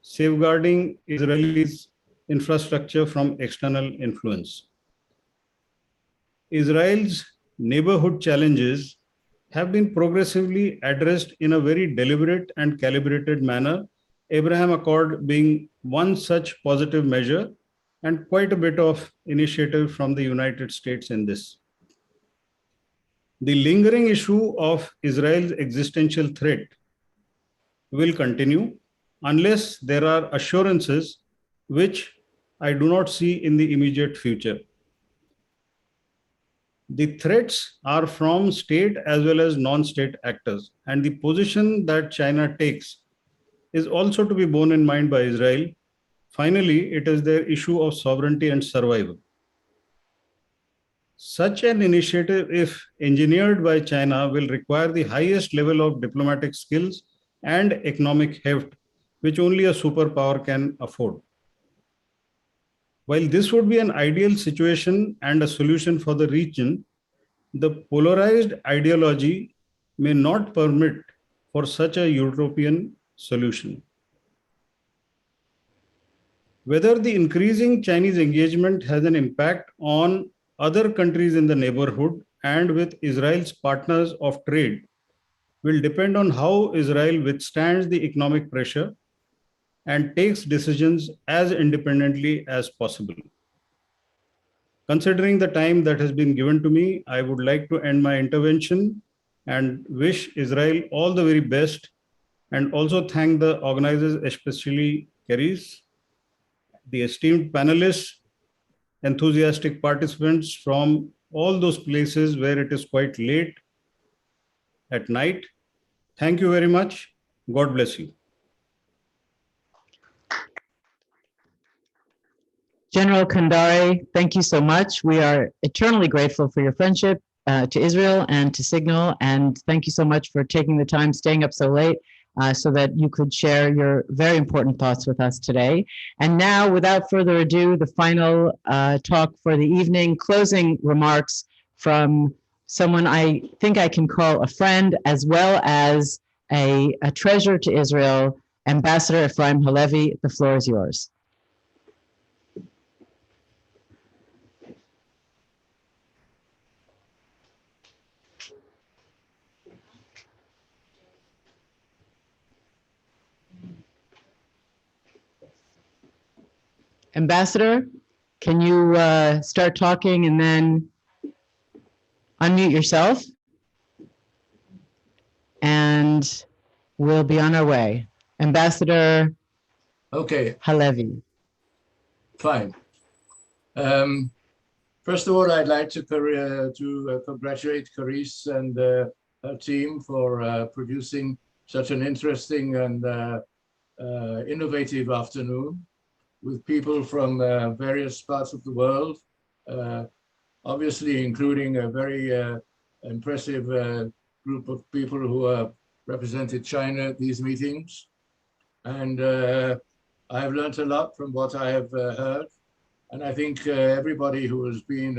safeguarding Israel's infrastructure from external influence. Israel's neighborhood challenges have been progressively addressed in a very deliberate and calibrated manner, Abraham Accord being one such positive measure, and quite a bit of initiative from the United States in this. The lingering issue of Israel's existential threat will continue unless there are assurances which I do not see in the immediate future. The threats are from state as well as non-state actors, and the position that China takes is also to be borne in mind by Israel. Finally, it is their issue of sovereignty and survival. Such an initiative, if engineered by China, will require the highest level of diplomatic skills and economic heft, which only a superpower can afford. While this would be an ideal situation and a solution for the region, the polarized ideology may not permit for such a utopian solution. Whether the increasing Chinese engagement has an impact on other countries in the neighborhood and with Israel's partners of trade will depend on how Israel withstands the economic pressure and takes decisions as independently as possible. Considering the time that has been given to me, I would like to end my intervention and wish Israel all the very best, and also thank the organizers, especially Keris, the esteemed panelists, enthusiastic participants from all those places where it is quite late at night. Thank you very much. God bless you. General Kandari, thank you so much. We are eternally grateful for your friendship to Israel and to Signal, and thank you so much for taking the time, staying up so late, so that you could share your very important thoughts with us today. And now, without further ado, the final talk for the evening, closing remarks from someone I think I can call a friend, as well as a treasure to Israel, Ambassador Ephraim Halevi. The floor is yours. Ambassador, can you start talking and then unmute yourself? And we'll be on our way. Ambassador Halevi. Fine. First of all, I'd like to congratulate Keris and her team for producing such an interesting and innovative afternoon with people from various parts of the world, obviously including a very impressive group of people who have represented China at these meetings. And I have learned a lot from what I have heard. And I think everybody who has been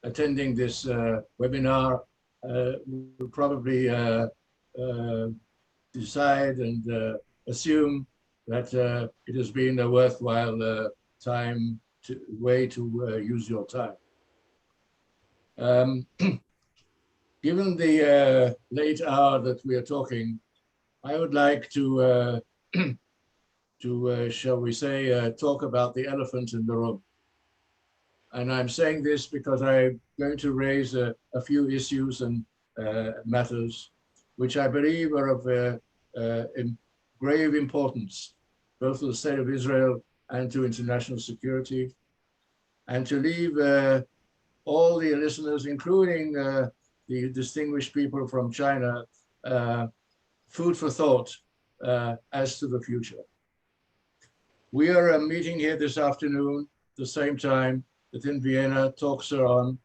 attending this webinar will probably decide and assume that it has been a worthwhile way to use your time. Given the late hour that we are talking, I would like to, shall we say, talk about the elephant in the room. And I'm saying this because I'm going to raise a few issues and matters which I believe are of grave importance, both to the state of Israel and to international security, and to leave all the listeners, including the distinguished people from China food for thought as to the future. We are meeting here this afternoon at the same time that in Vienna talks are on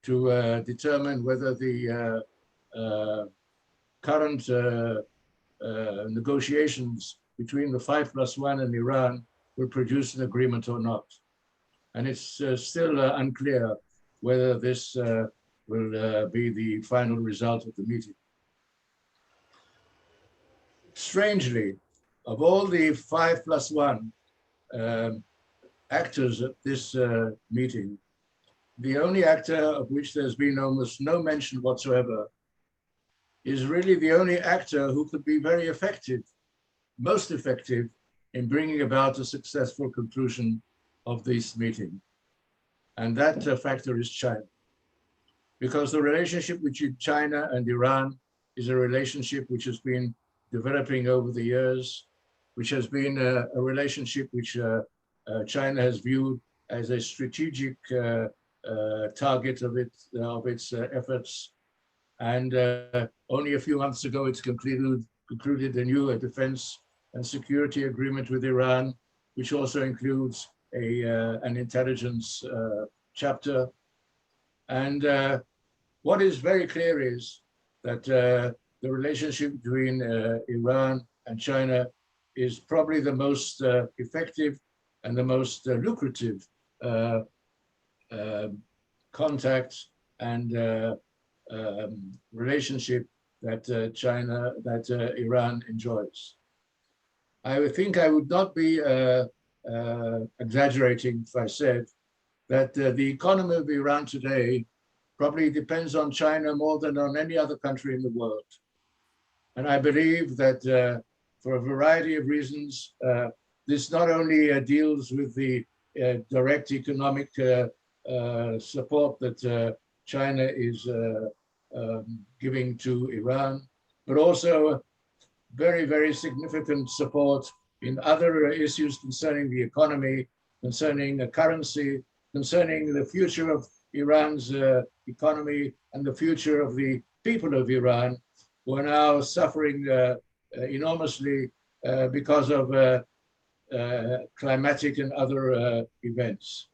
to determine whether the current negotiations between the 5+1 and Iran will produce an agreement or not. And it's still unclear whether this will be the final result of the meeting. Strangely, of all the 5+1 actors at this meeting, the only actor of which there's been almost no mention whatsoever is really the only actor who could be very effective, most effective in bringing about a successful conclusion of this meeting. And that factor is China. Because the relationship between China and Iran is a relationship which has been developing over the years, which has been a relationship which China has viewed as a strategic target of its efforts. And only a few months ago, it's concluded a new defense and security agreement with Iran, which also includes an intelligence chapter. And what is very clear is that the relationship between Iran and China is probably the most effective and the most lucrative contact and relationship that Iran enjoys. I would think I would not be exaggerating if I said that the economy of Iran today probably depends on China more than on any other country in the world. And I believe that for a variety of reasons, this not only deals with the direct economic support that China is giving to Iran, but also very, very significant support in other issues concerning the economy, concerning the currency, concerning the future of Iran's economy and the future of the people of Iran, who are now suffering enormously because of climatic and other events.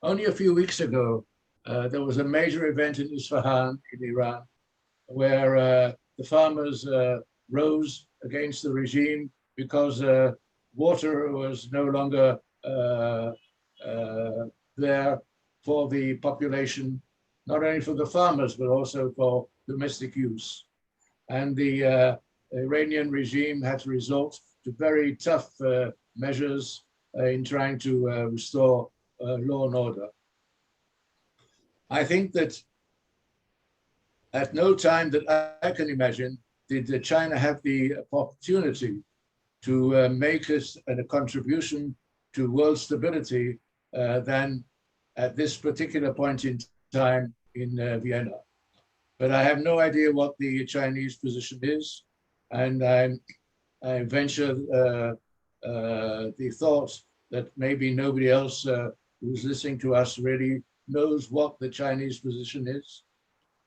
Only a few weeks ago, there was a major event in Isfahan in Iran where the farmers rose against the regime because water was no longer there for the population, not only for the farmers, but also for domestic use. And the Iranian regime had to resort to very tough measures in trying to restore law and order. I think that at no time that I can imagine did China have the opportunity to make us a contribution to world stability than at this particular point in time in Vienna. But I have no idea what the Chinese position is, and I venture the thought that maybe nobody else who's listening to us really knows what the Chinese position is.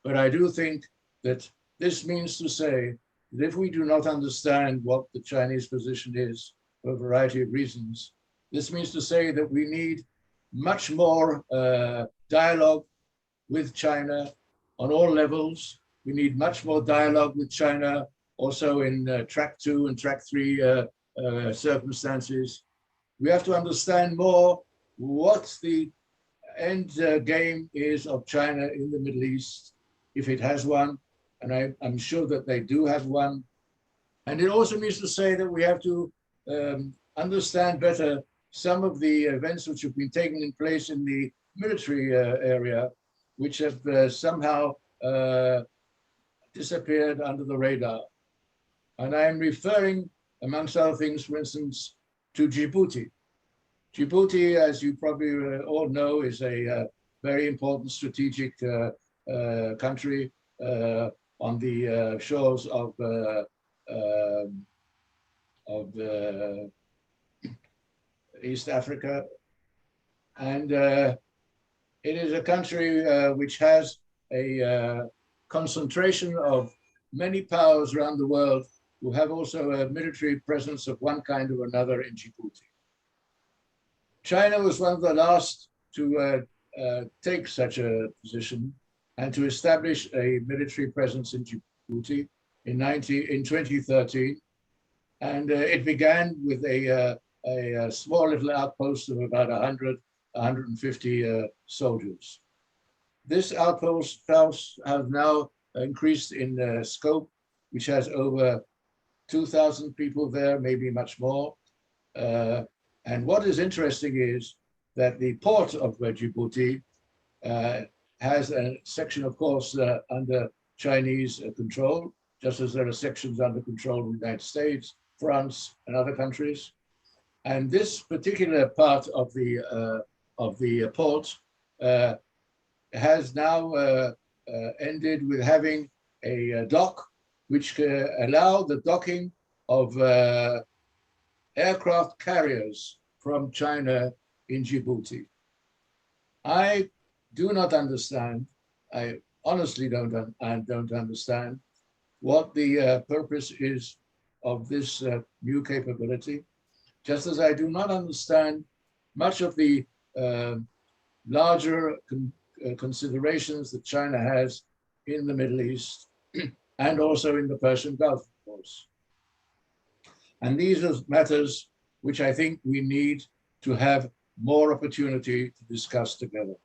But I do think that this means to say that if we do not understand what the Chinese position is for a variety of reasons, this means to say that we need much more dialogue with China on all levels. We need much more dialogue with China also in track 2 and track 3 circumstances. We have to understand more what the end game is of China in the Middle East, if it has one, and I'm sure that they do have one. And it also means to say that we have to understand better some of the events which have been taking place in the military area, which have somehow disappeared under the radar. And I am referring, amongst other things, for instance, to Djibouti. Djibouti, as you probably all know, is a very important strategic country on the shores of East Africa. And it is a country which has a concentration of many powers around the world who have also a military presence of one kind or another in Djibouti. China was one of the last to take such a position and to establish a military presence in Djibouti in 2013. And it began with a small little outpost of about 150 soldiers. This outpost has now increased in scope, which has over 2,000 people there, maybe much more. And what is interesting is that the port of Djibouti has a section, of course, under Chinese control, just as there are sections under control of the United States, France, and other countries. And this particular part of the port has now ended with having a dock which can allow the docking of aircraft carriers from China in Djibouti. I do not understand, I honestly don't understand what the purpose is of this new capability, just as I do not understand much of the larger considerations that China has in the Middle East and also in the Persian Gulf, of course. And these are matters which I think we need to have more opportunity to discuss together.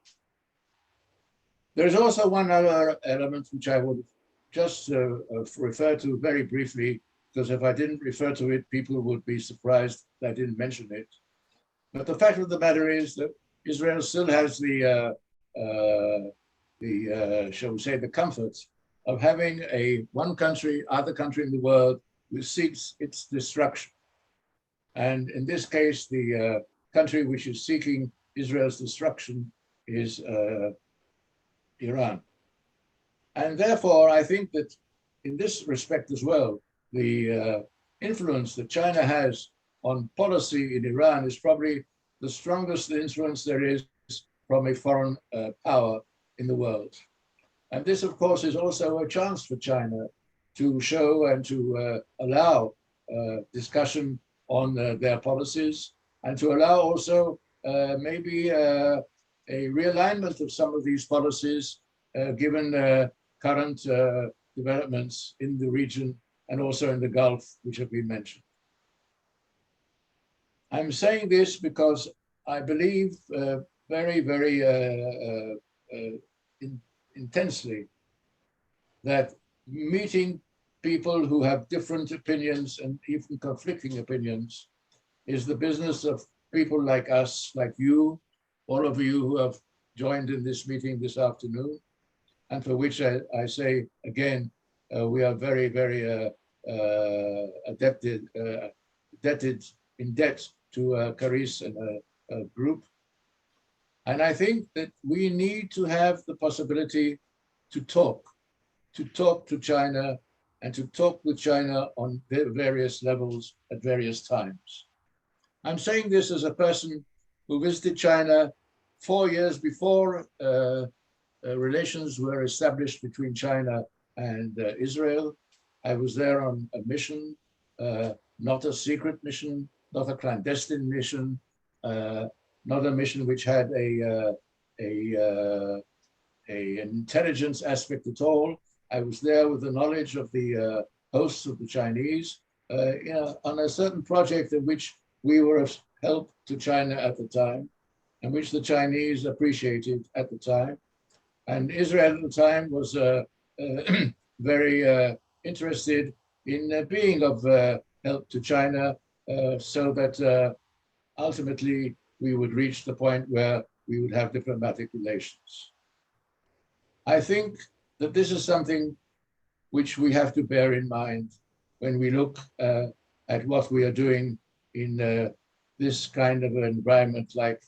There's also one other element which I would just refer to very briefly, because if I didn't refer to it, people would be surprised that I didn't mention it. But the fact of the matter is that Israel still has shall we say, the comfort of having one country, other country in the world which seeks its destruction. And in this case, the country which is seeking Israel's destruction is Iran. And therefore, I think that in this respect as well, the influence that China has on policy in Iran is probably the strongest influence there is from a foreign power in the world. And this, of course, is also a chance for China to show and to allow discussion on their policies, and to allow also maybe a realignment of some of these policies given current developments in the region and also in the Gulf, which have been mentioned. I'm saying this because I believe very, very intensely that meeting people who have different opinions and even conflicting opinions is the business of people like us, like you, all of you who have joined in this meeting this afternoon, and for which I say again, we are very, very in debt to Caris and a group. And I think that we need to have the possibility to talk to China and to talk with China on various levels at various times. I'm saying this as a person who visited China 4 years before relations were established between China and Israel. I was there on a mission, not a secret mission, not a clandestine mission, not a mission which had an intelligence aspect at all. I was there with the knowledge of the hosts of the Chinese on a certain project in which we were of help to China at the time, and which the Chinese appreciated at the time. And Israel at the time was very interested in being of help to China so that ultimately we would reach the point where we would have diplomatic relations. I think that this is something which we have to bear in mind when we look at what we are doing in this kind of an environment like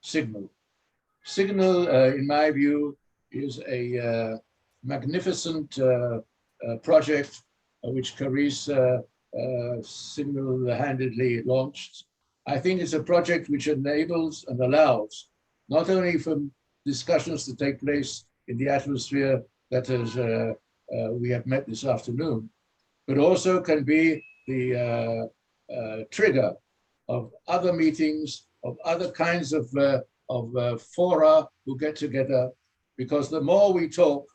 Signal. Signal, in my view, is a magnificent project which Caris single-handedly launched. I think it's a project which enables and allows not only for discussions to take place in the atmosphere that is we have met this afternoon, but also can be the trigger of other meetings, of other kinds of fora who get together, because the more we talk,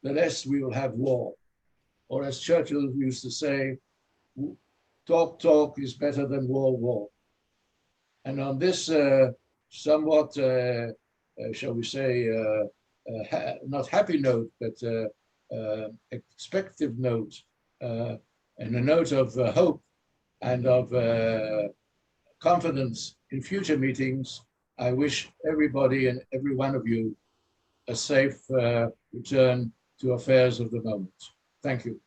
the less we will have war. Or as Churchill used to say, talk is better than war. And on this somewhat, shall we say, not happy note, but expectant note, and a note of hope and of confidence in future meetings, I wish everybody and every one of you a safe return to affairs of the moment. Thank you.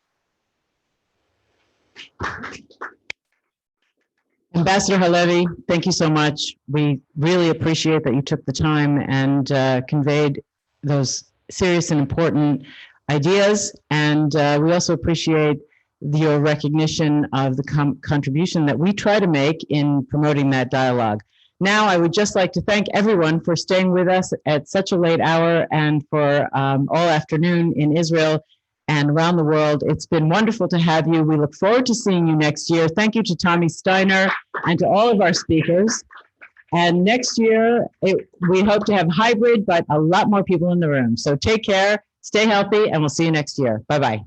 Ambassador Halevi, thank you so much. We really appreciate that you took the time and conveyed those serious and important ideas. And we also appreciate your recognition of the contribution that we try to make in promoting that dialogue. Now, I would just like to thank everyone for staying with us at such a late hour and for all afternoon in Israel and around the world. It's been wonderful to have you. We look forward to seeing you next year. Thank you to Tommy Steiner and to all of our speakers. And next year, we hope to have hybrid, but a lot more people in the room. So take care, stay healthy, and we'll see you next year. Bye-bye.